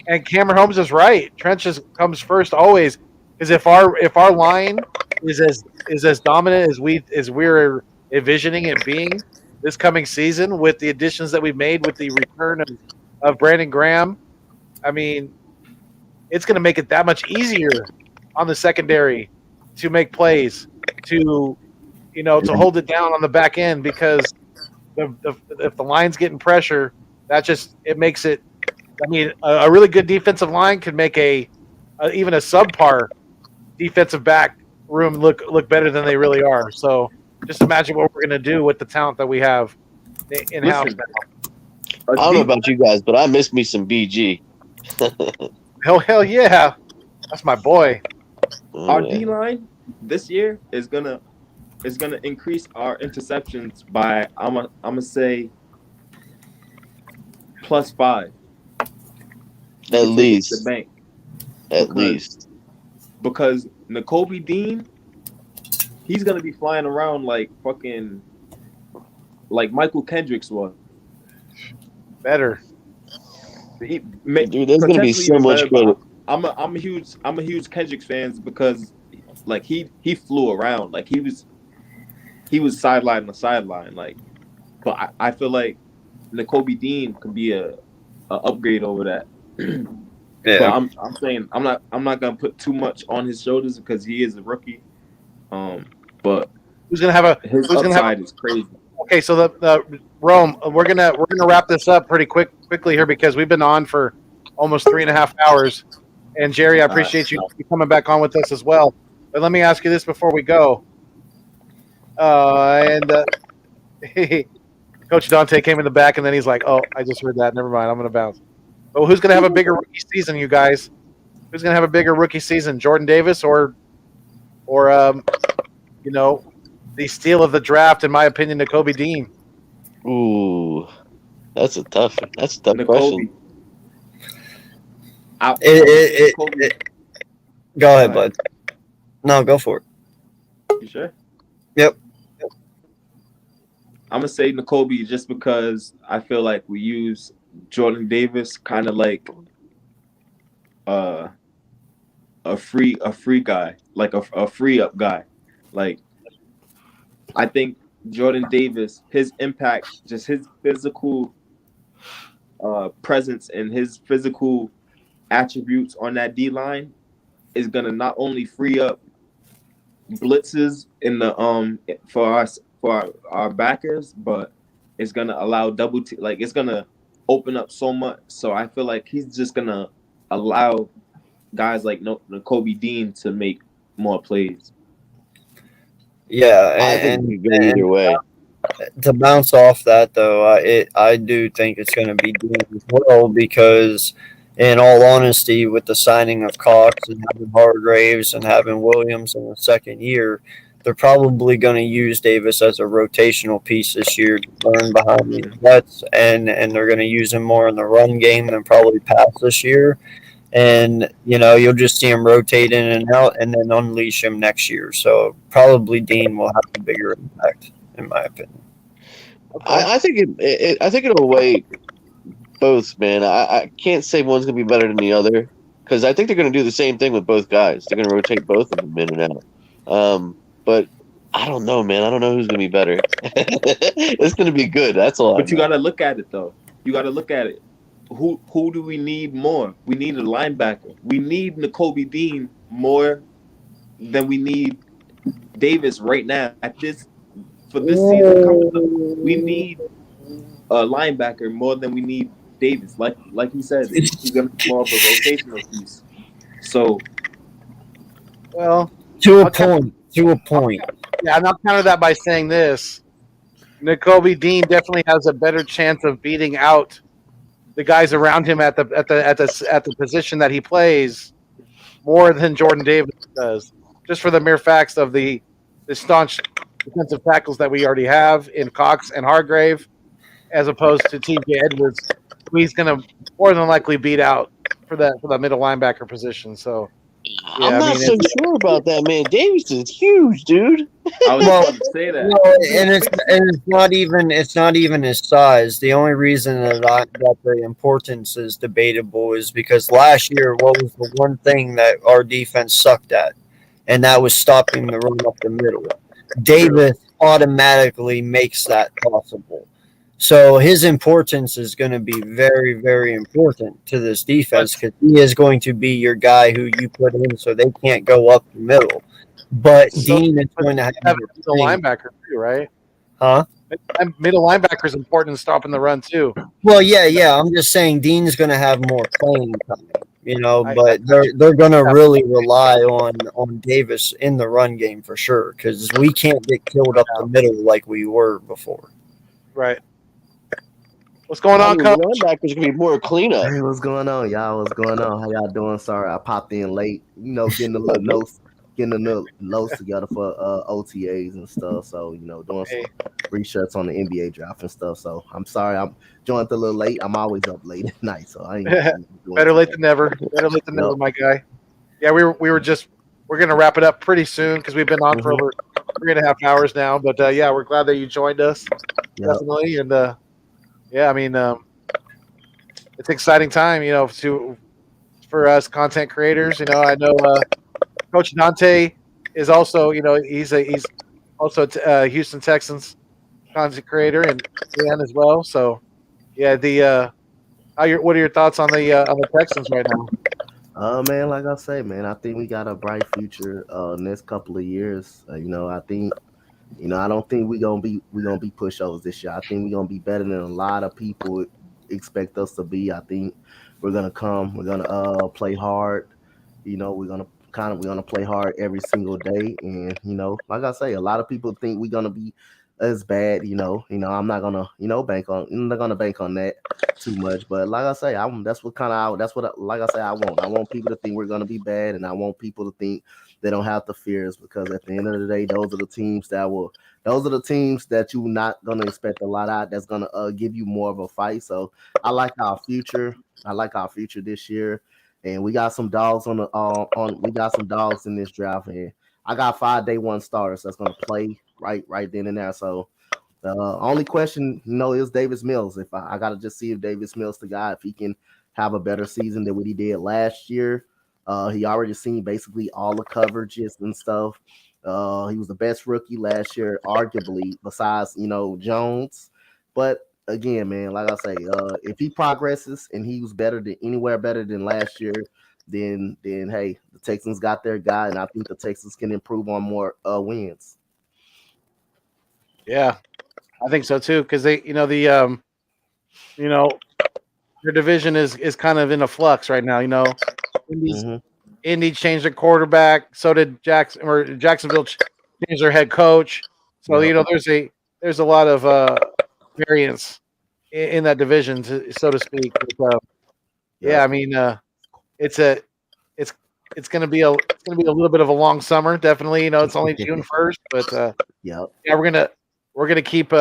And Cameron Holmes is right. Trench comes first always, because if our line is as dominant as we're envisioning it being this coming season with the additions that we've made with the return of Brandon Graham, I mean, it's going to make it that much easier on the secondary to make plays, to hold it down on the back end because if the line's getting pressure, it makes it. I mean, a really good defensive line could make even a subpar defensive back room look better than they really are. So just imagine what we're going to do with the talent that we have in house now. I don't know about you guys, but I miss me some BG. Hell yeah, that's my boy. Our D line this year is gonna increase our interceptions by I'm gonna say +5. You At can take it to the least, bank at because least. N'Kobe Dean, he's gonna be flying around like fucking like Michael Kendricks was. Better. Dude, there's gonna be Potentially so even much better, but credit. I'm a huge Kendricks fans because like he flew around like he was sideline to sideline like, but I feel like N'Kobe Dean could be a upgrade over that. But Yeah. I'm saying I'm not gonna put too much on his shoulders because he is a rookie. But Who's gonna have a his Who's gonna have? upside is crazy. Okay, so the Rome, we're gonna wrap this up pretty quickly here because we've been on for almost 3.5 hours. And Jerry, I All right. appreciate you coming back on with us as well. But let me ask you this before we go. Coach Dante came in the back, and then he's like, "Oh, I just heard that. Never mind. I'm gonna bounce." But who's gonna have a bigger rookie season, you guys? Who's gonna have a bigger rookie season, Jordan Davis or the steal of the draft, in my opinion, N'Kobe Dean? Ooh, that's a tough question. N'Kobe. Go ahead, bud. No, go for it. You sure? Yep. I'm gonna say N'Kobe just because I feel like we use Jordan Davis kind of like a free guy, like a free up guy. Like I think Jordan Davis, his impact, just his physical presence and his physical attributes on that D line is gonna not only free up blitzes in the for our backers, but it's gonna allow double team. Like it's gonna open up so much. So I feel like he's just gonna allow guys like N'Kobe Dean to make more plays. Yeah, I think it could go either way. To bounce off that though, I do think it's going to be Dean as well because, in all honesty, with the signing of Cox and having Hargraves and having Williams in the second year, they're probably going to use Davis as a rotational piece this year to burn behind the vets, and they're going to use him more in the run game than probably pass this year. And you'll just see him rotate in and out, and then unleash him next year. So probably Dean will have a bigger impact, in my opinion. I think I think it'll weigh both, man. I can't say one's gonna be better than the other because I think they're gonna do the same thing with both guys. They're gonna rotate both of them in and out. But I don't know, man. I don't know who's gonna be better. It's gonna be good. That's all. But you got to look at it though. You got to look at it. Who do we need more? We need a linebacker. We need N'Kobe Dean more than we need Davis right now. For this season coming up, we need a linebacker more than we need Davis. Like you said, he's gonna be more of a rotational piece. So, well, to a point. Yeah, and I'll counter that by saying this: N'Kobe Dean definitely has a better chance of beating out the guys around him at the position that he plays more than Jordan Davis does, just for the mere facts of the staunch defensive tackles that we already have in Cox and Hargrave, as opposed to T.J. Edwards, who he's going to more than likely beat out for the middle linebacker position. So, yeah, I'm not so sure about that, man. Davis is huge, dude. I was about to say that. And it's not even his size. The only reason that the importance is debatable is because last year, what was the one thing that our defense sucked at, and that was stopping the run up the middle. Davis automatically makes that possible. So his importance is going to be very, very important to this defense because he is going to be your guy who you put in so they can't go up the middle. But Dean is going to have the linebacker too, right? Huh? Middle linebacker is important in stopping the run too. Well, yeah. I'm just saying Dean's going to have more playing time, but they're going to really rely on Davis in the run game for sure because we can't get killed up the middle like we were before. Right. What's going on, Coach? Linebackers gonna be more cleanup. Hey, what's going on, y'all? What's going on? How y'all doing? Sorry, I popped in late. Getting a little getting the little loads together for OTAs and stuff. So doing some research on the NBA draft and stuff. So I'm sorry I'm joined a little late. I'm always up late at night, so I ain't doing Better too late much. than never. Better late than Yep. never, my guy. Yeah, we're gonna wrap it up pretty soon because we've been on for over 3.5 hours now. But yeah, we're glad that you joined us. Yep. Definitely, and yeah, I mean, it's an exciting time, for us content creators. I know Coach Dante is also, he's also Houston Texans content creator and fan as well. So yeah, what are your thoughts on the Texans right now? Man, like I say, man, I think we got a bright future next couple of years. I think, I don't think we gonna be pushovers this year. I think we're gonna be better than a lot of people expect us to be. I think we're gonna come. We're gonna play hard. We're gonna play hard every single day. And like I say, a lot of people think we're gonna be as bad. I'm not gonna I'm not gonna bank on that too much. But like I say, like I say, I want. I want people to think we're gonna be bad, and I want people to think they don't have to fear us, because at the end of the day, those are the teams that you're not gonna expect a lot out. That's gonna give you more of a fight. So I like our future. I like our future this year, and we got some dogs we got some dogs in this draft, and I got 5 day one starters that's gonna play right then and there. So the only question, is Davis Mills. If I gotta just see if Davis Mills, the guy, if he can have a better season than what he did last year. He already seen basically all the coverages and stuff. He was the best rookie last year, arguably, besides Jones. But again, man, like I say, if he progresses and he was better than last year, then hey, the Texans got their guy, and I think the Texans can improve on more wins. Yeah, I think so too, because their division is kind of in a flux right now. Indy changed their quarterback. So did Jacksonville changed their head coach. So Yep. there's a lot of variance in that division, so to speak. But, yeah, I mean, it's a it's it's gonna be a little bit of a long summer. Definitely, it's only June 1st, but Yep. yeah, we're gonna keep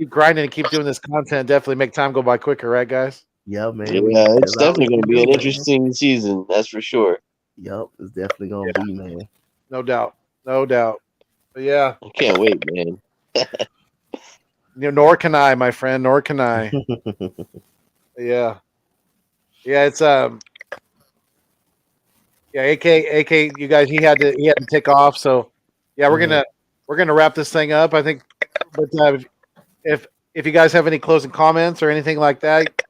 grinding and keep doing this content. Definitely make time go by quicker, right, guys? Yeah, man. Yeah, it's That's all we definitely going can to be do, an man. interesting season. That's for sure. Yep, it's definitely gonna be, man. No doubt, no doubt. But yeah, I can't wait, man. nor can I, my friend. Nor can I. Yeah, yeah. It's yeah. AK, you guys. He had to take off. So yeah, we're gonna wrap this thing up. I think. But if you guys have any closing comments or anything like that,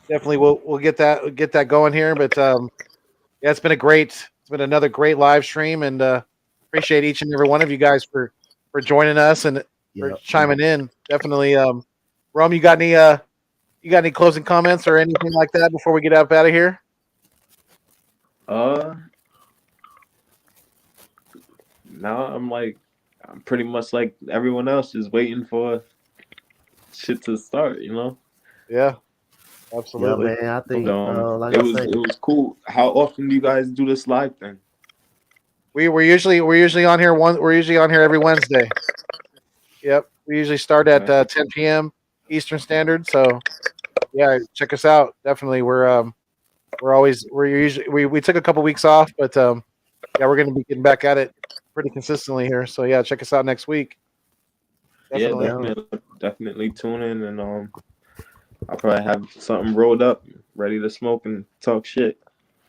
definitely we'll get that going here. But yeah, it's been another great live stream, and appreciate each and every one of you guys for joining us and for Yep. chiming in. Definitely, Rome, you got any closing comments or anything like that before we get up out of here? Now I'm pretty much like everyone else, just waiting for shit to start. Yeah, Yeah, absolutely. man. I think, like It I was say, it was cool. How often do you guys do this live thing? We're usually on here we're usually on here every Wednesday. Yep, we usually start at 10 p.m. Eastern Standard. So yeah, check us out. Definitely, we took a couple weeks off, but yeah, we're gonna be getting back at it pretty consistently here. So yeah, check us out next week. Definitely. Yeah, definitely tune in, and I'll probably have something rolled up, ready to smoke and talk shit.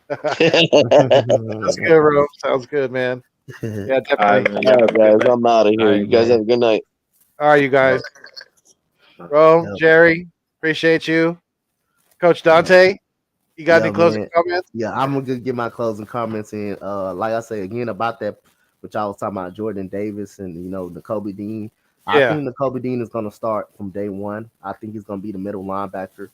Sounds good, bro. Sounds good, man. Yeah, definitely. All right, guys, I'm out of here. You guys have a good night. All right, you guys. Bro, Jerry, appreciate you. Coach Dante, you got Yeah, any closing man. comments? Yeah, I'm gonna get my closing comments in. Like I say again about that, which I was talking about Jordan Davis and the Kobe Dean. I Yeah. think the Kobe Dean is gonna start from day one. I think he's gonna be the middle linebacker,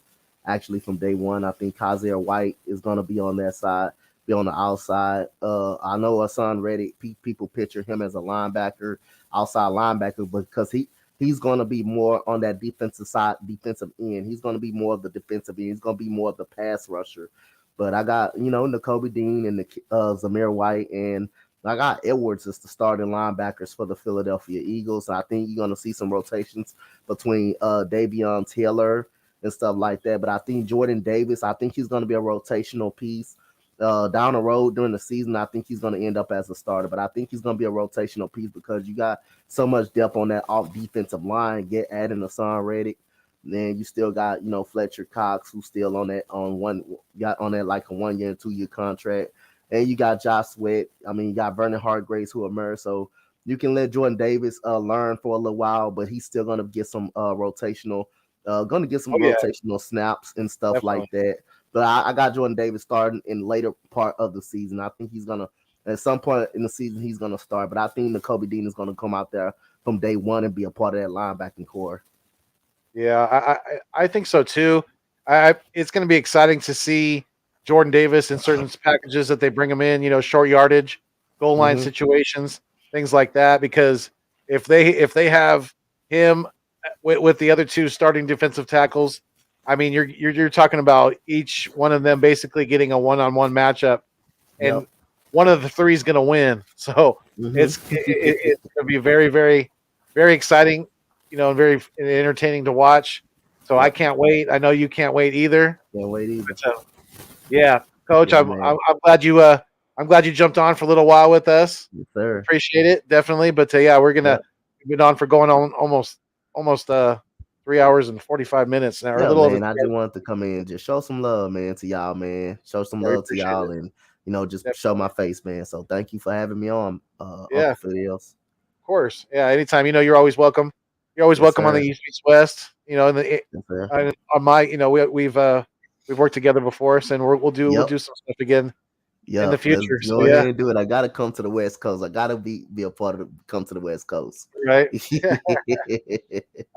actually from day one. I think Kaiser White is gonna be on that side, be on the outside. I know Hassan Reddick, people picture him as a linebacker, outside linebacker, because he's going to be more on that defensive side, defensive end. He's going to be more of the defensive end. He's going to be more of the pass rusher. But I got, Nakobe Dean and the Zamir White and I got Edwards as the starting linebackers for the Philadelphia Eagles. I think you're going to see some rotations between Davion Taylor and stuff like that. But I think Jordan Davis, I think he's going to be a rotational piece. Down the road during the season, I think he's going to end up as a starter. But I think he's going to be a rotational piece because you got so much depth on that off defensive line. Get adding Hassan Reddick. Then you still got, Fletcher Cox, who's still on that like a 1 year and 2 year contract. And you got Josh Sweat. I mean, you got Vernon Hargraves who emerged. So you can let Jordan Davis learn for a little while, but he's still gonna get some rotational snaps and stuff Definitely. like that. But I got Jordan Davis starting in later part of the season. I think he's gonna at some point in the season he's gonna start. But I think Nakobe Dean is gonna come out there from day one and be a part of that linebacking core. Yeah, I think so too. It's going to be exciting to see Jordan Davis in certain packages that they bring him in. Short yardage, goal line situations, things like that. Because if they have him with the other two starting defensive tackles, I mean, you're talking about each one of them basically getting a one-on-one matchup, and one of the three is going to win. So it's going to be very, very, very exciting. And very entertaining to watch. So I can't wait. I know you can't wait either. Can't wait either. But, yeah, Coach, Yeah, I'm glad you jumped on for a little while with us. Yes, sir. Appreciate it, definitely. But yeah, we're gonna been on for going on almost 3 hours and 45 minutes now. Or a Yeah, little man. over. I just wanted to come in and just show some love, man, to y'all, man. Show some Yeah, we love to appreciate y'all, it. and just show my face, man. So thank you for having me on, Yeah. Uncle Fidelis. Of course, yeah. Anytime, you're always welcome. You're always Yes, welcome on sir. the East Meets West. Yes, sir. On my, we've worked together before, and we'll do some stuff again in the future. Let's So go yeah, ahead and do it. I gotta come to the West Coast. I gotta be a part of come to the West Coast. right.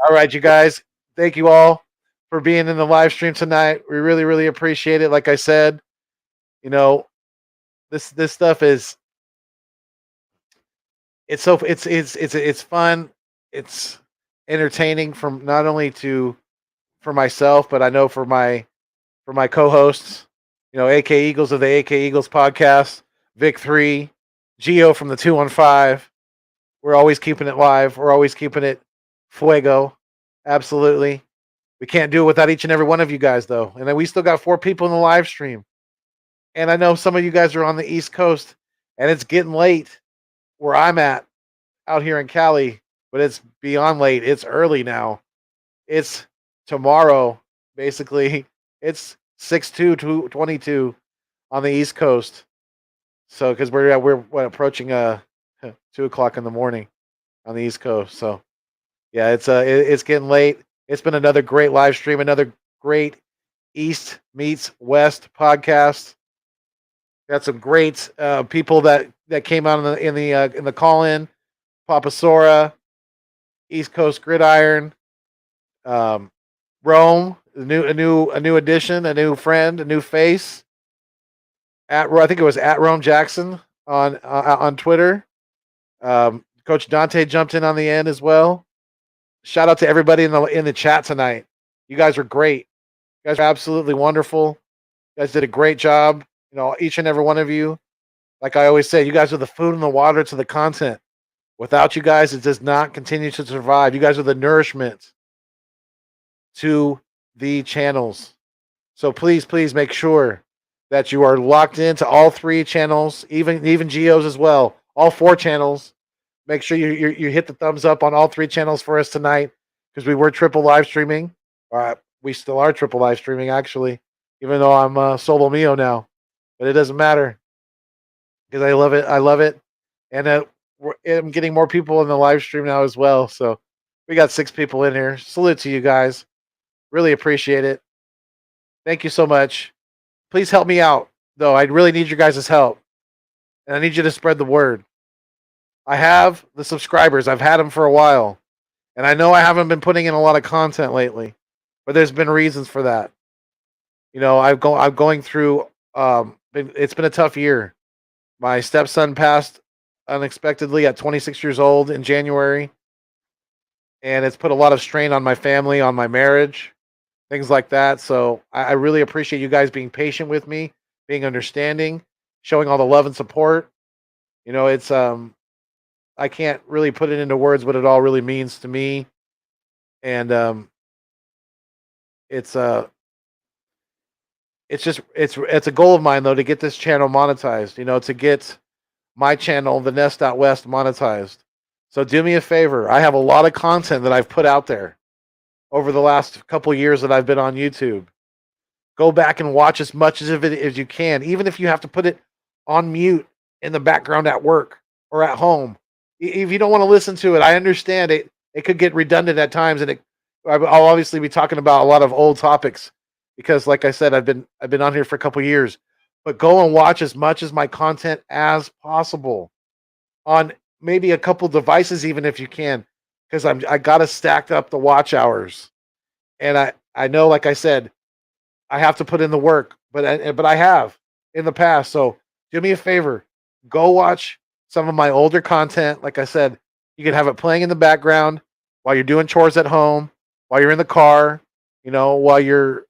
All right, you guys. Thank you all for being in the live stream tonight. We really, really appreciate it. Like I said, this stuff is it's fun. It's entertaining from not only for myself, but I know for my co-hosts, AK Eagles of the AK Eagles podcast, Vic 3, Geo from the 215. We're always keeping it live. We're always keeping it fuego. Absolutely. We can't do it without each and every one of you guys, though. And then we still got 4 people in the live stream. And I know some of you guys are on the East Coast, and it's getting late where I'm at out here in Cali, but it's beyond late. It's early now. It's tomorrow, basically. It's 6/2/22 on the East Coast. So, because we're approaching 2:00 in the morning on the East Coast. So, yeah, it's getting late. It's been another great live stream, another great East Meets West podcast. Got some great people that came out in the call in. Papa Sora, East Coast Gridiron, Rome, a new addition, a new friend, a new face. I think it was at Rome Jackson on Twitter. Coach Dante jumped in on the end as well. Shout out to everybody in the chat tonight. You guys are great. You guys are absolutely wonderful. You guys did a great job. Each and every one of you. Like I always say, you guys are the food and the water to the content. Without you guys, it does not continue to survive. You guys are the nourishment to the channels. So please make sure that you are locked into all 3 channels, even Geos as well. All 4 channels. Make sure you hit the thumbs up on all 3 channels for us tonight, because we were triple live streaming. We still are triple live streaming, actually, even though I'm solo mio now. But it doesn't matter, because I love it. I love it. And I'm getting more people in the live stream now as well. So we got 6 people in here. Salute to you guys. Really appreciate it. Thank you so much. Please help me out, though. I really need your guys' help. And I need you to spread the word. I have the subscribers. I've had them for a while. And I know I haven't been putting in a lot of content lately, but there's been reasons for that. I'm going through, it's been a tough year. My stepson passed unexpectedly at 26 years old in January. And it's put a lot of strain on my family, on my marriage, things like that. So I really appreciate you guys being patient with me, being understanding, showing all the love and support. You know, it's I can't really put it into words what it all really means to me, and it's it's a goal of mine though to get this channel monetized. You know, to get my channel, the Nest Out West, monetized. So do me a favor. I have a lot of content that I've put out there over the last couple years that I've been on YouTube. Go back and watch as much of it as you can, even if you have to put it on mute in the background at work or at home. If you don't want to listen to it, I understand it. It could get redundant at times, and I'll obviously be talking about a lot of old topics because, like I said, I've been on here for a couple years. But go and watch as much of my content as possible on maybe a couple devices, even if you can, because I gotta stack up the watch hours, and I know, like I said, I have to put in the work, but I have in the past. So do me a favor, go watch some of my older content. Like I said, you can have it playing in the background while you're doing chores at home, while you're in the car, you know, while you're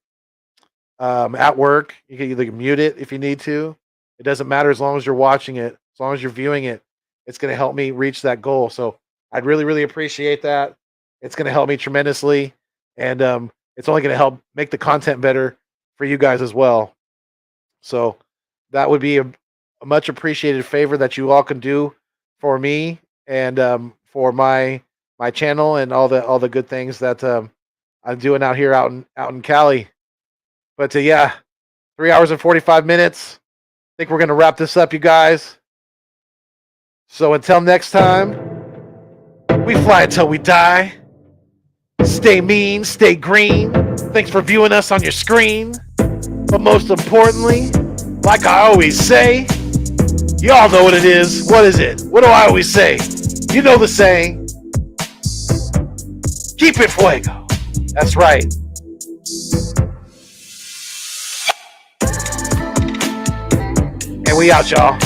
at work. You can either mute it if you need to. It doesn't matter as long as you're watching it, as long as you're viewing it. It's going to help me reach that goal. So I'd really, really appreciate that. It's going to help me tremendously, and it's only going to help make the content better for you guys as well. So that would be a much appreciated favor that you all can do for me and for my channel and all the good things that I'm doing out here out in Cali. But yeah, 3 hours and 45 minutes. I think we're going to wrap this up, you guys. So until next time, we fly until we die. Stay mean, stay green. Thanks for viewing us on your screen. But most importantly, like I always say, y'all know what it is. What is it? What do I always say? You know the saying. Keep it fuego. That's right. And we out, y'all.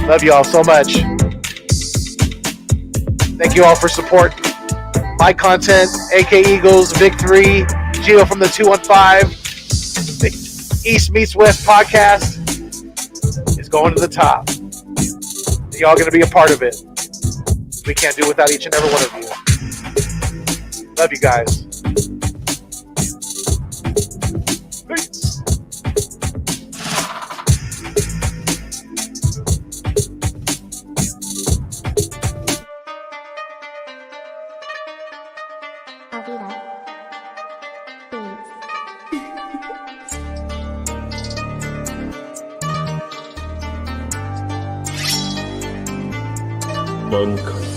Love y'all so much. Thank you all for support. My content, AK Eagles, Vic3, Geo from the 215, the East Meets West podcast is going to the top. Y'all going to be a part of it. We can't do without each and every one of you. Love you guys. Peace. Monk.